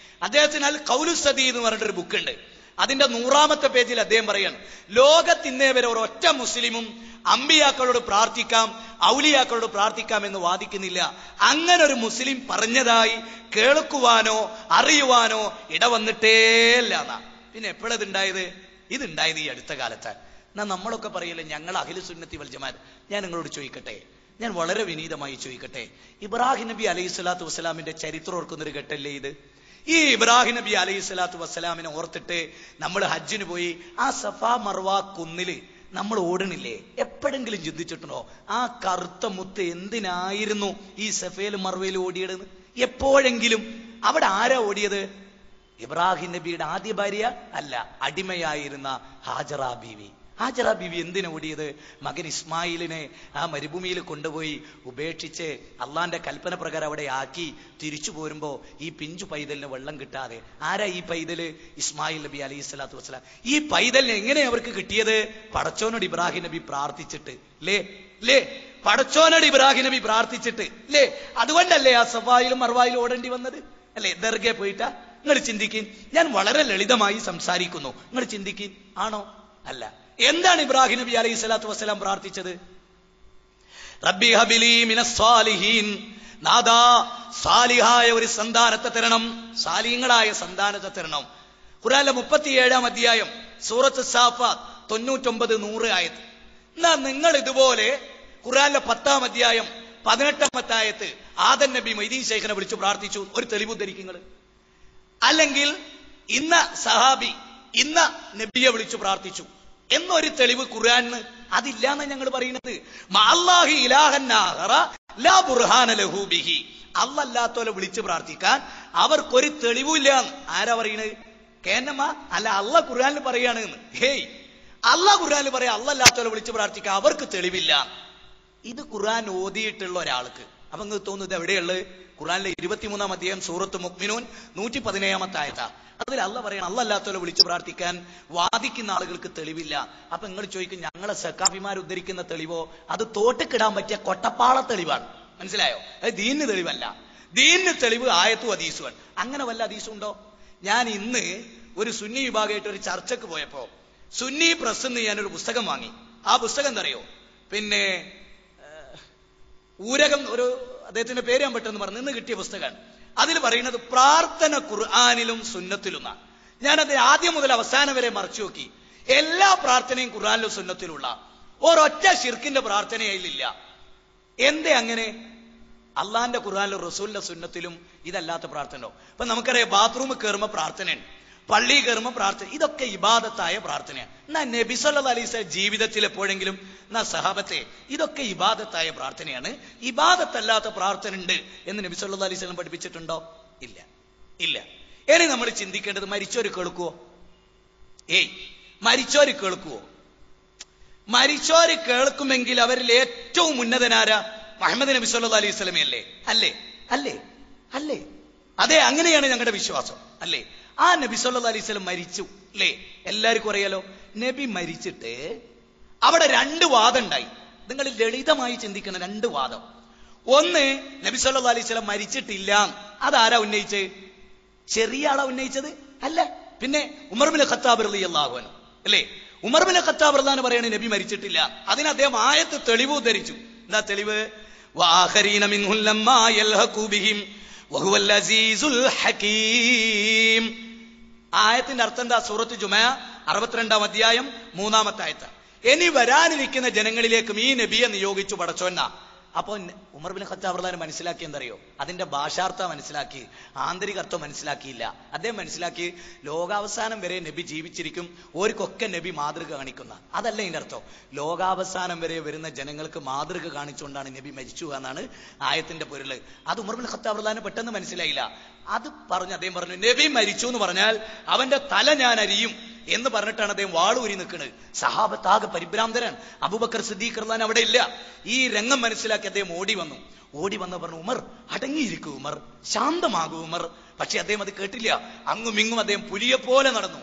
അദ്ദേഹത്തിന് അൽ ഖൗലു സദീദ് എന്ന് പറഞ്ഞിട്ടൊരു ബുക്ക് ഉണ്ട്. അതിന്റെ 100-ാമത്തെ പേജിൽ അദ്ദേഹം പറയാണ്, ലോകത്തിന്നേ വരെ ഒരൊറ്റ മുസ്ലിമും അമ്പിയാക്കളോട് പ്രാർത്ഥിക്കാം, ഔലിയാക്കളോട് പ്രാർത്ഥിക്കാം എന്ന് വാദിക്കുന്നില്ല. അങ്ങനെ ഒരു മുസ്ലിം പറഞ്ഞതായി കേൾക്കുവാനോ അറിയുവാനോ ഇടവന്നിട്ടേല്ല. പിന്നെ എപ്പോഴതുണ്ടായത്? ഇതുണ്ടായത് ഈ അടുത്ത കാലത്താണ്. നമ്മളൊക്കെ പറയല്ലേ ഞങ്ങൾ അഹ്ലു സുന്നത്തി വൽ ജമാഅത്ത്. ഞാൻ നിങ്ങളോട് ചോദിക്കട്ടെ, ഞാൻ വളരെ വിനീതമായി ചോദിക്കട്ടെ, ഇബ്രാഹിം നബി അലൈഹി സ്വലാത്തു വസ്സലാമിന്റെ ചരിത്രം ഓർക്കുന്നൊരു ഘട്ടല്ലേ ഇത്? ഈ ഇബ്രാഹിം നബി അലൈഹി സ്വലാത്തു വസ്സലാമിനെ ഓർത്തിട്ട് നമ്മൾ ഹജ്ജിന് പോയി ആ സഫാ മർവ കുന്നില് നമ്മൾ ഓടണില്ലേ? എപ്പോഴെങ്കിലും ചിന്തിച്ചിട്ടുണ്ടോ ആ കറുത്ത മുത്ത് എന്തിനായിരുന്നു ഈ സഫേലും മർവയിലും ഓടിയതെന്ന്? എപ്പോഴെങ്കിലും അവിടെ ആരാ ഓടിയത്? ഇബ്രാഹിം നബിയുടെ ആദ്യ ഭാര്യ അല്ല, അടിമയായിരുന്ന ഹാജറ ബീവി. ഹാജറ ബീവി എന്തിനാ ഓടിയത്? മകൻ ഇസ്മായിലിനെ ആ മരുഭൂമിയിൽ കൊണ്ടുപോയി ഉപേക്ഷിച്ച് അള്ളാന്റെ കൽപ്പന പ്രകാരം അവിടെ ആക്കി തിരിച്ചു പോരുമ്പോ ഈ പിഞ്ചു പൈതലിന് വെള്ളം കിട്ടാതെ. ആരാ ഈ പൈതല്? ഇസ്മായിൽ നബി അലൈഹി സ്വലാത്തു വസ്സലാം. ഈ പൈതലിനെ എങ്ങനെ അവർക്ക് കിട്ടിയത്? പടച്ചോനോട് ഇബ്രാഹിം നബി പ്രാർത്ഥിച്ചിട്ട് ലേ പടച്ചോനോട് ഇബ്രാഹിം നബി പ്രാർത്ഥിച്ചിട്ട് ലേ. അതുകൊണ്ടല്ലേ ആ സഫായിലും മർവായിലും ഓടേണ്ടി വന്നത് അല്ലേ? ദർഗെ പോയിട്ടാ? നിങ്ങൾ ചിന്തിക്കും. ഞാൻ വളരെ ലളിതമായി സംസാരിക്കുന്നു, നിങ്ങൾ ചിന്തിക്കും. ആണോ? അല്ല. എന്താണ് ഇബ്രാഹിം നബി അലൈഹി സ്വലാത്തു വസ്സലാം പ്രാർത്ഥിച്ചത്? റബ്ബി ഹബിലി മിനസ് സ്വാലിഹീൻ, നാദാ സാലിഹായ ഒരു സന്താനത്തെ തരണം, സാലിഹ്യങ്ങളായ സന്താനത്തെ തരണം. ഖുർആനിലെ 37-ാം അധ്യായം സൂറത്ത് സാഫാത്ത് 99-100 ആയത്ത്. എന്നാ നിങ്ങൾ ഇതുപോലെ ഖുർആനിലെ 10-ാം അധ്യായം 18-ാമത്തെ ആയത്ത് ആദം നബി മൊയ്തീൻ ശൈഖിനെ വിളിച്ചു പ്രാർത്ഥിച്ചു, ഒരു തെളിവ് ധരിക്കുന്നത്. അല്ലെങ്കിൽ ഇന്ന സഹാബി ഇന്ന നബിയെ വിളിച്ചു പ്രാർത്ഥിച്ചു എന്നൊരു തെളിവ് ഖുർആനിന് അതില്ലാന്ന് ഞങ്ങൾ പറയുന്നത്. മഅല്ലാഹി ഇലാഹൻ ആഖറ ലാ ബുർഹാന ലഹു ബിഹി, അല്ലാത്തോലെ വിളിച്ചു പ്രാർത്ഥിക്കാൻ അവർക്കൊരു തെളിവില്ല. ആരാ പറയണത്? കേന്നമ്മ അല്ല, അള്ളാഹ് ഖുർആനിൽ പറയാണ്. ഹേയ്, അള്ളാഹ് ഖുർആനിൽ പറയാ അല്ലാത്തോലെ വിളിച്ചു പ്രാർത്ഥിക്കാൻ അവർക്ക് തെളിവില്ല. ഇത് ഖുർആൻ ഓതിയിട്ടുള്ള ഒരാൾക്ക് അപ്പൊ നിങ്ങൾക്ക് തോന്നുന്നത് എവിടെയുള്ളത്? ഖുർആനിലെ 23-ാം അധ്യായം സൂറത്ത് മുഅ്മിനൂൻ 117-ാമത്തെ ആയത്താ. അതിൽ അള്ളാഹ് പറയണം അല്ലാത്തോലെ വിളിച്ചു പ്രാർത്ഥിക്കാൻ വാദിക്കുന്ന ആളുകൾക്ക് തെളിവില്ല. അപ്പൊ നിങ്ങൾ ചോദിക്കും, ഞങ്ങളെ സക്കാഫിമാർ ഉദ്ധരിക്കുന്ന തെളിവോ? അത് തോട്ടിക്കിടാൻ പറ്റിയ കൊട്ടപ്പാള തെളിവാണ്. മനസ്സിലായോ? അത് ദീനിന് തെളിവല്ല. ദീനിന് തെളിവ് ആയത്തും ഹദീസുമാണ്. അങ്ങനെ വല്ല ഹദീസും ഉണ്ടോ? ഞാൻ ഇന്ന് ഒരു സുന്നി വിഭാഗമായിട്ട് ഒരു ചർച്ചക്ക് പോയപ്പോ സുന്നി പ്രസ് എന്ന് ഞാനൊരു പുസ്തകം വാങ്ങി. ആ പുസ്തകം എന്തറിയോ? പിന്നെ ഊരകം, ഒരു അദ്ദേഹത്തിന്റെ പേര് ഞാൻ പെട്ടെന്ന് പറഞ്ഞു, ഇന്ന് കിട്ടിയ പുസ്തകമാണ്. അതിൽ പറയുന്നത് പ്രാർത്ഥന ഖുർആനിലും സുന്നത്തിലുമാണ്. ഞാനത് ആദ്യം മുതൽ അവസാനം വരെ മറച്ചു നോക്കി. എല്ലാ പ്രാർത്ഥനയും ഖുർആനിലും സുന്നത്തിലുള്ള, ഒരൊറ്റ ശിർക്കിന്റെ പ്രാർത്ഥന അതിലില്ല. എന്തേ അങ്ങനെ? അള്ളാന്റെ ഖുർആനിലും റസൂലിന്റെ സുന്നത്തിലും ഇതല്ലാത്ത പ്രാർത്ഥന ഉണ്ടോ? ഇപ്പൊ നമുക്കറിയാം, ബാത്റൂമിൽ കയറുമ്പോൾ പ്രാർത്ഥനയാണ്, പള്ളി കയറുമ്പോൾ പ്രാർത്ഥന, ഇതൊക്കെ ഇബാദത്തായ പ്രാർത്ഥനയാണ്. എന്നാ നബി സല്ലല്ലാഹു അലൈഹി വസല്ലം ജീവിതത്തിൽ എപ്പോഴെങ്കിലും എന്നാ സഹാബത്തെ ഇതൊക്കെ ഇബാദത്തായ പ്രാർത്ഥനയാണ്, ഇബാദത്തല്ലാത്ത പ്രാർത്ഥന ഉണ്ട് എന്ന് നബി സല്ലല്ലാഹു അലൈഹി വസല്ലം പഠിപ്പിച്ചിട്ടുണ്ടോ? ഇല്ല, ഇല്ല. ഇനി നമ്മൾ ചിന്തിക്കേണ്ടത്, മരിച്ചോര് കേൾക്കുവോ? മരിച്ചോര് കേൾക്കുവോ? മരിച്ചോര് കേൾക്കുമെങ്കിൽ അവരിൽ ഏറ്റവും ഉന്നതനാരാ? മുഹമ്മദ് നബി സല്ലല്ലാഹു അലൈഹി വസല്ലമയല്ലേ? അല്ലേ? അല്ലേ? അല്ലേ? അതെ, അങ്ങനെയാണ് ഞങ്ങളുടെ വിശ്വാസം. അല്ലേ? ആ നബി സല്ലല്ലാഹു അലൈഹി വസല്ലം മരിച്ചു, അല്ലേ? എല്ലാവർക്കും അറിയാലോ. നബി മരിച്ചിട്ട് അവിടെ 2 വാദം ഉണ്ടായി. നിങ്ങൾ ലളിതമായി ചിന്തിക്കണം, 2 വാദം. ഒന്ന്, നബി സല്ലല്ലാഹു അലൈഹി വസല്ലം മരിച്ചിട്ടില്ല. അതാരാ ഉന്നയിച്ചത്? ചെറിയ ആളാ ഉന്നയിച്ചത്? അല്ല, പിന്നെ ഉമർ ഇബ്നു ഖത്താബ് റളിയല്ലാഹു അൻഹു, അല്ലേ? ഉമർ ഇബ്നു ഖത്താബ് റളിയല്ലാഹു അൻഹു പറയാണ് നബി മരിച്ചിട്ടില്ല. അതിന് അദ്ദേഹം ആയത്ത് തെളിവ് ഉദ്ധരിച്ചു. എന്താ തെളിവ്? വആഖരീന മിൻഹും ലമ്മാ യൽഹഖു ബിഹിം വഹുവൽ അസീസുൽ ഹകീം. ആയത്തിന്റെ അർത്ഥം എന്താ? സൂറത്ത് ജുമഅ 62-ാം അധ്യായം 3-ാമത്തെ ആയത്ത്. ഇനി വരാനിരിക്കുന്ന ജനങ്ങളിലേക്കും ഈ നബിയെ നിയോഗിച്ചു പടച്ചോന്ന. അപ്പൊ ഉമർ ഇബ്നു ഖത്താബ് റളിയല്ലാഹു അൻഹു മനസ്സിലാക്കി എന്തറിയോ? അതിന്റെ ഭാഷാർത്ഥം മനസ്സിലാക്കി, ആന്തരിക അർത്ഥം മനസ്സിലാക്കിയില്ല. അദ്ദേഹം മനസ്സിലാക്കി ലോകാവസാനം വരെ നബി ജീവിച്ചിരിക്കും, ഓർക്കൊക്കെ നബി മാതൃക കാണിക്കുന്ന. അതല്ല ഇതിന്റെ അർത്ഥം. ലോകാവസാനം വരെ വരുന്ന ജനങ്ങൾക്ക് മാതൃക കാണിച്ചുകൊണ്ടാണ് നബി മരിച്ചു എന്നാണ് ആയത്തിന്റെ പൊരുള്. അത് ഉമർ ഇബ്നു ഖത്താബ് റളിയല്ലാഹു അൻഹു പെട്ടെന്ന് മനസ്സിലായില്ല. അത് പറഞ്ഞ് അദ്ദേഹം പറഞ്ഞു, നബി മരിച്ചു എന്ന് പറഞ്ഞാൽ അവന്റെ തല ഞാൻ അരിയും എന്ന് പറഞ്ഞിട്ടാണ് അദ്ദേഹം വാളൂരി നിൽക്കുന്നത്. സഹാബത്താകെ പരിഭ്രാന്തരാണ്. അബൂബക്കർ സിദ്ദീഖ് റളിയല്ലാഹു അൻഹു അവിടെ ഇല്ല. ഈ രംഗം മനസ്സിലാക്കി അദ്ദേഹം ഓടി വന്ന് പറഞ്ഞു, ഉമർ അടങ്ങിയിരിക്കൂ, ഉമർ ശാന്തമാകൂ ഉമർ. പക്ഷെ അദ്ദേഹം അത് കേട്ടില്ല. അങ്ങും ഇങ്ങും അദ്ദേഹം പുലിയെപ്പോലെ നടന്നു.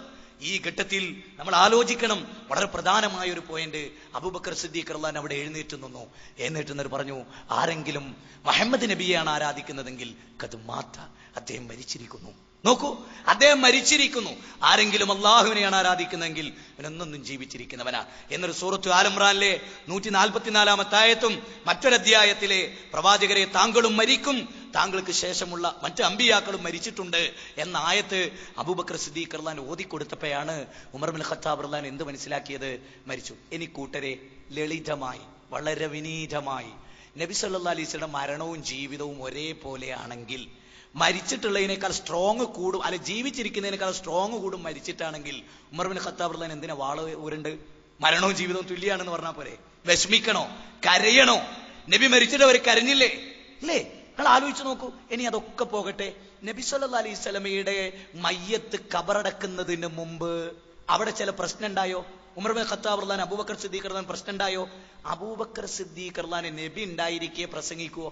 ഈ ഘട്ടത്തിൽ നമ്മൾ ആലോചിക്കണം വളരെ പ്രധാനമായ ഒരു പോയിന്റ്. അബൂബക്കർ സിദ്ദീഖ് റളിയല്ലാഹു അൻഹു അവിടെ എഴുന്നേറ്റ് നിന്നു. എന്നിട്ട് പറഞ്ഞു, ആരെങ്കിലും മുഹമ്മദ് നബിയെയാണ് ആരാധിക്കുന്നതെങ്കിൽ ഖദ് മാത, അദ്ദേഹം മരിച്ചിരിക്കുന്നു. നോക്കൂ, അദ്ദേഹം മരിച്ചിരിക്കുന്നു. ആരെങ്കിലും അള്ളാഹുവിനെയാണ് ആരാധിക്കുന്നതെങ്കിൽ അവനൊന്നും ജീവിച്ചിരിക്കുന്നവനാ എന്നൊരു സൂറത്ത് ആൽ ഇംറാനിലെ 144-ാമത്തെ ആയത്തും മറ്റൊരധ്യായത്തിലെ പ്രവാചകരെ താങ്കളും മരിക്കും, താങ്കൾക്ക് ശേഷമുള്ള മറ്റ് അമ്പിയാക്കളും മരിച്ചിട്ടുണ്ട് എന്ന ആയത്ത് അബൂബക്കർ സിദ്ദീഖ് റളിയല്ലാഹു അൻഹു ഓതിക്കൊടുത്തപ്പോഴാണ് ഉമർ ഇബ്നു ഖത്താബ് റളിയല്ലാഹു അൻഹു എന്ത് മനസ്സിലാക്കിയത്? മരിച്ചു. ഇനി കൂട്ടരെ, ലളിതമായി വളരെ വിനീതമായി, നബി സല്ലല്ലാഹു അലൈഹി വസല്ലം മരണവും ജീവിതവും ഒരേപോലെയാണെങ്കിൽ മരിച്ചിട്ടുള്ളതിനേക്കാൾ സ്ട്രോങ് കൂടും, അല്ലെ ജീവിച്ചിരിക്കുന്നതിനേക്കാൾ സ്ട്രോങ് കൂടും മരിച്ചിട്ടാണെങ്കിൽ ഉമർ ഇബ്നു ഖത്താബ് റളിയല്ലാഹു അൻഹു എന്തിനാ വാള് ഊരണ്ട്? മരണവും ജീവിതവും തുല്യാണെന്ന് പറഞ്ഞാൽ പോരെ? വിഷമിക്കണോ? കരയണോ? നബി മരിച്ചിട്ട് അവർ കരഞ്ഞില്ലേ? ഇല്ലേ? നിങ്ങൾ ആലോചിച്ച് നോക്കൂ. ഇനി അതൊക്കെ പോകട്ടെ, നബി സല്ലല്ലാഹു അലൈഹി വസല്ലമയുടെ മയ്യത്ത് കബറടക്കുന്നതിന് മുമ്പ് അവിടെ ചില പ്രശ്നം ഉണ്ടായോ? ഉമർ ഇബ്നു ഖത്താബ് റളിയല്ലാഹു അൻഹു, അബൂബക്കർ സിദ്ദീഖ് റളിയല്ലാഹു അൻഹു പ്രശ്നം ഉണ്ടായോ? അബൂബക്കർ സിദ്ദീഖ് റളിയല്ലാഹു അൻഹു നബി ഉണ്ടായിരിക്കെ പ്രസംഗിക്കുവോ?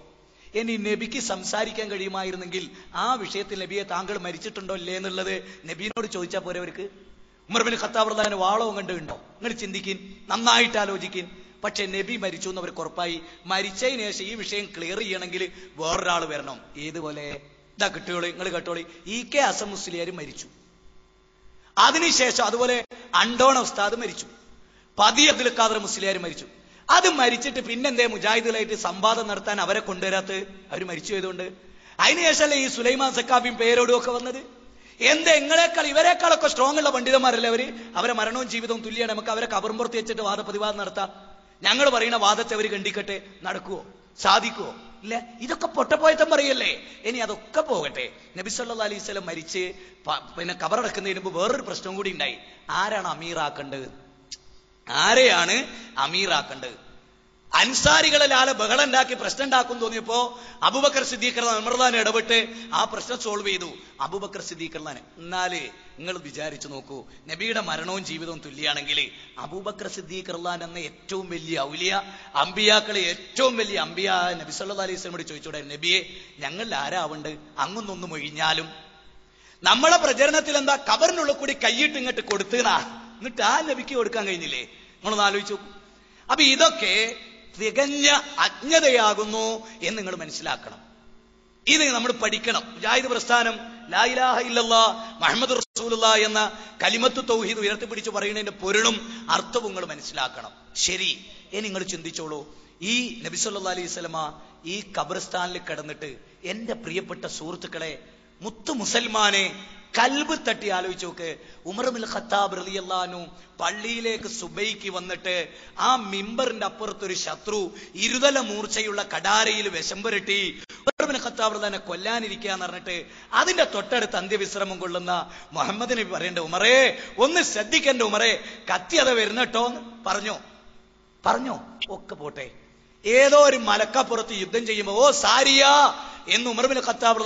ഇനി നബിക്ക് സംസാരിക്കാൻ കഴിയുമായിരുന്നെങ്കിൽ ആ വിഷയത്തിൽ നബിയെ താങ്കൾ മരിച്ചിട്ടുണ്ടോ ഇല്ലേ എന്നുള്ളത് നബീനോട് ചോദിച്ചാൽ പോരെ അവർക്ക്? ഉമർ ഇബ്നു ഖത്താബ് റളിയല്ലാഹു അൻഹു വാളവും കണ്ടുണ്ടോ? നിങ്ങൾ ചിന്തിക്കിൻ, നന്നായിട്ട് ആലോചിക്കിൻ. പക്ഷെ നബി മരിച്ചു എന്ന് അവർക്ക് ഉറപ്പായി. മരിച്ചതിന് ശേഷം ഈ വിഷയം ക്ലിയർ ചെയ്യണമെങ്കിൽ വേറൊരാൾ വരണം. ഏതുപോലെ? ഇതാ കിട്ടുകളി, നിങ്ങൾ കേട്ടോളി. EK അസം മുസ്ലിയാർ മരിച്ചു. അതിനുശേഷം അതുപോലെ അണ്ടോണ ഉസ്താദ് മരിച്ചു. പതി അബ്ദുൽ ഖാദർ മുസ്ലിയാർ മരിച്ചു. അത് മരിച്ചിട്ട് പിന്നെന്തേ മുജാഹിദുകളായിട്ട് സംവാദം നടത്താൻ അവരെ കൊണ്ടുവരാത്ത? അവർ മരിച്ചു ചെയ്തുകൊണ്ട്. അതിനുശേഷമല്ലേ ഈ സുലൈമാൻ സക്കാഫിയും പേരോടും ഒക്കെ വന്നത്? എന്താ നിങ്ങളെക്കാൾ ഇവരെക്കാളൊക്കെ സ്ട്രോങ് ഉള്ള പണ്ഡിതന്മാരല്ലേ അവര്? അവരെ മരണവും ജീവിതവും തുല്യാണ്. നമുക്ക് അവരെ കബറുമ്പുറത്ത് വെച്ചിട്ട് വാദപ്രതിവാദം നടത്താം. ഞങ്ങൾ പറയുന്ന വാദത്തെ അവർ ഖണ്ഡിക്കട്ടെ. നടക്കുവോ? സാധിക്കുവോ? ഇല്ല. ഇതൊക്കെ പൊട്ടപ്പോയത്തം പറയല്ലേ. ഇനി അതൊക്കെ പോകട്ടെ. നബി സല്ലല്ലാഹു അലൈഹി വസല്ലം മരിച്ച് പിന്നെ കബറടക്കുന്നതിന് മുമ്പ് വേറൊരു പ്രശ്നം കൂടി ഉണ്ടായി. ആരാണ് അമീറാക്കേണ്ടത്? ആരെയാണ് അമീറാക്കേണ്ടത്? അൻസാരികളിലാലെ ബഹളം ഉണ്ടാക്കി പ്രശ്നം ഉണ്ടാക്കും തോന്നിയപ്പോ അബൂബക്കർ സിദ്ദീഖ് റളിയല്ലാഹു അൻഹു ഇടപെട്ട് ആ പ്രശ്നം സോൾവ് ചെയ്തു. അബൂബക്കർ സിദ്ദീഖ് റളിയല്ലാഹു അൻഹു. എന്നാലേ നിങ്ങൾ വിചാരിച്ചു നോക്കൂ, നബിയുടെ മരണവും ജീവിതവും തുല്യാണെങ്കിൽ അബൂബക്കർ സിദ്ദീഖ് റളിയല്ലാഹു അൻഹു എന്ന ഏറ്റവും വലിയ ഔലിയ, അമ്പിയാക്കളെ ഏറ്റവും വലിയ അമ്പിയ നബി സല്ലല്ലാഹു അലൈഹി വസല്ലമയോട് ചോദിച്ചൂടെ, നബിയെ ഞങ്ങളിൽ ആരാവുണ്ട് അങ്ങൊന്നൊന്നും ഒഴിഞ്ഞാലും? നമ്മളെ പ്രചരണത്തിൽ എന്താ കബറിനുള്ളിൽ കൂടി കൈയിട്ട് ഇങ്ങോട്ട് കൊടുത്തുന്നാ, എന്നിട്ട് ആ നബിക്ക് കൊടുക്കാൻ കഴിഞ്ഞില്ലേ? നിങ്ങളൊന്ന് ആലോചിച്ചു നോക്കൂ. അപ്പൊ ഇതൊക്കെ തികഞ്ഞ അജ്ഞതയാകുന്നു എന്ന് നിങ്ങൾ മനസ്സിലാക്കണം. ഇത് നമ്മൾ പഠിക്കണം. മുജാഹിദ് പ്രസ്ഥാനം ലാ ഇലാഹ ഇല്ലല്ലാഹ് മുഹമ്മദുർ റസൂലുള്ളാഹ് എന്ന കലിമത്തു തൗഹീദ് ഉയർത്തിപ്പിടിച്ച് പറയുന്നതിന്റെ പൊരുളും അർത്ഥവും നിങ്ങൾ മനസ്സിലാക്കണം. ശരി, ഇനി നിങ്ങൾ ചിന്തിച്ചോളൂ. ഈ നബി സല്ലല്ലാഹു അലൈഹി വസല്ലമ ഈ ഖബർസ്ഥാനിൽ കിടന്നിട്ട് എന്റെ പ്രിയപ്പെട്ട സുഹൃത്തുക്കളെ, മുത്തു മുസൽമാനെ, കൽബ് തട്ടി ആലോചിച്ച് നോക്ക്. ഉമർ ഇബ്നുൽ ഖത്താബ് റളിയല്ലാഹു അൻഹു പള്ളിയിലേക്ക് സുബൈക്ക് വന്നിട്ട് ആ മിമ്പറിന്റെ അപ്പുറത്തൊരു ശത്രു ഇരുതല മൂർച്ചയുള്ള കടാരയിൽ വിശം പുരട്ടി ഉമർ ഇബ്നു ഖത്താബ് തന്നെ കൊല്ലാനിരിക്കുക എന്ന് പറഞ്ഞിട്ട് അതിന്റെ തൊട്ടടുത്ത് അന്ത്യവിശ്രമം കൊള്ളുന്ന മുഹമ്മദ് നബി പറയേണ്ട, ഉമറേ ഒന്ന് ശ്രദ്ധിക്കണ്ട ഉമറേ, കത്തി അത് വരുന്നട്ടോ എന്ന് പറഞ്ഞോ. ഒക്കെ പോട്ടെ, ഏതോ ഒരു മലക്കപ്പുറത്ത് യുദ്ധം ചെയ്യുമ്പോ ഓ സാരിയ എന്ന് ഉമർ ഇബ്നു ഖത്താബ്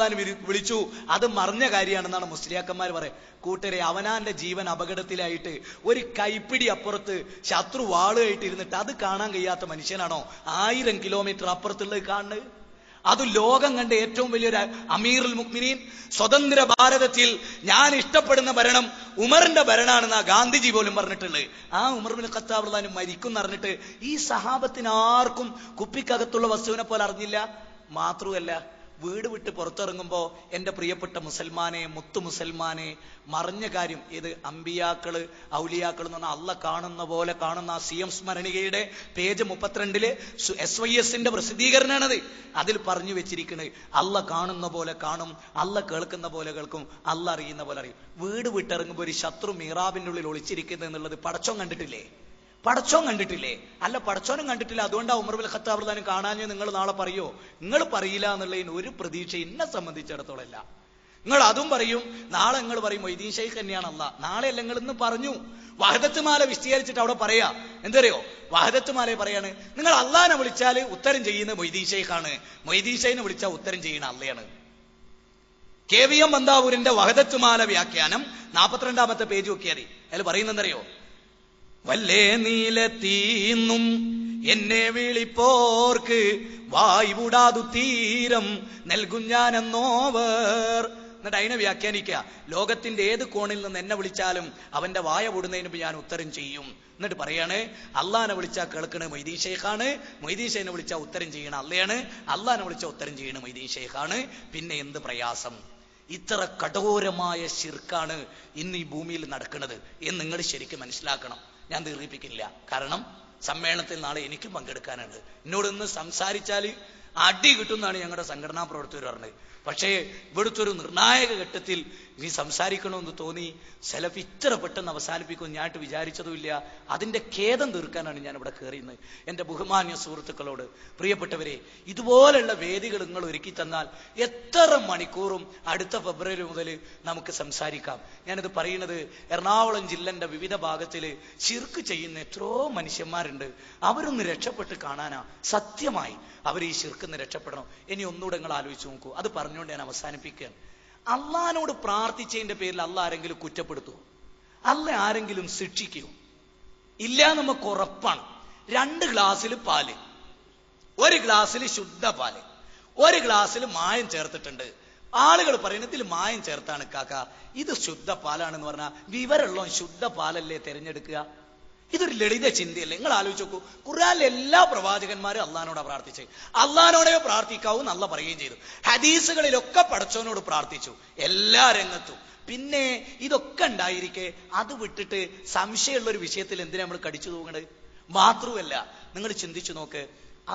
വിളിച്ചു. അത് മറിഞ്ഞ കാര്യമാണെന്നാണ് മുസ്ലിയാക്കന്മാർ പറയാം. കൂട്ടരെ, അവനാന്റെ ജീവൻ അപകടത്തിലായിട്ട് ഒരു കൈപ്പിടി അപ്പുറത്ത് ശത്രു വാളുമായിട്ട് ഇരുന്നിട്ട് അത് കാണാൻ കഴിയാത്ത മനുഷ്യനാണോ 1000 കിലോമീറ്റർ അപ്പുറത്തുള്ളത് കാണുന്നത്? അത് ലോകം കണ്ട ഏറ്റവും വലിയൊരു അമീറുൽ മുഅ്മിനീൻ. സ്വതന്ത്ര ഭാരതത്തിൽ ഞാൻ ഇഷ്ടപ്പെടുന്ന ഭരണം ഉമറിന്റെ ഭരണമാണെന്നാ ഗാന്ധിജി പോലും പറഞ്ഞിട്ടുള്ളത്. ആ ഉമർ ഇബ്നു ഖത്താബ് റളിയല്ലാഹു മരിക്കും പറഞ്ഞിട്ട് ഈ സഹാബത്തിന് ആർക്കും കുപ്പിക്കകത്തുള്ള വസ്തുവിനെ പോലെ അറിഞ്ഞില്ല. മാത്രമല്ല, വീട് വിട്ട് പുറത്തിറങ്ങുമ്പോ എന്റെ പ്രിയപ്പെട്ട മുസൽമാനെ, മുത്തു മുസൽമാനെ, മറിഞ്ഞ കാര്യം ഇത് അമ്പിയാക്കള് ഔലിയാക്കൾ എന്ന് പറഞ്ഞാൽ അള്ള കാണുന്ന പോലെ കാണുന്ന ആ CM സ്മരണികയുടെ പേജ് 32 SYSന്റെ പ്രസിദ്ധീകരണമാണത്. അതിൽ പറഞ്ഞു വെച്ചിരിക്കുന്നത് അള്ള കാണുന്ന പോലെ കാണും, അള്ള കേൾക്കുന്ന പോലെ കേൾക്കും, അള്ള അറിയുന്ന പോലെ അറിയും. വീട് വിട്ടിറങ്ങുമ്പോ ഒരു ശത്രു മീറാബിന്റെ ഉള്ളിൽ ഒളിച്ചിരിക്കുന്നത് എന്നുള്ളത് പടച്ചോൻ കണ്ടിട്ടില്ലേ? അല്ല, പടച്ചോനും കണ്ടിട്ടില്ല. അതുകൊണ്ടാ ഉമർ ഇബ്നു ഖത്താബ് റളിയല്ലാഹു അൻഹു കാണാഞ്ഞ് നിങ്ങൾ നാളെ പറയോ? നിങ്ങൾ പറയില്ല എന്നുള്ളതിന് ഒരു പ്രതീക്ഷ എന്നെ സംബന്ധിച്ചിടത്തോളം ഇല്ല. നിങ്ങൾ അതും പറയും, നാളെ നിങ്ങൾ പറയും മൊയ്തീൻ ഷെയ്ഖ് തന്നെയാണ് അല്ലാഹ്. നാളെ അല്ല, നിങ്ങൾ ഇന്ന് പറഞ്ഞു. വഹദത്ത് മാല വിശദീകരിച്ചിട്ട് അവിടെ പറയാ എന്തറിയോ? വഹദത്ത് മാല പറയാണ്, നിങ്ങൾ അള്ളാഹിനെ വിളിച്ചാൽ ഉത്തരം ചെയ്യുന്ന മൊയ്തീൻ ഷെയ്ഖാണ്, മൊയ്തീൻ ഷെയ്ഖിനെ വിളിച്ചാൽ ഉത്തരം ചെയ്യുന്ന അള്ളയാണ്. KVM ബന്താവൂരിന്റെ വഹദത്ത് മാല വ്യാഖ്യാനം 42ാമത്തെ പേജ് നോക്കിയാൽ അതിൽ പറയുന്നെന്തറിയോ? വല്ലേ നീലത്തീന്നും എന്നെ വിളിപ്പോർക്ക് വായുവിടാതു തീരം നൽകും ഞാനെന്നോവർ. എന്നിട്ട് അതിനെ വ്യാഖ്യാനിക്കുക, ലോകത്തിന്റെ ഏത് കോണിൽ നിന്ന് എന്നെ വിളിച്ചാലും അവന്റെ വായ വിടുന്നതിന് ഞാൻ ഉത്തരം ചെയ്യും. എന്നിട്ട് പറയാണ്, അള്ളാഹിനെ വിളിച്ചാൽ കേൾക്കണ മൊയ്തീൻ ഷെയ്ഖാണ്, മൊയ്തീൻ ഷെയ്ഖിനെ വിളിച്ചാൽ ഉത്തരം ചെയ്യണ അള്ളയാണ്, അള്ളാഹിനെ വിളിച്ചാൽ ഉത്തരം ചെയ്യണ മൊയ്തീൻ ഷെയ്ഖാണ്. പിന്നെ എന്ത് പ്രയാസം? ഇത്ര കഠോരമായ ശിർക്കാണ് ഇന്ന് ഈ ഭൂമിയിൽ നടക്കുന്നത് എന്ന് നിങ്ങൾ ശരിക്കും മനസ്സിലാക്കണം. ഞാൻ ദീർഘിപ്പിക്കില്ല, കാരണം സമ്മേളനത്തിൽ നാളെ എനിക്കും പങ്കെടുക്കാനുണ്ട്. എന്നോടൊന്ന് സംസാരിച്ചാൽ അടി കിട്ടുമെന്നാണ് ഞങ്ങളുടെ സംഘടനാ പ്രവർത്തകർ പറഞ്ഞത്. പക്ഷേ ഇവിടുത്തെ ഒരു നിർണായക ഘട്ടത്തിൽ ഇനി സംസാരിക്കണമെന്ന് തോന്നി. സലഫ് ഇത്ര പെട്ടെന്ന് അവസാനിപ്പിക്കുമെന്ന് ഞാനായിട്ട് വിചാരിച്ചതുമില്ല. അതിന്റെ ഖേദം തീർക്കാനാണ് ഞാൻ ഇവിടെ കയറിയുന്നത്. എന്റെ ബഹുമാന്യ സുഹൃത്തുക്കളോട്, പ്രിയപ്പെട്ടവരെ, ഇതുപോലുള്ള വേദികൾ നിങ്ങൾ ഒരുക്കി തന്നാൽ എത്ര മണിക്കൂറും അടുത്ത ഫെബ്രുവരി മുതൽ നമുക്ക് സംസാരിക്കാം. ഞാനിത് പറയുന്നത് എറണാകുളം ജില്ലന്റെ വിവിധ ഭാഗത്തിൽ ശിർക്ക് ചെയ്യുന്ന എത്രയോ മനുഷ്യന്മാരുണ്ട്. അവരൊന്ന് രക്ഷപ്പെട്ട് കാണാനാ. സത്യമായി അവർ ഈ ശിർക്കിന്ന് രക്ഷപ്പെടണം. ഇനി ഒന്നുകൂടെ നിങ്ങൾ ആലോചിച്ച് നോക്കൂ. അത് പറഞ്ഞുകൊണ്ട് ഞാൻ അവസാനിപ്പിക്കുകയാണ്. അള്ളാഹിനോട് പ്രാർത്ഥിച്ചതിന്റെ പേരിൽ അള്ളാഹ് ആരെങ്കിലും കുറ്റപ്പെടുത്തുമോ? അള്ളാഹ് ആരെങ്കിലും ശിക്ഷിക്കുമോ? ഇല്ല, നമുക്ക് ഉറപ്പാണ്. 2 ഗ്ലാസ്സിൽ പാല്, 1 ഗ്ലാസ്സിൽ ശുദ്ധ പാല്, 1 ഗ്ലാസ്സിൽ മായം ചേർത്തിട്ടുണ്ട്. ആളുകൾ പറയുന്നത് ഇതിൽ മായം ചേർത്താണ് കാക്ക, ഇത് ശുദ്ധ പാലാണെന്ന് പറഞ്ഞാൽ വിവരമുള്ള ശുദ്ധ പാലല്ലേ തിരഞ്ഞെടുക്കുക? ഇതൊരു ലളിത ചിന്തയല്ലേ? നിങ്ങൾ ആലോചിച്ച് നോക്കൂ. ഖുർആനിലെ എല്ലാ പ്രവാചകന്മാരും അള്ളാഹിനോടാ പ്രാർത്ഥിച്ചത്. അള്ളാഹിനോടെ പ്രാർത്ഥിക്കാവൂ നല്ല പറയുകയും ചെയ്തു. ഹദീസുകളിലൊക്കെ പടച്ചവനോട് പ്രാർത്ഥിച്ചു, എല്ലാ രംഗത്തും. പിന്നെ ഇതൊക്കെ ഉണ്ടായിരിക്കെ അത് വിട്ടിട്ട് സംശയമുള്ള ഒരു വിഷയത്തിൽ എന്തിനാ നമ്മൾ കടിച്ചു തൂങ്ങണത്? മാത്രമല്ല, നിങ്ങൾ ചിന്തിച്ചു നോക്ക്,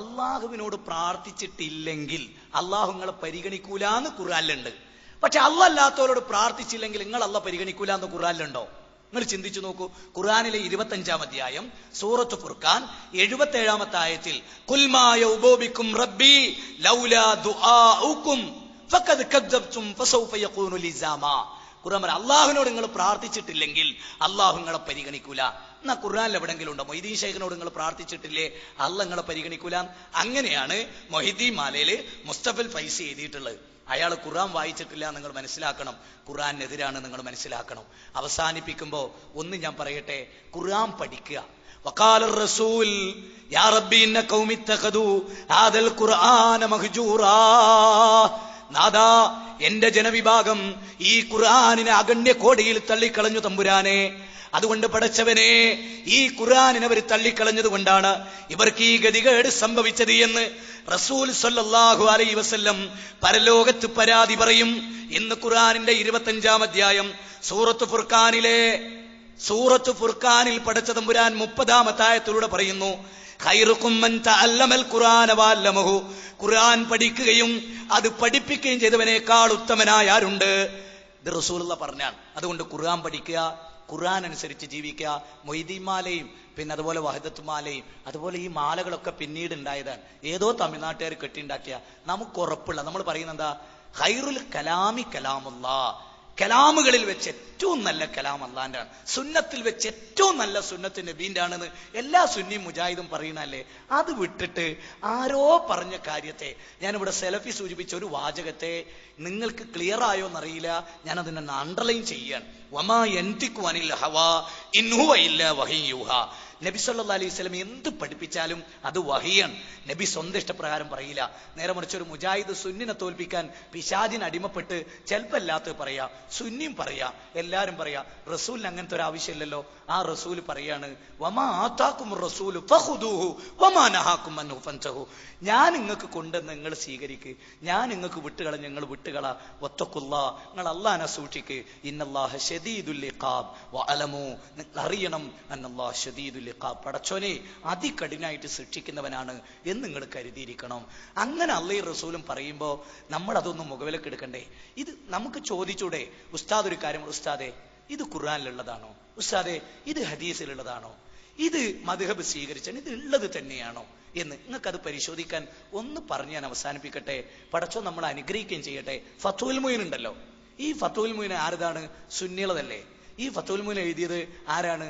അള്ളാഹുവിനോട് പ്രാർത്ഥിച്ചിട്ടില്ലെങ്കിൽ അള്ളാഹു നിങ്ങളെ പരിഗണിക്കൂലെന്ന് ഖുർആനിലുണ്ട്. പക്ഷെ അല്ലാത്തവരോട് പ്രാർത്ഥിച്ചില്ലെങ്കിൽ നിങ്ങൾ അള്ളാഹ് പരിഗണിക്കൂലെന്ന് ഖുർആനിലുണ്ടോ? നിങ്ങൾ ചിന്തിച്ചു നോക്കൂ. ഖുർആനിലെ 25ാം അധ്യായം സൂറത്ത് ഫുർഖാൻ 77ാമത്തെ ആയത്തിൽ ഖുൽ മാ യൗബുബിക്കും റബ്ബി ലൗലാ ദുആഉകും ഫഖദ് കദ്ദബ്തും ഫസൗഫ യകൂനു ലിസാമാ. ഖുർആൻ പറ, അള്ളാഹുവിനോട് നിങ്ങൾ പ്രാർത്ഥിച്ചിട്ടില്ലെങ്കിൽ അള്ളാഹു നിങ്ങളെ പരിഗണിക്കൂല. എന്നാ ഖുർആനിൽ എവിടെങ്കിലും ഉണ്ടോ മൊയ്തീൻ ഷെയ്ഖിനോട് നിങ്ങൾ പ്രാർത്ഥിച്ചിട്ടില്ലേ അള്ളാഹ് നിങ്ങളെ പരിഗണിക്കൂല? അങ്ങനെയാണ് മൊഹിദ്ദീൻ മാലയിൽ മുസ്തഫൽ ഫൈസി എഴുതിയിട്ടുള്ളത്. അയാൾ ഖുർആൻ വായിച്ചിട്ടില്ല നിങ്ങൾ മനസ്സിലാക്കണം, ഖുർആനെതിരാണ് നിങ്ങൾ മനസ്സിലാക്കണം. അവസാനിപ്പിക്കുമ്പോ ഒന്ന് ഞാൻ പറയട്ടെ, ഖുർആൻ പഠിക്കുക. വഖാല റസൂൽ യാ റബ്ബി ഇന്ന ഖൗമി ഇത്തഖദു ഹാദൽ ഖുർആന മഹ്ജൂറാ. നാദാ, എന്റെ ജനവിഭാഗം ഈ ഖുർആനിനെ അഗണ്യ കോടിയിൽ തള്ളിക്കളഞ്ഞു തമ്പുരാനെ. അതുകൊണ്ട് പടച്ചവനെ, ഈ ഖുർആനിനെ അവർ തള്ളിക്കളഞ്ഞത് കൊണ്ടാണ് ഇവർക്ക് ഈ ഗതികേട് സംഭവിച്ചത് എന്ന് റസൂൽ സല്ലല്ലാഹു അലൈഹി വസല്ലം പരലോകത്ത് പരാതി പറയും. ഇന്ന് ഖുർആനിന്റെ 25ാം അധ്യായം സൂറത്ത് ഫുർഖാനിൽ പടച്ച തമ്പുരാൻ 30ാമത്തെ ആയത്തിലൂടെ പറയുന്നു, ഖൈറുക്കും മൻ തഅല്ലമൽ ഖുർആന വഅല്ലമഹു. ഖുർആൻ പഠിക്കുകയും അത് പഠിപ്പിക്കുകയും ചെയ്തവനേക്കാൾ ഉത്തമനായ ആരുണ്ട്? ഇത് റസൂലുള്ള പറഞ്ഞാണ്. അതുകൊണ്ട് ഖുർആൻ പഠിക്കുക, ഖുർആൻ അനുസരിച്ച് ജീവിക്കുക. മൊയ്തീമാലയും പിന്നെ അതുപോലെ വഹദത്തുമാലയും അതുപോലെ ഈ മാലകളൊക്കെ പിന്നീട് ഉണ്ടായതാണ്. ഏതോ തമിഴ്നാട്ടുകാർ കെട്ടിണ്ടാക്കിയ. നമുക്ക് ഉറപ്പുള്ള, നമ്മൾ പറയുന്നത് എന്താ, ഖൈറുൽ കലാമി കലാമുല്ലാഹ്, കലാമുകളിൽ വെച്ച് ഏറ്റവും നല്ല കലാം അല്ലാന്റെ ആണ്, സുന്നത്തിൽ വെച്ച് ഏറ്റവും നല്ല സുന്നത്ത് നബീന്റെ ആണെന്ന് എല്ലാ സുന്നി മുജാഹിദും പറയണല്ലേ. അത് വിട്ടിട്ട് ആരോ പറഞ്ഞ കാര്യത്തെ, ഞാനിവിടെ സെലഫി സൂചിപ്പിച്ച ഒരു വാചകത്തെ നിങ്ങൾക്ക് ക്ലിയർ ആയോ എന്നറിയില്ല, ഞാൻ അതിനെ അണ്ടർലൈൻ ചെയ്യാണ്. വമാ യൻതിഖു അനിൽ ഹവാ ഇൻ ഹുവ ഇല്ലാ വഹ്യു യൂഹാ. നബി സല്ലല്ലാഹു അലൈഹി വസല്ലം എന്ത് പഠിപ്പിച്ചാലും അത് വഹിയാണ്. നബി സ്വന്തം ഇഷ്ടപ്രകാരം പറയില്ല. നേരെ മറിച്ച് ഒരു മുജാഹിദ് സുന്നിനെ തോൽപ്പിക്കാൻ പിശാചിന് അടിമപ്പെട്ട് ചിലപ്പല്ലാത്ത പറയാ, സുന്നിയും പറയാ, എല്ലാരും പറയാ. റസൂലിന് അങ്ങനത്തെ ഒരു ആവശ്യമില്ലല്ലോ. ആ റസൂൽ പറയാണ്, വമാ ആതാകും റസൂലു ഫഖുദൂഹു വമാ നഹാകും അൻഹു ഫൻതഹു. ഞാൻ നിങ്ങൾക്ക് കൊണ്ടുവന്ന് നിങ്ങൾ സ്വീകരിക്ക്, ഞാൻ നിങ്ങൾക്ക് വിട്ടുകളഞ്ഞ് നിങ്ങൾ വിട്ടുകളാ. വത്തഖുല്ലാഹ്, നിങ്ങൾ അല്ലാഹനെ സൂക്ഷിക്ക്. ഇന്നല്ലാഹ ശദീദുൽ ഇഖാബ് വഅലമു, അറിയണം അന്നല്ലാഹ ശദീദുൽ ഇഖാബ്, പടച്ചോനെ അതികഠിനായിട്ട് ശിക്ഷിക്കുന്നവനാണ് എന്ന് നിങ്ങൾ കരുതിയിരിക്കണം. അങ്ങനെ അള്ളയും റസൂലും പറയുമ്പോൾ നമ്മൾ അതൊന്നും മുഖവിലേക്ക് എടുക്കണ്ടേ? ഇത് നമുക്ക് ചോദിച്ചൂടെ, ഉസ്താദ് ഒരു കാര്യം, ഉസ്താദെ ഇത് ഖുർആനിലുള്ളതാണോ, ഉസ്താദെ ഇത് ഹദീസിലുള്ളതാണോ, ഇത് മദ്ഹബ് സ്വീകരിച്ചാൽ ഇത് ഉള്ളത് തന്നെയാണോ എന്ന് നിങ്ങൾക്കത് പരിശോധിക്കാൻ ഒന്ന് പറഞ്ഞ് ഞാൻ അവസാനിപ്പിക്കട്ടെ. പടച്ചോ നമ്മൾ അനുഗ്രഹിക്കുകയും ചെയ്യട്ടെ. ഫത്ഹുൽ മുഈൻ ഉണ്ടല്ലോ, ഈ ഫത്ഹുൽ മുഈൻ ആരതാണ്? സുന്നികളതല്ലേ. ഈ ഫത്ഹുൽ മുഈൻ എഴുതിയത് ആരാണ്?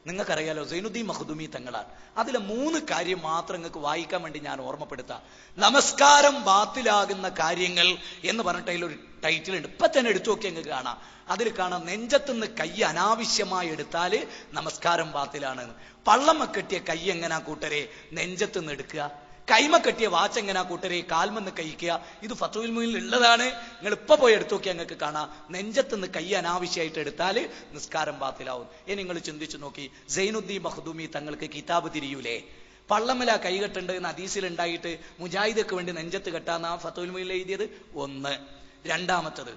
നിങ്ങൾക്കറിയാലോ, സൈനുദ്ദീൻ മഖ്ദൂമി തങ്ങളാണ്. അതിലെ 3 കാര്യം മാത്രം നിങ്ങൾക്ക് വായിക്കാൻ വേണ്ടി ഞാൻ ഓർമ്മപ്പെടുത്താം. നമസ്കാരം ബാത്തിലാകുന്ന കാര്യങ്ങൾ എന്ന് പറഞ്ഞിട്ട് അതിലൊരു ടൈറ്റിൽ ഉണ്ട്. ഇപ്പൊ തന്നെ എടുത്തു നോക്കി നിങ്ങൾക്ക് കാണാം. അതിൽ കാണാം, നെഞ്ചത്തുനിന്ന് കൈ അനാവശ്യമായി എടുത്താൽ നമസ്കാരം ബാത്തിലാണ്. പള്ളമ്മ കെട്ടിയ കൈ എങ്ങനാ കൂട്ടരെ നെഞ്ചത്തുനിന്ന് എടുക്കുക? കൈമ കെട്ടിയ വാച്ച് എങ്ങനാ കൂട്ടരെ കാൽമെന്ന് കഴിക്കുക? ഇത് ഫത്ഹുൽ മുഈനിൽ ഉള്ളതാണ്. നിങ്ങൾ ഇപ്പൊ പോയി എടുത്തു നോക്കിയാൽ നിങ്ങൾക്ക് കാണാം, നെഞ്ചത്തുനിന്ന് കൈ അനാവശ്യമായിട്ട് എടുത്താൽ നിസ്കാരം ബാത്തിലാവും. ഇനി നിങ്ങൾ ചിന്തിച്ചു നോക്കി, സൈനുദ്ദീൻ മഖ്ദൂമി തങ്ങൾക്ക് കിതാബ് തിരിയൂലേ? പള്ളമ്മല കൈകെട്ടുണ്ട് എന്ന് ഹദീസിൽ ഉണ്ടായിട്ട് മുജാഹിദക്ക് വേണ്ടി നെഞ്ചത്ത് കെട്ടാന്ന ഫത്ഹുൽ മുഈനിൽ എഴുതിയത്. 1. രണ്ടാമത്തത്,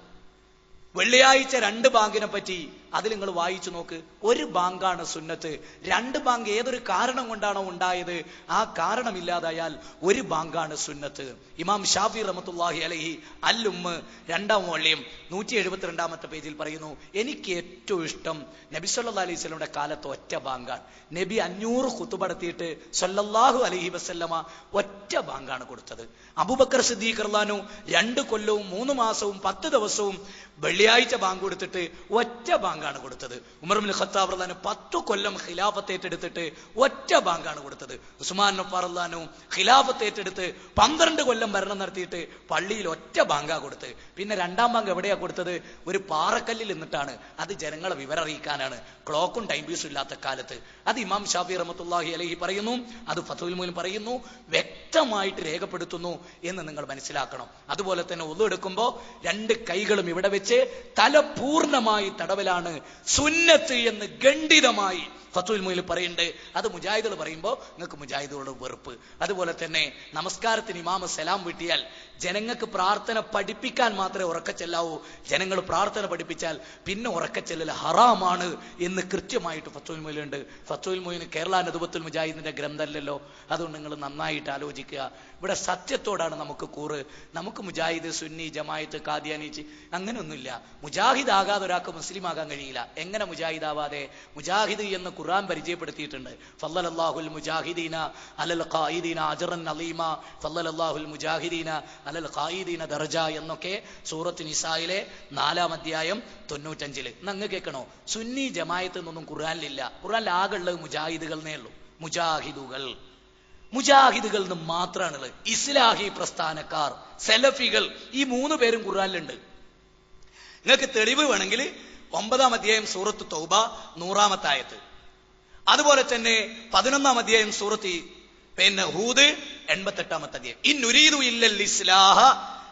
വെള്ളിയാഴ്ച 2 ബാങ്കിനെ പറ്റി അതിൽ നിങ്ങൾ വായിച്ചു നോക്ക്. 1 ബാങ്കാണ് സുന്നത്ത്, 2 ബാങ്ക് ഏതൊരു കാരണം കൊണ്ടാണോ ഉണ്ടായത്, ആ കാരണമില്ലാതായാൽ 1 ബാങ്കാണ് സുന്നത്ത്. ഇമാം ഷാഫി റഹ്മത്തുള്ളാഹി അലൈഹി അൽ-ഉമ്മ് 2ാം വോള്യം 172 പേജിൽ പറയുന്നു, എനിക്ക് ഏറ്റവും ഇഷ്ടം നബി സല്ലല്ലാഹു അലൈഹി വസല്ലമയുടെ കാലത്ത് ഒറ്റ ബാങ്കാണ്. നബി 500 ഖുതുബ നടത്തിയിട്ട് സല്ലല്ലാഹു അലൈഹി വസല്ലമ ഒറ്റ ബാങ്കാണ് കൊടുത്തത്. അബൂബക്കർ സിദ്ദീഖ് റളിയല്ലാഹു 2 കൊല്ലവും 3 മാസവും 10 ദിവസവും വെള്ളിയാഴ്ച ബാങ്ക് കൊടുത്തിട്ട് ഒറ്റ ബാങ്കാണ് കൊടുത്തത്. ഉമർ ഇബ്നുൽ ഖത്താബ് റളിയല്ലാഹു 10 കൊല്ലം ഖിലാഫത്ത് ഏറ്റെടുത്തിട്ട് ഒറ്റ ബാങ്കാണ് കൊടുത്തത്. ഉസ്മാൻ റളിയല്ലാഹു ഖിലാഫത്ത് ഏറ്റെടുത്ത് 12 കൊല്ലം ഭരണം നടത്തിയിട്ട് പള്ളിയിൽ ഒറ്റ ബാങ്കാ കൊടുത്ത്. പിന്നെ 2ാം ബാങ്ക് എവിടെയാ കൊടുത്തത്? ഒരു പാറക്കല്ലിൽ നിന്നിട്ടാണ്. അത് ജനങ്ങളെ വിവരം അറിയിക്കാനാണ്, ക്ലോക്കും ടൈം പീസും ഇല്ലാത്ത കാലത്ത്. അത് ഇമാം ഷാഫി റഹ്മത്തുള്ളാഹി അലൈഹി പറയുന്നു, അത് ഫത്ഹുൽ മുഈൻ പറയുന്നു, വ്യക്തമായിട്ട് രേഖപ്പെടുത്തുന്നു എന്ന് നിങ്ങൾ മനസ്സിലാക്കണം. അതുപോലെ തന്നെ ഒളു എടുക്കുമ്പോൾ 2 കൈകളും ഇവിടെ വെച്ച് തല പൂർണ്ണമായി തടവലാണ് സുന്നത്ത് എന്ന് ഖണ്ഡിതമായി ഫത്ഹുൽ മുഈനിൽ പറയുന്നുണ്ട്. അത് മുജാഹിദുകൾ പറയുമ്പോൾ നിങ്ങൾക്ക് മുജാഹിദുകളുടെ വെറുപ്പ്. അതുപോലെ തന്നെ നമസ്കാരത്തിന് ഇമാമ സലാം വീട്ടിയാൽ ജനങ്ങൾക്ക് പ്രാർത്ഥന പഠിപ്പിക്കാൻ മാത്രമേ ഉറക്കച്ചെല്ലാവൂ. ജനങ്ങൾ പ്രാർത്ഥന പഠിപ്പിച്ചാൽ പിന്നെ ഉറക്കച്ചെല്ലൽ ഹറാമാണ് എന്ന് കൃത്യമായിട്ട് ഫത്ഹുൽ മുഈനിലുണ്ട്. ഫത്ഹുൽ മുഈൻ കേരള നദുവത്തുൽ മുജാഹിദിന്റെ ഗ്രന്ഥമല്ലല്ലോ. അതുകൊണ്ട് നിങ്ങൾ നന്നായിട്ട് ആലോചിക്കുക. ഇവിടെ സത്യത്തോടാണ് നമുക്ക് കൂറ്. നമുക്ക് മുജാഹിദ്, സുന്നി, ജമാഅത്ത്, ഖാദിയാനിച്ച് അങ്ങനെയൊന്നുമില്ല. മുജാഹിദ് ആകാതെ ഒരാൾക്ക് മുസ്ലിം ആകാൻ കഴിയില്ല. എങ്ങനെ മുജാഹിദ് ആവാതെ? മുജാഹിദ് എന്ന് ഖുർആൻ പരിചയപ്പെടുത്തിയിട്ടുണ്ട്. ഫളലല്ലാഹുൽ മുജാഹിദീന അലൽ ഖായിദീന അജ്റൻ അലീമ, ഫളലല്ലാഹുൽ മുജാഹിദീന അലൽ ഖായിദീന ദർജ എന്നൊക്കെ സൂറത്ത് നിസായിലെ 4-ാം അധ്യായം 95. അങ്ങ് കേൾക്കണോ? സുന്നി ജമാഅത്ത് എന്നൊന്നും ഖുർആനിലില്ല. ഖുർആനിൽ ആകെ ഉള്ളത് മുജാഹിദുകളെന്നേ ഉള്ളൂ. മുജാഹിദുകൾ എന്ന് മാത്രമാണുള്ളത്. ഇസ്ലാഹി പ്രസ്ഥാനക്കാർ, സെലഫികൾ, ഈ 3 പേരും ഖുർആനിലുണ്ട്. നിങ്ങൾക്ക് തെളിവ് വേണമെങ്കിൽ 9-ാം അധ്യായം സൂറത്ത് തൗബ 100-ാമത്തെ ആയത്ത്, അതുപോലെ തന്നെ 11-ാം അധ്യായം സൂറത്ത് ഹൂദ് 88-ാമത്തെ അധ്യായം. ഇന്നുരീദു ഇല്ലൽ ഇസ്ലാഹ,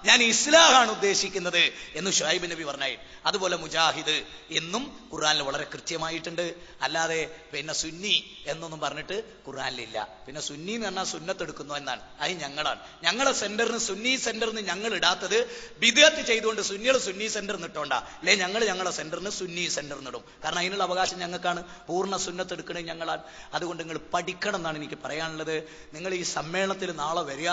ഞാൻ ഇസ്ലാഹാണ് ഉദ്ദേശിക്കുന്നത് എന്ന് ശുഐബ് നബി പറഞ്ഞായി. അതുപോലെ മുജാഹിദ് എന്നും ഖുർആനിൽ വളരെ കൃത്യമായിട്ടുണ്ട്. അല്ലാതെ പിന്നെ സുന്നി എന്നൊന്നും പറഞ്ഞിട്ട് ഖുർആനിലില്ല. പിന്നെ സുന്നി എന്ന് പറഞ്ഞാൽ സുന്നത്ത് എടുക്കുന്നു എന്നാണ്. അത് ഞങ്ങളാണ്. ഞങ്ങളെ സെന്ററിന് സുന്നി സെന്ററിന് ഞങ്ങൾ ഇടാത്തത് ബിദ്അത്ത് ചെയ്തുകൊണ്ട് സുന്നികൾ സുന്നി സെന്റർ നിട്ടോണ്ടാ. അല്ലെ ഞങ്ങളെ സെന്ററിന് സുന്നി സെന്റർ നിടും. കാരണം അതിനുള്ള അവകാശം ഞങ്ങൾക്കാണ്. പൂർണ്ണ സുന്നത്ത് എടുക്കണേ ഞങ്ങളാണ്. അതുകൊണ്ട് നിങ്ങൾ പഠിക്കണം എന്നാണ് എനിക്ക് പറയാനുള്ളത്. നിങ്ങൾ ഈ സമ്മേളനത്തിൽ നാളെ വരിക.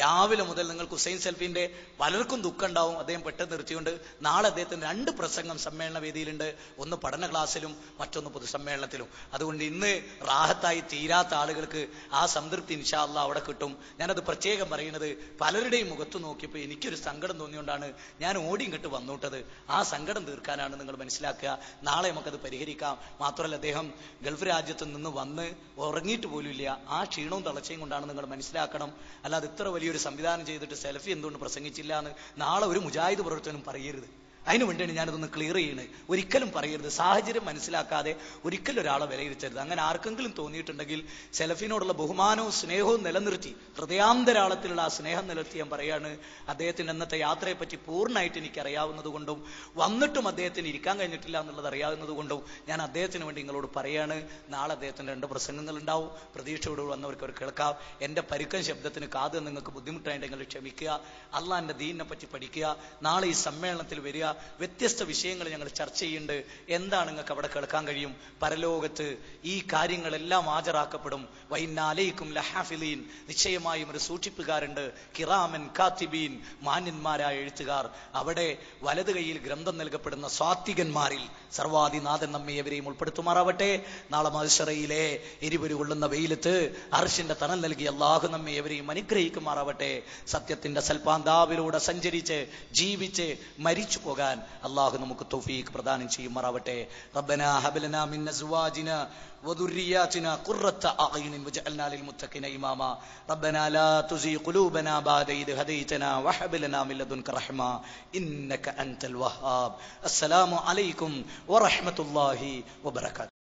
രാവിലെ മുതൽ നിങ്ങൾക്ക് ഹുസൈൻ സെൽഫിന്റെ പലർക്കും ദുഃഖം ഉണ്ടാവും. അദ്ദേഹം പെട്ടെന്ന് നിർത്തിയുകൊണ്ട് നാളെ അദ്ദേഹത്തിന് 2 പ്രസംഗം സമ്മേളന വേദിയിലുണ്ട്. ഒന്ന് പഠന ക്ലാസ്സിലും മറ്റൊന്ന് പൊതുസമ്മേളനത്തിലും. അതുകൊണ്ട് ഇന്ന് റാഹത്തായി തീരാത്ത ആളുകൾക്ക് ആ സംതൃപ്തി ഇൻഷാ അല്ലാഹ് അവിടെ കിട്ടും. ഞാനത് പ്രത്യേകം പറയുന്നത് പലരുടെയും മുഖത്ത് നോക്കിയപ്പോൾ എനിക്കൊരു സങ്കടം തോന്നിയോണ്ടാണ് ഞാൻ ഓടിയിങ്ങോട്ട് വന്നോട്ടത്. ആ സങ്കടം തീർക്കാനാണ് നിങ്ങൾ മനസ്സിലാക്കുക. നാളെ നമുക്കത് പരിഹരിക്കാം. മാത്രമല്ല അദ്ദേഹം ഗൾഫ് രാജ്യത്ത് നിന്ന് വന്ന് ഉറങ്ങിയിട്ട് പോലും ഇല്ല. ആ ക്ഷീണവും തളർച്ചയും കൊണ്ടാണ് നിങ്ങൾ മനസ്സിലാക്കണം. അല്ലാതെ ഇത്ര വലിയൊരു സംവിധാനം ചെയ്തിട്ട് സെൽഫി എന്തുകൊണ്ട് പ്രസംഗിച്ചില്ല എന്ന് നാളെ ഒരു മുജാഹിദ് പ്രവർത്തനം പറയരുത്. അതിനു വേണ്ടിയാണ് ഞാനതൊന്ന് ക്ലിയർ ചെയ്യുന്നത്. ഒരിക്കലും പറയരുത്. സാഹചര്യം മനസ്സിലാക്കാതെ ഒരിക്കലും ഒരാളെ വിലയിരുത്തരുത്. അങ്ങനെ ആർക്കെങ്കിലും തോന്നിയിട്ടുണ്ടെങ്കിൽ സെലഫിനോടുള്ള ബഹുമാനവും സ്നേഹവും നിലനിർത്തി, ഹൃദയാന്തരാളത്തിലുള്ള ആ സ്നേഹം നിലനിർത്തി ഞാൻ പറയാണ്, അദ്ദേഹത്തിന്റെ അന്നത്തെ യാത്രയെ പറ്റി പൂർണ്ണമായിട്ട് എനിക്ക് അറിയാവുന്നത് കൊണ്ടും വന്നിട്ടും അദ്ദേഹത്തിന് ഇരിക്കാൻ കഴിഞ്ഞിട്ടില്ല എന്നുള്ളത് അറിയാവുന്നത് കൊണ്ടും ഞാൻ അദ്ദേഹത്തിന് വേണ്ടി നിങ്ങളോട് പറയാണ്. നാളെ അദ്ദേഹത്തിന് 2 പ്രസംഗങ്ങൾ ഉണ്ടാവും. പ്രതീക്ഷയോട് വന്നവർക്ക് അവർ കേൾക്കാം. എന്റെ പരുക്കൻ ശബ്ദത്തിന് കാത് നിങ്ങൾക്ക് ബുദ്ധിമുട്ടായിട്ടുണ്ടെങ്കിൽ ക്ഷമിക്കുക. അള്ളാന്റെ ദീനിനെ പറ്റി പഠിക്കുക. നാളെ ഈ സമ്മേളനത്തിൽ വരിക. വ്യത്യസ്ത വിഷയങ്ങൾ ഞങ്ങൾ ചർച്ച ചെയ്യുന്നുണ്ട്. എന്താണ് നിങ്ങൾക്ക് അവിടെ കേൾക്കാൻ കഴിയും? പരലോകത്ത് ഈ കാര്യങ്ങളെല്ലാം ഹാജരാക്കപ്പെടും. വൈന്നാലൈക്കും ലഹാഫിലീൻ, നിശ്ചയമായും ഒരു സൂക്ഷിപ്പുകാരുണ്ട്. കിറാമൻ കാത്തിബീൻ, മാന്യന്മാരായ എഴുത്തുകാർ. അവിടെ വലത് കൈയിൽ ഗ്രന്ഥം നൽകപ്പെടുന്ന സ്വാത്വികന്മാരിൽ സർവാധിനാഥൻ നമ്മെ എവരെയും ഉൾപ്പെടുത്തുമാറാവട്ടെ. നാളെ മഹ്ശറയിലെ എരിപൊരു കൊള്ളുന്ന വെയിലത്ത് അർശിന്റെ തണൽ നൽകി അല്ലാഹു നമ്മെ എവരെയും അനുഗ്രഹിക്കുമാറാവട്ടെ. സത്യത്തിന്റെ സൽപാന്താവിലൂടെ സഞ്ചരിച്ച് ജീവിച്ച് മരിച്ചു പോകാൻ അല്ലാഹു നമുക്ക് തൗഫീഖ് പ്രദാനം ചെയ്യുമാറാവട്ടെ. റബ്ബനാ ഹബ് ലനാ മിൻ അസ്വാജിനാ വദുർരിയാതിനാ ഖുർറത അഅ്യുനിൻ വജഅൽനാ ലിൽമുത്തഖീന ഇമാമാ. റബ്ബനാ ലാ തുസിഗ് ഖുലൂബനാ ബഅദ ഇദ് ഹദൈതനാ വഹബ് ലനാ മിൻ ലദുൻക റഹ്മ ഇന്നക അൻതൽ വഹ്ഹാബ്. അസ്സലാമു അലൈക്കും വറഹ്മത്തുള്ളാഹി വബറകാതുഹു.